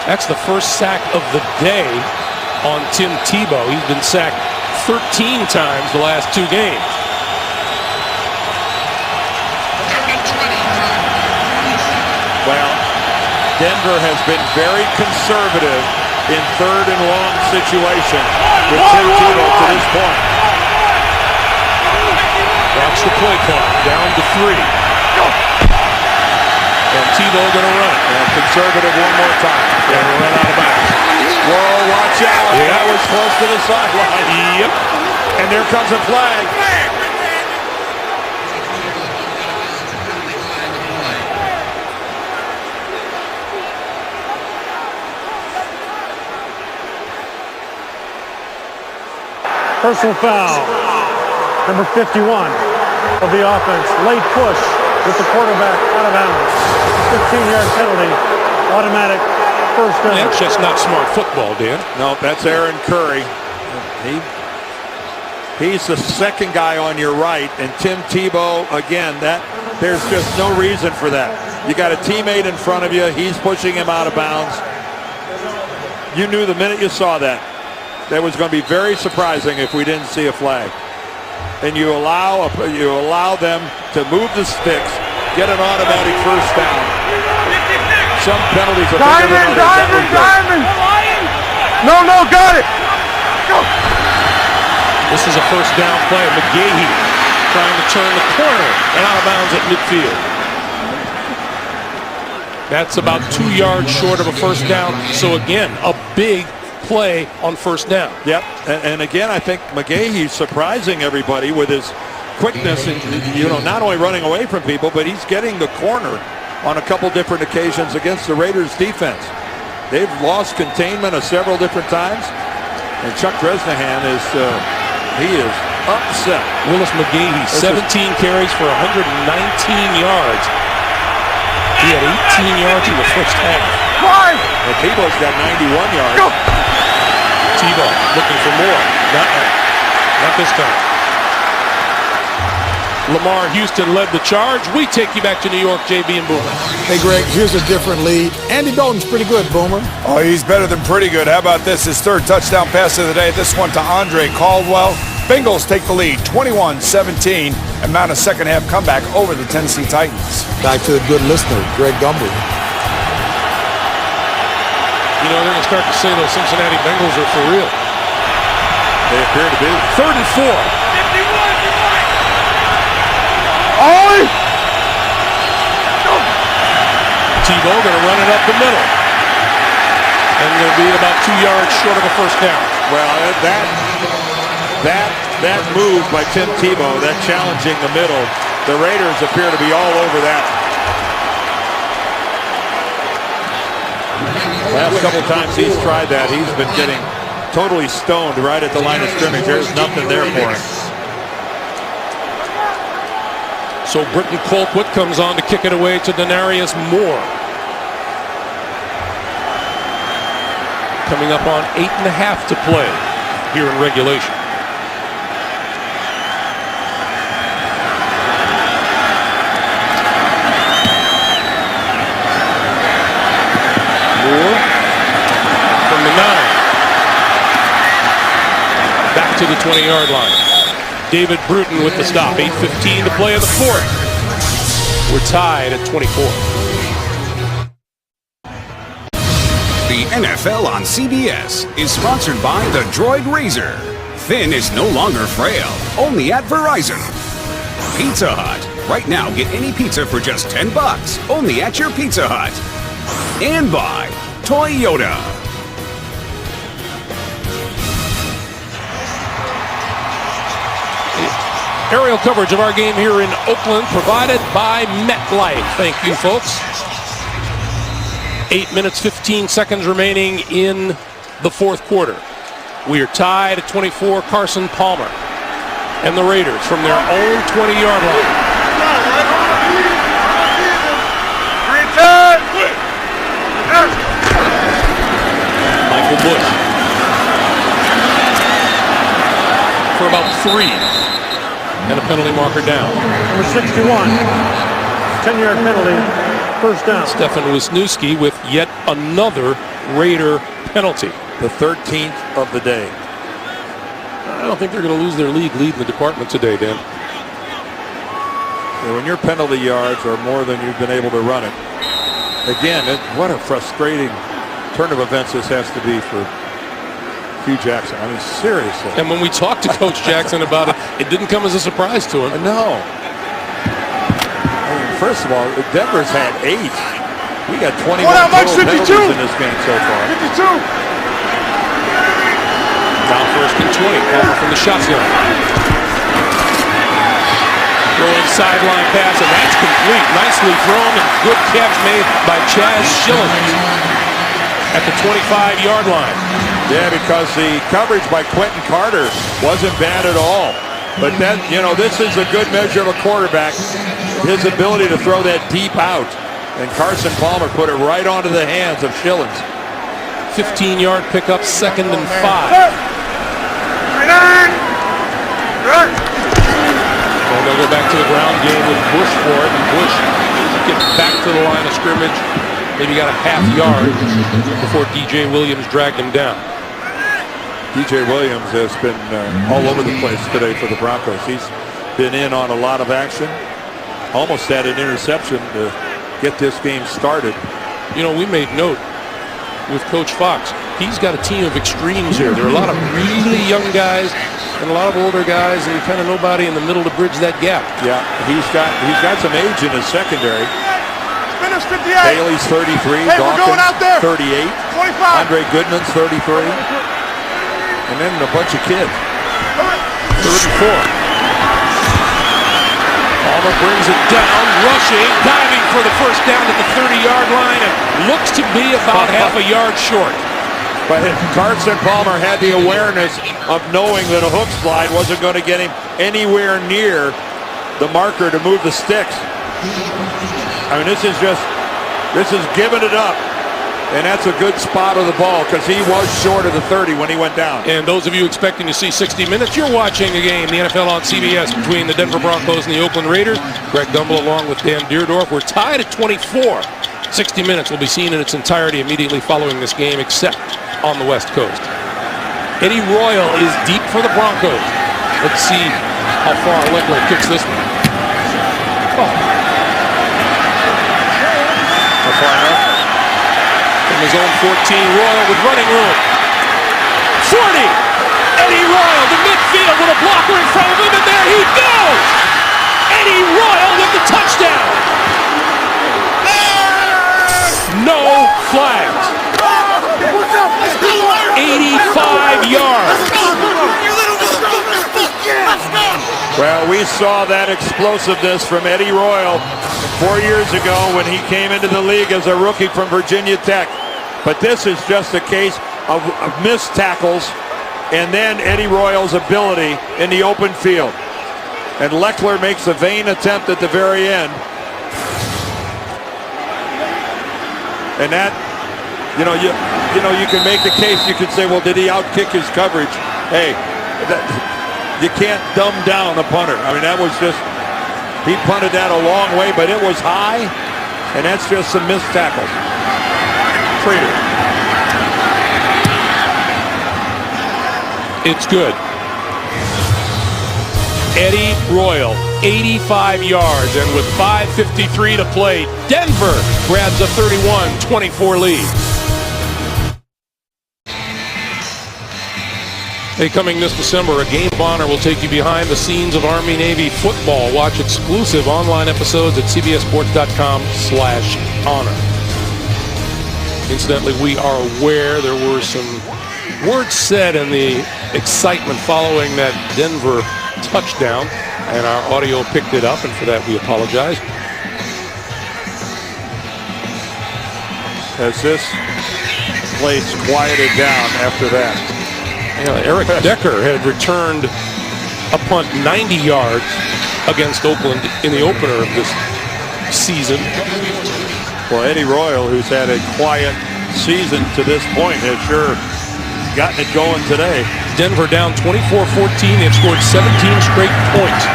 That's the first sack of the day on Tim Tebow. He's been sacked 13 times the last 2 games. Well, Denver has been very conservative in third and long situation with Tim Tebow to this point. Watch the play clock, down to 3. And Tebow gonna run. And conservative one more time. And run out of bounds. Whoa, watch out. Yeah. That was close to the sideline. Yep. And there comes a flag. Personal foul. Number 51 of the offense. Late push with the quarterback out of bounds. 15-yard penalty. Automatic first down. That's just not smart football, Dan. No, that's Aaron Curry. He's the second guy on your right, and Tim Tebow, again, there's just no reason for that. You got a teammate in front of you. He's pushing him out of bounds. You knew the minute you saw that was going to be very surprising if we didn't see a flag. And you allow them to move the sticks, get an automatic first down. Some penalties are bigger than others. Diamond. No, got it. Go. This is a first down play. McGahee trying to turn the corner and out of bounds at midfield. That's about 2 yards short of a first down. So again, a big play on first down. Yep, and again, I think McGahee's surprising everybody with his quickness and, not only running away from people, but he's getting the corner on a couple different occasions against the Raiders defense. They've lost containment several different times, and Chuck Bresnahan is upset. Willis McGahee, 17 carries for 119 yards. He had 18 yards in the first half. And Tebow's got 91 yards. Go. Tebow looking for more. Not this time. Lamar Houston led the charge. We take you back to New York, JB and Boomer. Hey, Greg, here's a different lead. Andy Dalton's pretty good, Boomer. Oh, he's better than pretty good. How about this? His third touchdown pass of the day. This one to Andre Caldwell. Bengals take the lead, 21-17, and mount a second-half comeback over the Tennessee Titans. Back to the good listener, Greg Gumbel. You know, they're going to start to say those Cincinnati Bengals are for real. They appear to be. 3rd and 4. Tebow going to run it up the middle. And going to be about 2 yards short of a first down. Well, that move by Tim Tebow, that challenging the middle, the Raiders appear to be all over that. Last couple times he's tried that, he's been getting totally stoned right at the line of scrimmage. There's nothing there for him. So Britton Colquitt comes on to kick it away to Denarius Moore. Coming up on 8.5 to play here in regulation. Moore from the 9. Back to the 20-yard line. David Bruton with the stop. 8:15 to play in the 4th. We're tied at 24. The NFL on CBS is sponsored by the Droid Razor. Thin is no longer frail, only at Verizon. Pizza Hut. Right now, get any pizza for just $10, only at your Pizza Hut. And by Toyota. Aerial coverage of our game here in Oakland provided by MetLife. Thank you, folks. 8 minutes, 15 seconds remaining in the 4th quarter. We are tied at 24. Carson Palmer and the Raiders from their own 20-yard line. Michael Bush for about 3. And a penalty marker down. Number 61, 10-yard penalty, first down. Stefan Wisniewski with yet another Raider penalty. The 13th of the day. I don't think they're going to lose their league lead in the department today, Dan. When your penalty yards are more than you've been able to run it. Again, what a frustrating turn of events this has to be for Hugh Jackson. I mean, seriously. And when we talked to Coach Jackson about it, it didn't come as a surprise to him. No. I mean, first of all, Denver's had 8. We got 21 total penalties in this game so far. 52. Down first and 20. Palmer from the shotgun. Throwing sideline pass, and that's complete. Nicely thrown and good catch made by Chaz Schilling at the 25-yard line. Yeah, because the coverage by Quentin Carter wasn't bad at all. But then, you know, this is a good measure of a quarterback, his ability to throw that deep out. And Carson Palmer put it right onto the hands of Schillings. 15-yard pickup, 2nd and 5. Well, they'll go back to the ground game with Bush for it, and Bush gets back to the line of scrimmage. Maybe got a half yard before DJ Williams dragged him down. DJ Williams has been all over the place today for the Broncos. He's been in on a lot of action. Almost had an interception to get this game started. You know, we made note with Coach Fox. He's got a team of extremes here. There are a lot of really young guys and a lot of older guys, and kind of nobody in the middle to bridge that gap. Yeah, he's got some age in his secondary. Minutes 58. Bailey's 33. Hey, we're going out there. 38. 25. Andre Goodman's 33. And then a bunch of kids. 34. Palmer brings it down, rushing, diving for the first down at the 30-yard line, and looks to be about half a yard short. But Carson Palmer had the awareness of knowing that a hook slide wasn't going to get him anywhere near the marker to move the sticks. I mean, this is giving it up. And that's a good spot of the ball because he was short of the 30 when he went down. And those of you expecting to see 60 minutes, you're watching a game, the NFL on CBS, between the Denver Broncos and the Oakland Raiders. Greg Gumbel along with Dan Deerdorf. We're tied at 24. 60 minutes will be seen in its entirety immediately following this game, except on the West Coast. Eddie Royal is deep for the Broncos. Let's see how far Leckler kicks this one. Oh. How far enough? From his own 14, Royal with running room. 40! Eddie Royal to midfield with a blocker in front of him, and there he goes! Eddie Royal with the touchdown! No flags. 85 yards. Well, we saw that explosiveness from Eddie Royal 4 years ago when he came into the league as a rookie from Virginia Tech. But this is just a case of missed tackles and then Eddie Royal's ability in the open field. And Leckler makes a vain attempt at the very end. And that, you can make the case. You can say, well, did he outkick his coverage? Hey, you can't dumb down the punter. I mean, that was just, he punted that a long way, but it was high, and that's just some missed tackles. Prater. It's good. Eddie Royal, 85 yards, and with 5:53 to play, Denver grabs a 31-24 lead. Hey, coming this December, a Game of Honor will take you behind the scenes of Army-Navy football. Watch exclusive online episodes at cbssports.com/honor. Incidentally, we are aware there were some words said in the excitement following that Denver touchdown, and our audio picked it up, and for that we apologize. As this place quieted down after that. Eric Decker had returned a punt 90 yards against Oakland in the opener of this season. Well, Eddie Royal, who's had a quiet season to this point, has sure gotten it going today. Denver down 24-14. They've scored 17 straight points.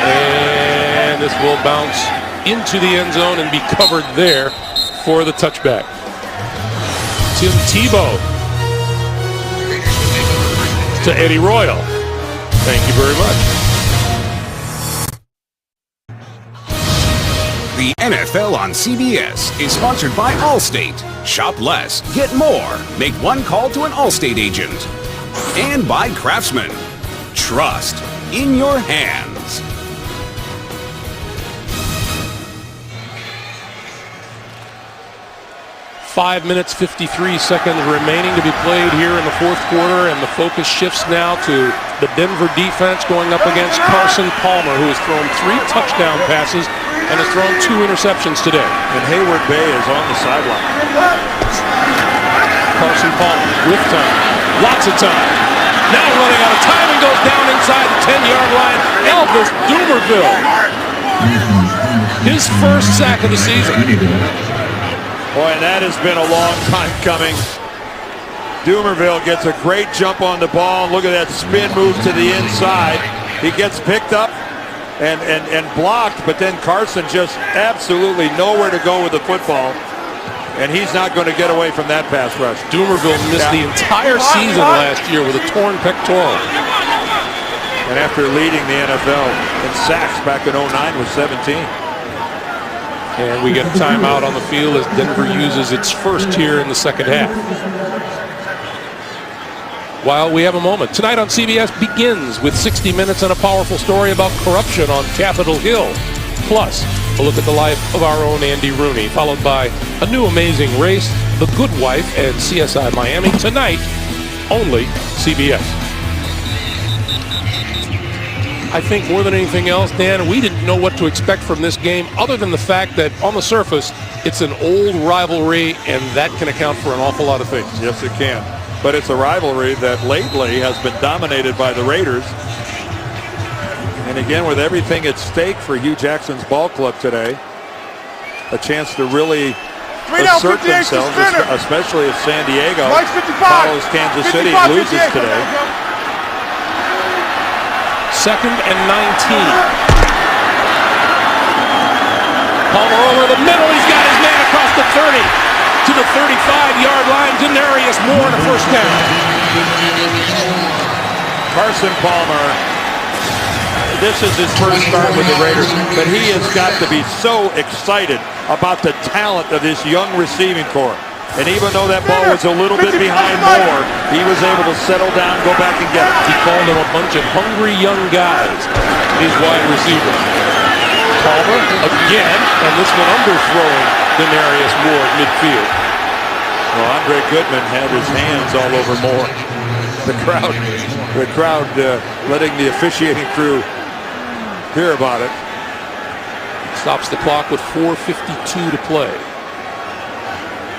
And this will bounce into the end zone and be covered there for the touchback. Tim Tebow to Eddie Royal. Thank you very much. The NFL on CBS is sponsored by Allstate. Shop less, get more. Make one call to an Allstate agent. And by Craftsman. Trust in your hands. 5 minutes, 53 seconds remaining to be played here in the fourth quarter, and the focus shifts now to the Denver defense going up against Carson Palmer, who has thrown 3 touchdown passes and has thrown 2 interceptions today. And Hayward Bay is on the sideline. Carson Palmer with time, lots of time. Now running out of time and goes down inside the 10-yard line. Elvis Dumerville, his first sack of the season. Boy, and that has been a long time coming. Dumerville gets a great jump on the ball. Look at that spin move to the inside. He gets picked up and blocked, but then Carson just absolutely nowhere to go with the football. And he's not going to get away from that pass rush. Dumerville missed the entire season last year with a torn pectoral. And after leading the NFL in sacks back in 09 with 17. And we get a timeout on the field as Denver uses its first here in the second half. While we have a moment, tonight on CBS begins with 60 Minutes and a powerful story about corruption on Capitol Hill. Plus, a look at the life of our own Andy Rooney, followed by a new amazing race, The Good Wife, and CSI Miami. Tonight, only CBS. I think more than anything else, Dan, we didn't know what to expect from this game other than the fact that on the surface, it's an old rivalry, and that can account for an awful lot of things. Yes, it can. But it's a rivalry that lately has been dominated by the Raiders. And again, with everything at stake for Hugh Jackson's ball club today, a chance to really down, assert 58 themselves, spinner. especially if San Diego Mike's 55. follows Kansas City 55, and loses 58. today. Second and 19. Palmer over the middle. He's got his man across the 30 to the 35-yard line. Denarius Moore to first down. Carson Palmer, this is his first start with the Raiders, but he has got to be so excited about the talent of this young receiving corps. And even though that ball was a little bit behind Moore, he was able to settle down, go back and get it. He called them a bunch of hungry young guys, these wide receivers. Palmer again, and this one underthrowing Denarius Moore at midfield. Well, Andre Goodman had his hands all over Moore. The crowd letting the officiating crew hear about it. Stops the clock with 4:52 to play.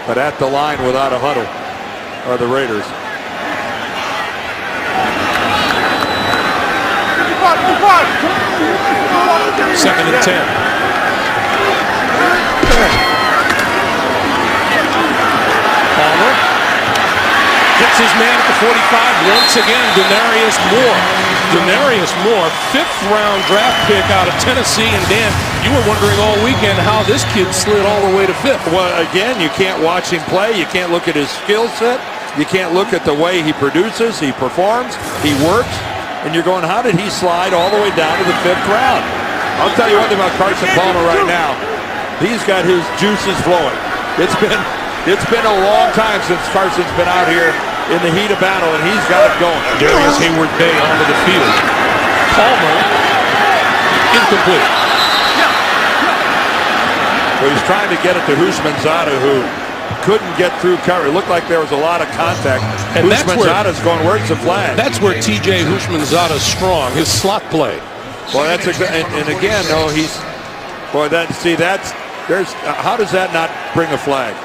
But at the line without a huddle are the Raiders. 2nd and 10. Palmer gets his man at the 45 once again. Denarius Moore. Denarius Moore, 5th-round draft pick out of Tennessee. And Dan, you were wondering all weekend how this kid slid all the way to 5th. Well, again, you can't watch him play. You can't look at his skill set. You can't look at the way he produces, he performs, he works. And you're going, how did he slide all the way down to the 5th round? I'll tell you one thing about Carson Palmer right now. He's got his juices flowing. It's been a long time since Carson's been out here in the heat of battle, and he's got it going. Darius Hayward-Bay onto the field. Palmer, incomplete. Well, he's trying to get it to Houshmandzadeh, who couldn't get through cover. It looked like there was a lot of contact. And Houshmandzadeh's going, where's the flag? That's where TJ Houshmandzadeh's strong, his slot play. Well, that's and again, no, he's, boy, how does that not bring a flag?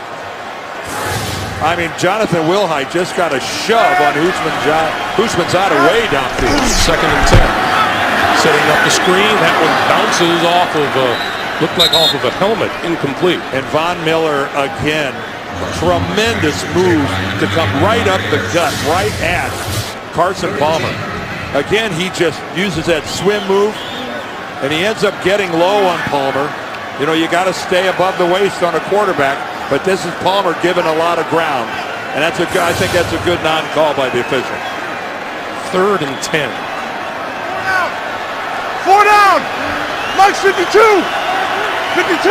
I mean, Jonathan Wilhite just got a shove on Houshmandzadeh way downfield. 2nd and 10. Setting up the screen. That one bounces off of looked like off of a helmet. Incomplete. And Von Miller again. Tremendous move to come right up the gut, right at Carson Palmer. Again, he just uses that swim move, and he ends up getting low on Palmer. You know, you got to stay above the waist on a quarterback. But this is Palmer giving a lot of ground. And I think that's a good non-call by the official. 3rd and 10. 4 down. Mike's 52. 52.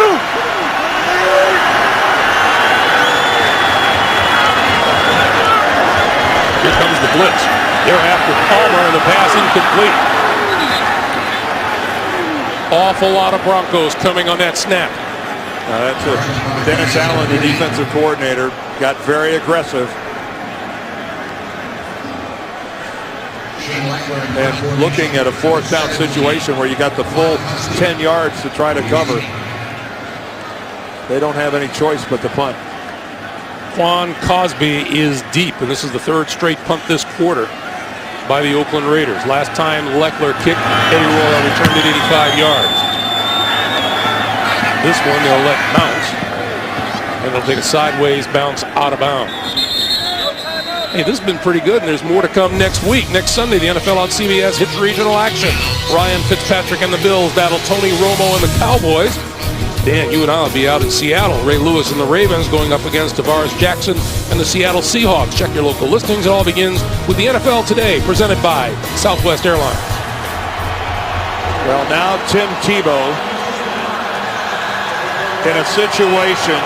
Here comes the blitz. They're after Palmer, and the pass incomplete. Awful lot of Broncos coming on that snap. That's it. Dennis Allen, the defensive coordinator, got very aggressive. And looking at a 4th down situation where you got the full 10 yards to try to cover. They don't have any choice but to punt. Quan Cosby is deep, and this is the 3rd straight punt this quarter by the Oakland Raiders. Last time Leckler kicked, Eddie Royal returned it 85 yards. This one they'll let bounce, and they'll take a sideways bounce out of bounds. Hey, this has been pretty good, and there's more to come next week. Next Sunday, the NFL on CBS hits regional action. Ryan Fitzpatrick and the Bills battle Tony Romo and the Cowboys. Dan, you and I will be out in Seattle. Ray Lewis and the Ravens going up against Tavares Jackson and the Seattle Seahawks. Check your local listings. It all begins with the NFL Today, presented by Southwest Airlines. Well, now Tim Tebow in a situation,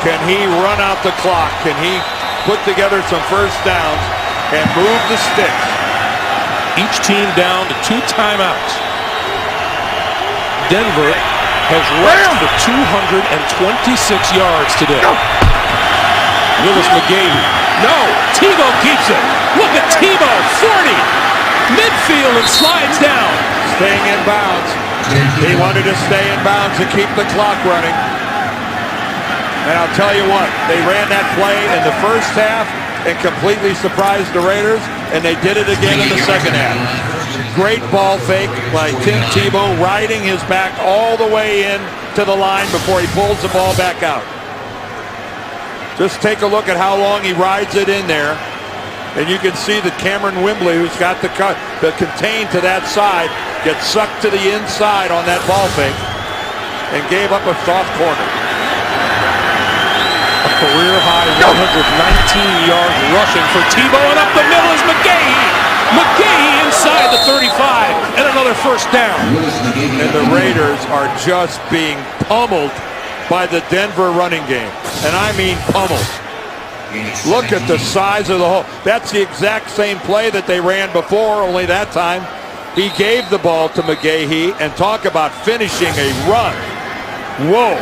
can he run out the clock? Can he put together some first downs and move the sticks? Each team down to 2 timeouts. Denver has rushed for 226 yards today. Willis McGahee. No, Tebow keeps it. Look at Tebow, 40. Midfield and slides down. Staying in bounds. He wanted to stay in bounds and keep the clock running. And I'll tell you what, they ran that play in the first half and completely surprised the Raiders, and they did it again in the second half. Great ball fake by Tim Tebow, riding his back all the way in to the line before he pulls the ball back out. Just take a look at how long he rides it in there. And you can see that Cameron Wembley, who's got the contain to that side, gets sucked to the inside on that ball fake and gave up a soft corner. A career-high 119 yards rushing for Tebow, and up the middle is McGahee. McGahee inside the 35, and another first down. And the Raiders are just being pummeled by the Denver running game. And I mean pummeled. Look at the size of the hole. That's the exact same play that they ran before, only that time he gave the ball to McGahee, and talk about finishing a run. Whoa.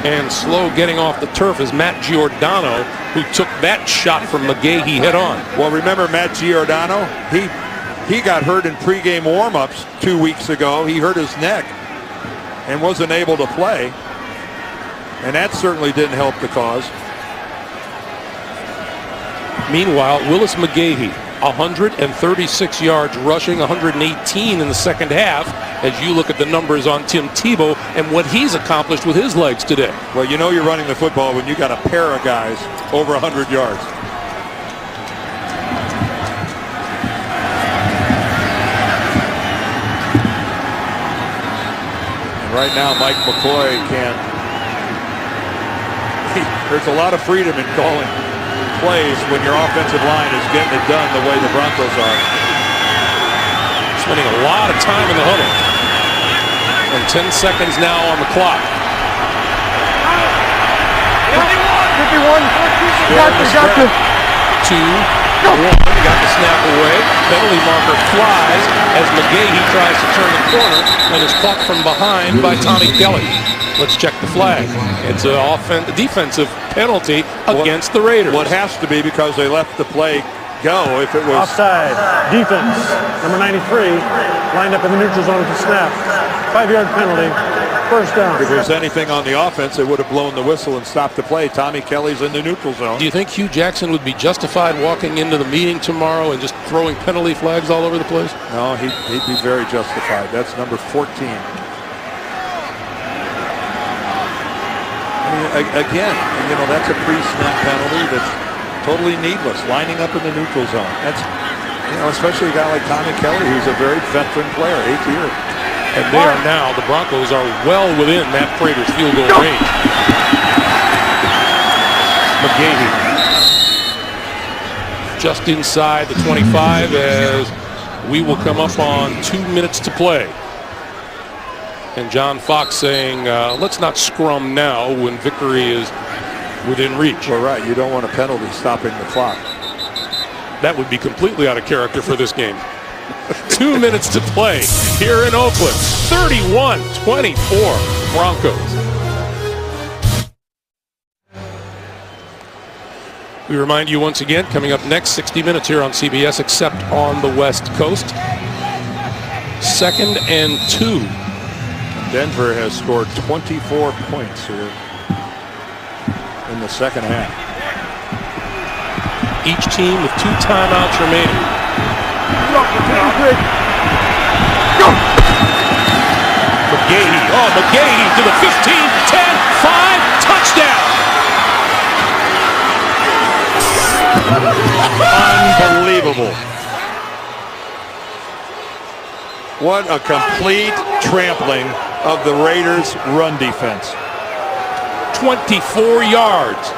And slow getting off the turf is Matt Giordano, who took that shot from McGahee head on. Well, remember Matt Giordano? He got hurt in pregame warm-ups 2 weeks ago. He hurt his neck and wasn't able to play. And that certainly didn't help the cause. Meanwhile, Willis McGahee, 136 yards rushing, 118 in the second half, as you look at the numbers on Tim Tebow and what he's accomplished with his legs today. Well, you know you're running the football when you got a pair of guys over 100 yards. And right now, Mike McCoy there's a lot of freedom in calling plays when your offensive line is getting it done the way the Broncos are. Spending a lot of time in the huddle. And 10 seconds now on the clock. 51. Got you. 2, 1. Got the snap away. Penalty marker flies as McGahee tries to turn the corner and is caught from behind by Tommy Kelly. Let's check the flag. It's a defensive penalty against the Raiders. What has to be, because they left the play go. If it was offside, defense, number 93, lined up in the neutral zone at the snap. 5-yard penalty, first down. If there's anything on the offense, they would have blown the whistle and stopped the play. Tommy Kelly's in the neutral zone. Do you think Hugh Jackson would be justified walking into the meeting tomorrow and just throwing penalty flags all over the place? No, he'd be very justified. That's number 14. Again, you know, that's a pre-snap penalty that's totally needless, lining up in the neutral zone. That's, you know, especially a guy like Tommy Kelly, who's a very veteran player, 8th year. And they are now, the Broncos are well within Matt Prater's field goal range. McGahee just inside the 25 as we will come up on 2 minutes to play. And John Fox saying, let's not scrum now when victory is within reach. Well, right. You don't want a penalty stopping the clock. That would be completely out of character for this game. 2 minutes to play here in Oakland. 31-24 Broncos. We remind you once again, coming up next, 60 minutes here on CBS, except on the West Coast. 2nd and 2. Denver has scored 24 points here in the second half. Each team with 2 timeouts remaining. McGahee to the 15, 10, 5, touchdown! Unbelievable. What a complete trampling of the Raiders' run defense. 24 yards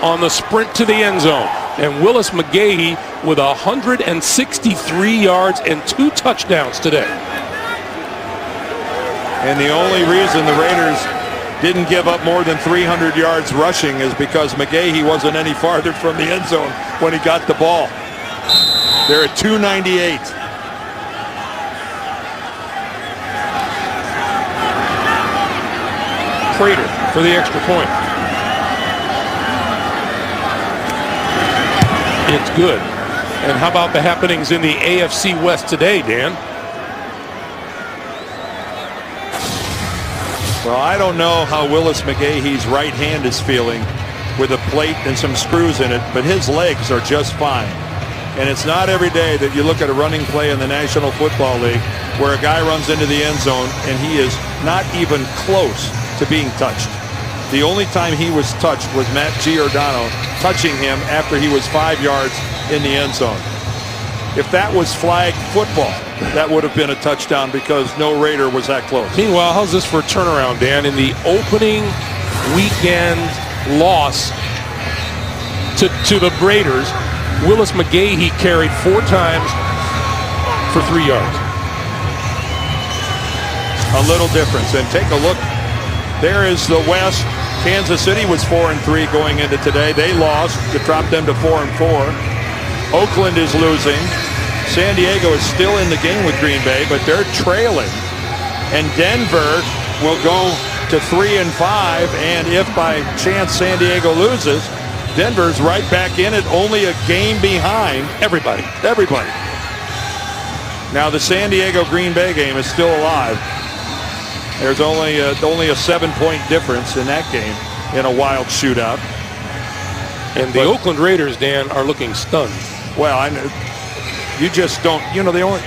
on the sprint to the end zone. And Willis McGahee with 163 yards and 2 touchdowns today. And the only reason the Raiders didn't give up more than 300 yards rushing is because McGahee wasn't any farther from the end zone when he got the ball. They're at 298. Prater for the extra point. It's good. And how about the happenings in the AFC West today, Dan? Well, I don't know how Willis McGahee's right hand is feeling with a plate and some screws in it, but his legs are just fine. And it's not every day that you look at a running play in the National Football League where a guy runs into the end zone and he is not even close to being touched. The only time he was touched was Matt Giordano touching him after he was 5 yards in the end zone. If that was flag football, that would have been a touchdown because no Raider was that close. Meanwhile, how's this for a turnaround, Dan? In the opening weekend loss to the Raiders, Willis McGahee carried 4 times for 3 yards. A little difference. And take a look. There is the West. Kansas City was 4-3 going into today. They lost. It dropped them to 4-4. Oakland is losing. San Diego is still in the game with Green Bay, but they're trailing. And Denver will go to 3-5. And if by chance San Diego loses, Denver's right back in it, only a game behind everybody. Now the San Diego Green Bay game is still alive. There's only a 7-point difference in that game in a wild shootout. And the Oakland Raiders, Dan, are looking stunned. Well, I know you just don't. You know, they only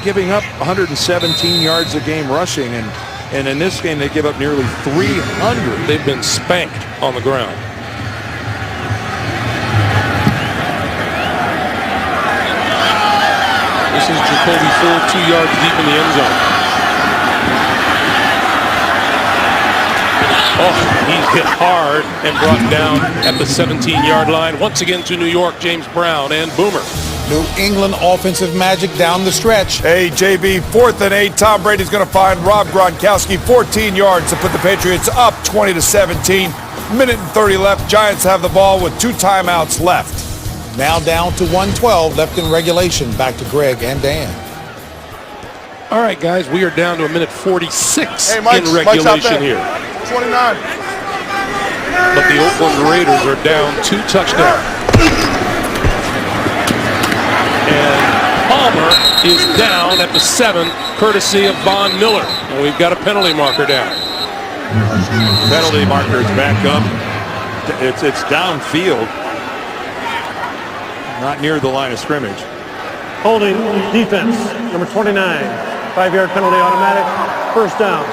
giving up 117 yards a game rushing, and in this game they give up nearly 300. They've been spanked on the ground. This is Jacoby Ford 2 yards deep in the end zone. Oh, he's hit hard and brought down at the 17-yard line. Once again to New York, James Brown and Boomer. New England offensive magic down the stretch. Hey, JB, 4th and 8. Tom Brady's going to find Rob Gronkowski 14 yards to put the Patriots up 20-17. Minute and 30 left. Giants have the ball with 2 timeouts left. Now down to 1:12 left in regulation. Back to Greg and Dan. All right, guys, we are down to a minute 46 Hey, in Mike's out regulation there. here. 29. But the Oakland Raiders are down 2 touchdowns. And Palmer is down at the 7, courtesy of Von Miller. And we've got a penalty marker down. Penalty marker is back up. It's downfield, not near the line of scrimmage. Holding defense, number 29. 5-yard penalty automatic. First down.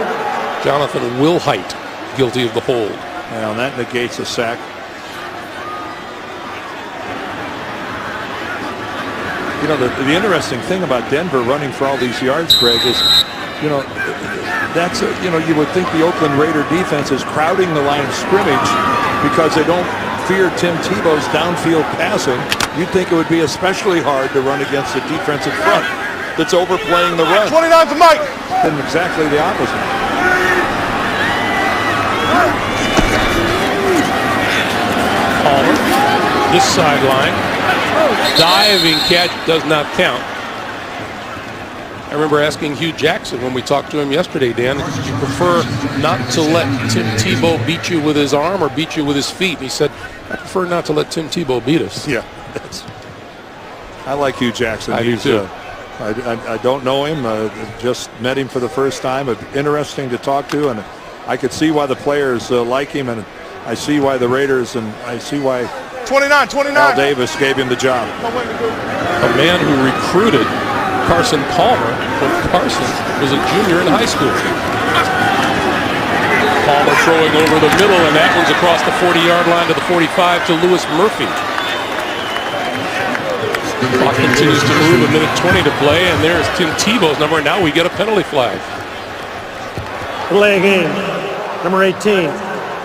Jonathan Wilhite guilty of the hold. Well, that negates a sack. You know, the interesting thing about Denver running for all these yards, Greg, is, you know, you would think the Oakland Raider defense is crowding the line of scrimmage because they don't fear Tim Tebow's downfield passing. You'd think it would be especially hard to run against a defensive front that's overplaying the run. 29 to Mike. And exactly the opposite. Palmer, this sideline, diving catch does not count. I remember asking Hugh Jackson when we talked to him yesterday, Dan, did you prefer not to let Tim Tebow beat you with his arm or beat you with his feet? And he said, I prefer not to let Tim Tebow beat us. Yeah, I like Hugh Jackson. I do too. I don't know him. Just met him for the first time. Interesting to talk to, and I could see why the players like him, and I see why the Raiders, and I see why 29. Al Davis gave him the job. A man who recruited Carson Palmer when Carson was a junior in high school. Palmer throwing over the middle, and that one's across the 40-yard line to the 45 to Louis Murphy. Clock continues to move, a minute 20 to play, and there's Tim Tebow's number, and now we get a penalty flag. Delay of game. Number 18,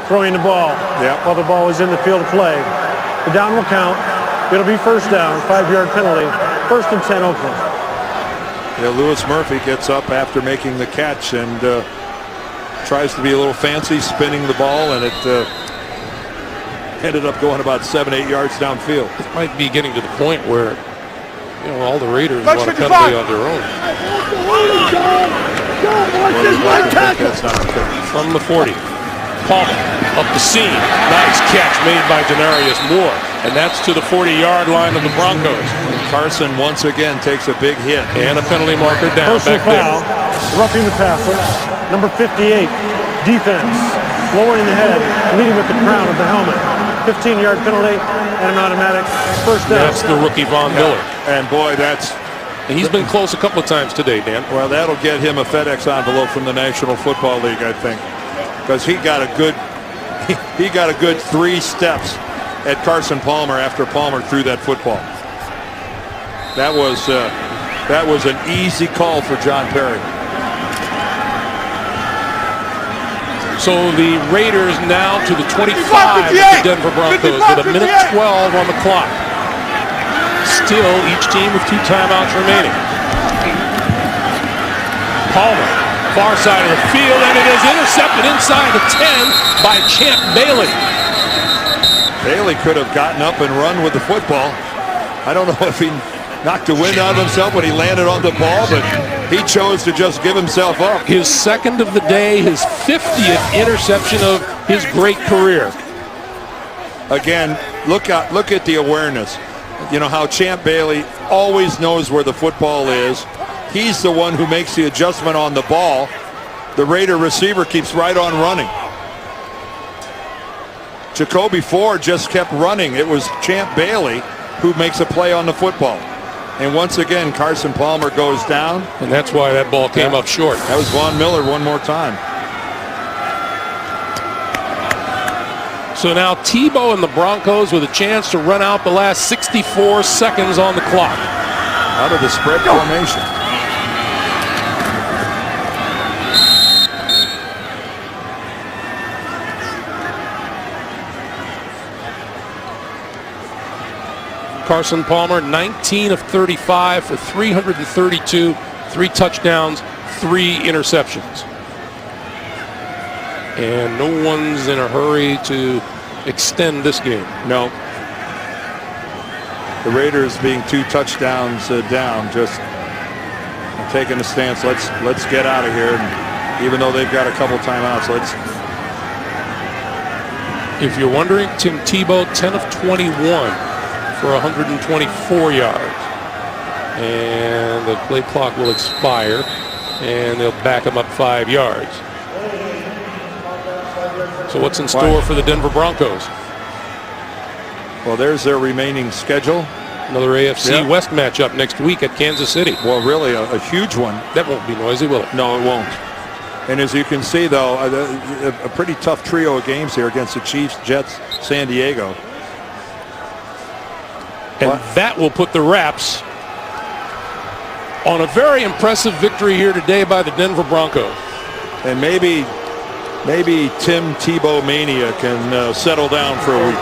throwing the ball while the ball is in the field of play. The down will count. It'll be first down, 5-yard penalty. 1st and 10 Oakland. Yeah, Louis Murphy gets up after making the catch and tries to be a little fancy, spinning the ball, and it ended up going about 7-8 yards downfield. It might be getting to the point where, you know, all the Raiders want a penalty on their own. From the 40. Palmer up the seam. Nice catch made by Denarius Moore. And that's to the 40-yard line of the Broncos. And Carson once again takes a big hit. And a penalty marker down Personal back foul, there. roughing the passer. Number 58, defense. Lowering the head, leading with the crown of the helmet. 15-yard penalty, and an automatic first down. That's the rookie Von Miller. And boy, And he's been close a couple of times today, Dan. well, that'll get him a FedEx envelope from the National Football League, I think, because he got a good 3 steps at Carson Palmer after Palmer threw that football. That was an easy call for John Perry. So the Raiders now to the 25 of the Denver Broncos with a minute 12 on the clock. Still each team with 2 timeouts remaining. Palmer, far side of the field, and it is intercepted inside the 10 by Champ Bailey. Bailey could have gotten up and run with the football. I don't know if he knocked the wind out of himself when he landed on the ball, but he chose to just give himself up. His second of the day, his 50th interception of his great career. Again, look at the awareness. You know how Champ Bailey always knows where the football is. He's the one who makes the adjustment on the ball. The Raider receiver keeps right on running. Jacoby Ford just kept running. It was Champ Bailey who makes a play on the football. And once again, Carson Palmer goes down. And that's why that ball came up short. That was Von Miller one more time. So now Tebow and the Broncos with a chance to run out the last 64 seconds on the clock. Out of the spread formation. Carson Palmer, 19 of 35 for 332, 3 touchdowns, 3 interceptions. And no one's in a hurry to extend this game. No. The Raiders being 2 touchdowns down, just taking a stance. Let's get out of here. And even though they've got a couple timeouts, If you're wondering, Tim Tebow, 10 of 21 for 124 yards. And the play clock will expire, and they'll back him up 5 yards. So what's in store for the Denver Broncos? Well, there's their remaining schedule. Another AFC West matchup next week at Kansas City. Well, really a huge one. That won't be noisy, will it? No, it won't. And as you can see, though, a pretty tough trio of games here against the Chiefs, Jets, San Diego. And that will put the wraps on a very impressive victory here today by the Denver Broncos. And maybe Tim Tebow mania can settle down for a week.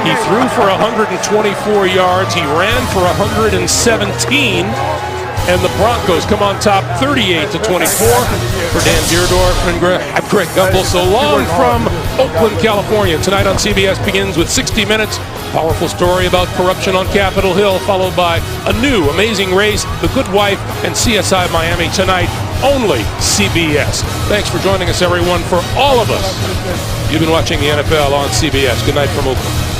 He threw for 124 yards. He ran for 117. And the Broncos come on top 38-24. For Dan Dierdorf and I'm Greg Gumbel. So long from Oakland, California. Tonight on CBS begins with 60 Minutes. Powerful story about corruption on Capitol Hill, followed by a new Amazing Race, The Good Wife, and CSI Miami tonight. Only CBS. Thanks for joining us, everyone. For all of us, you've been watching the NFL on CBS. Good night from Oakland.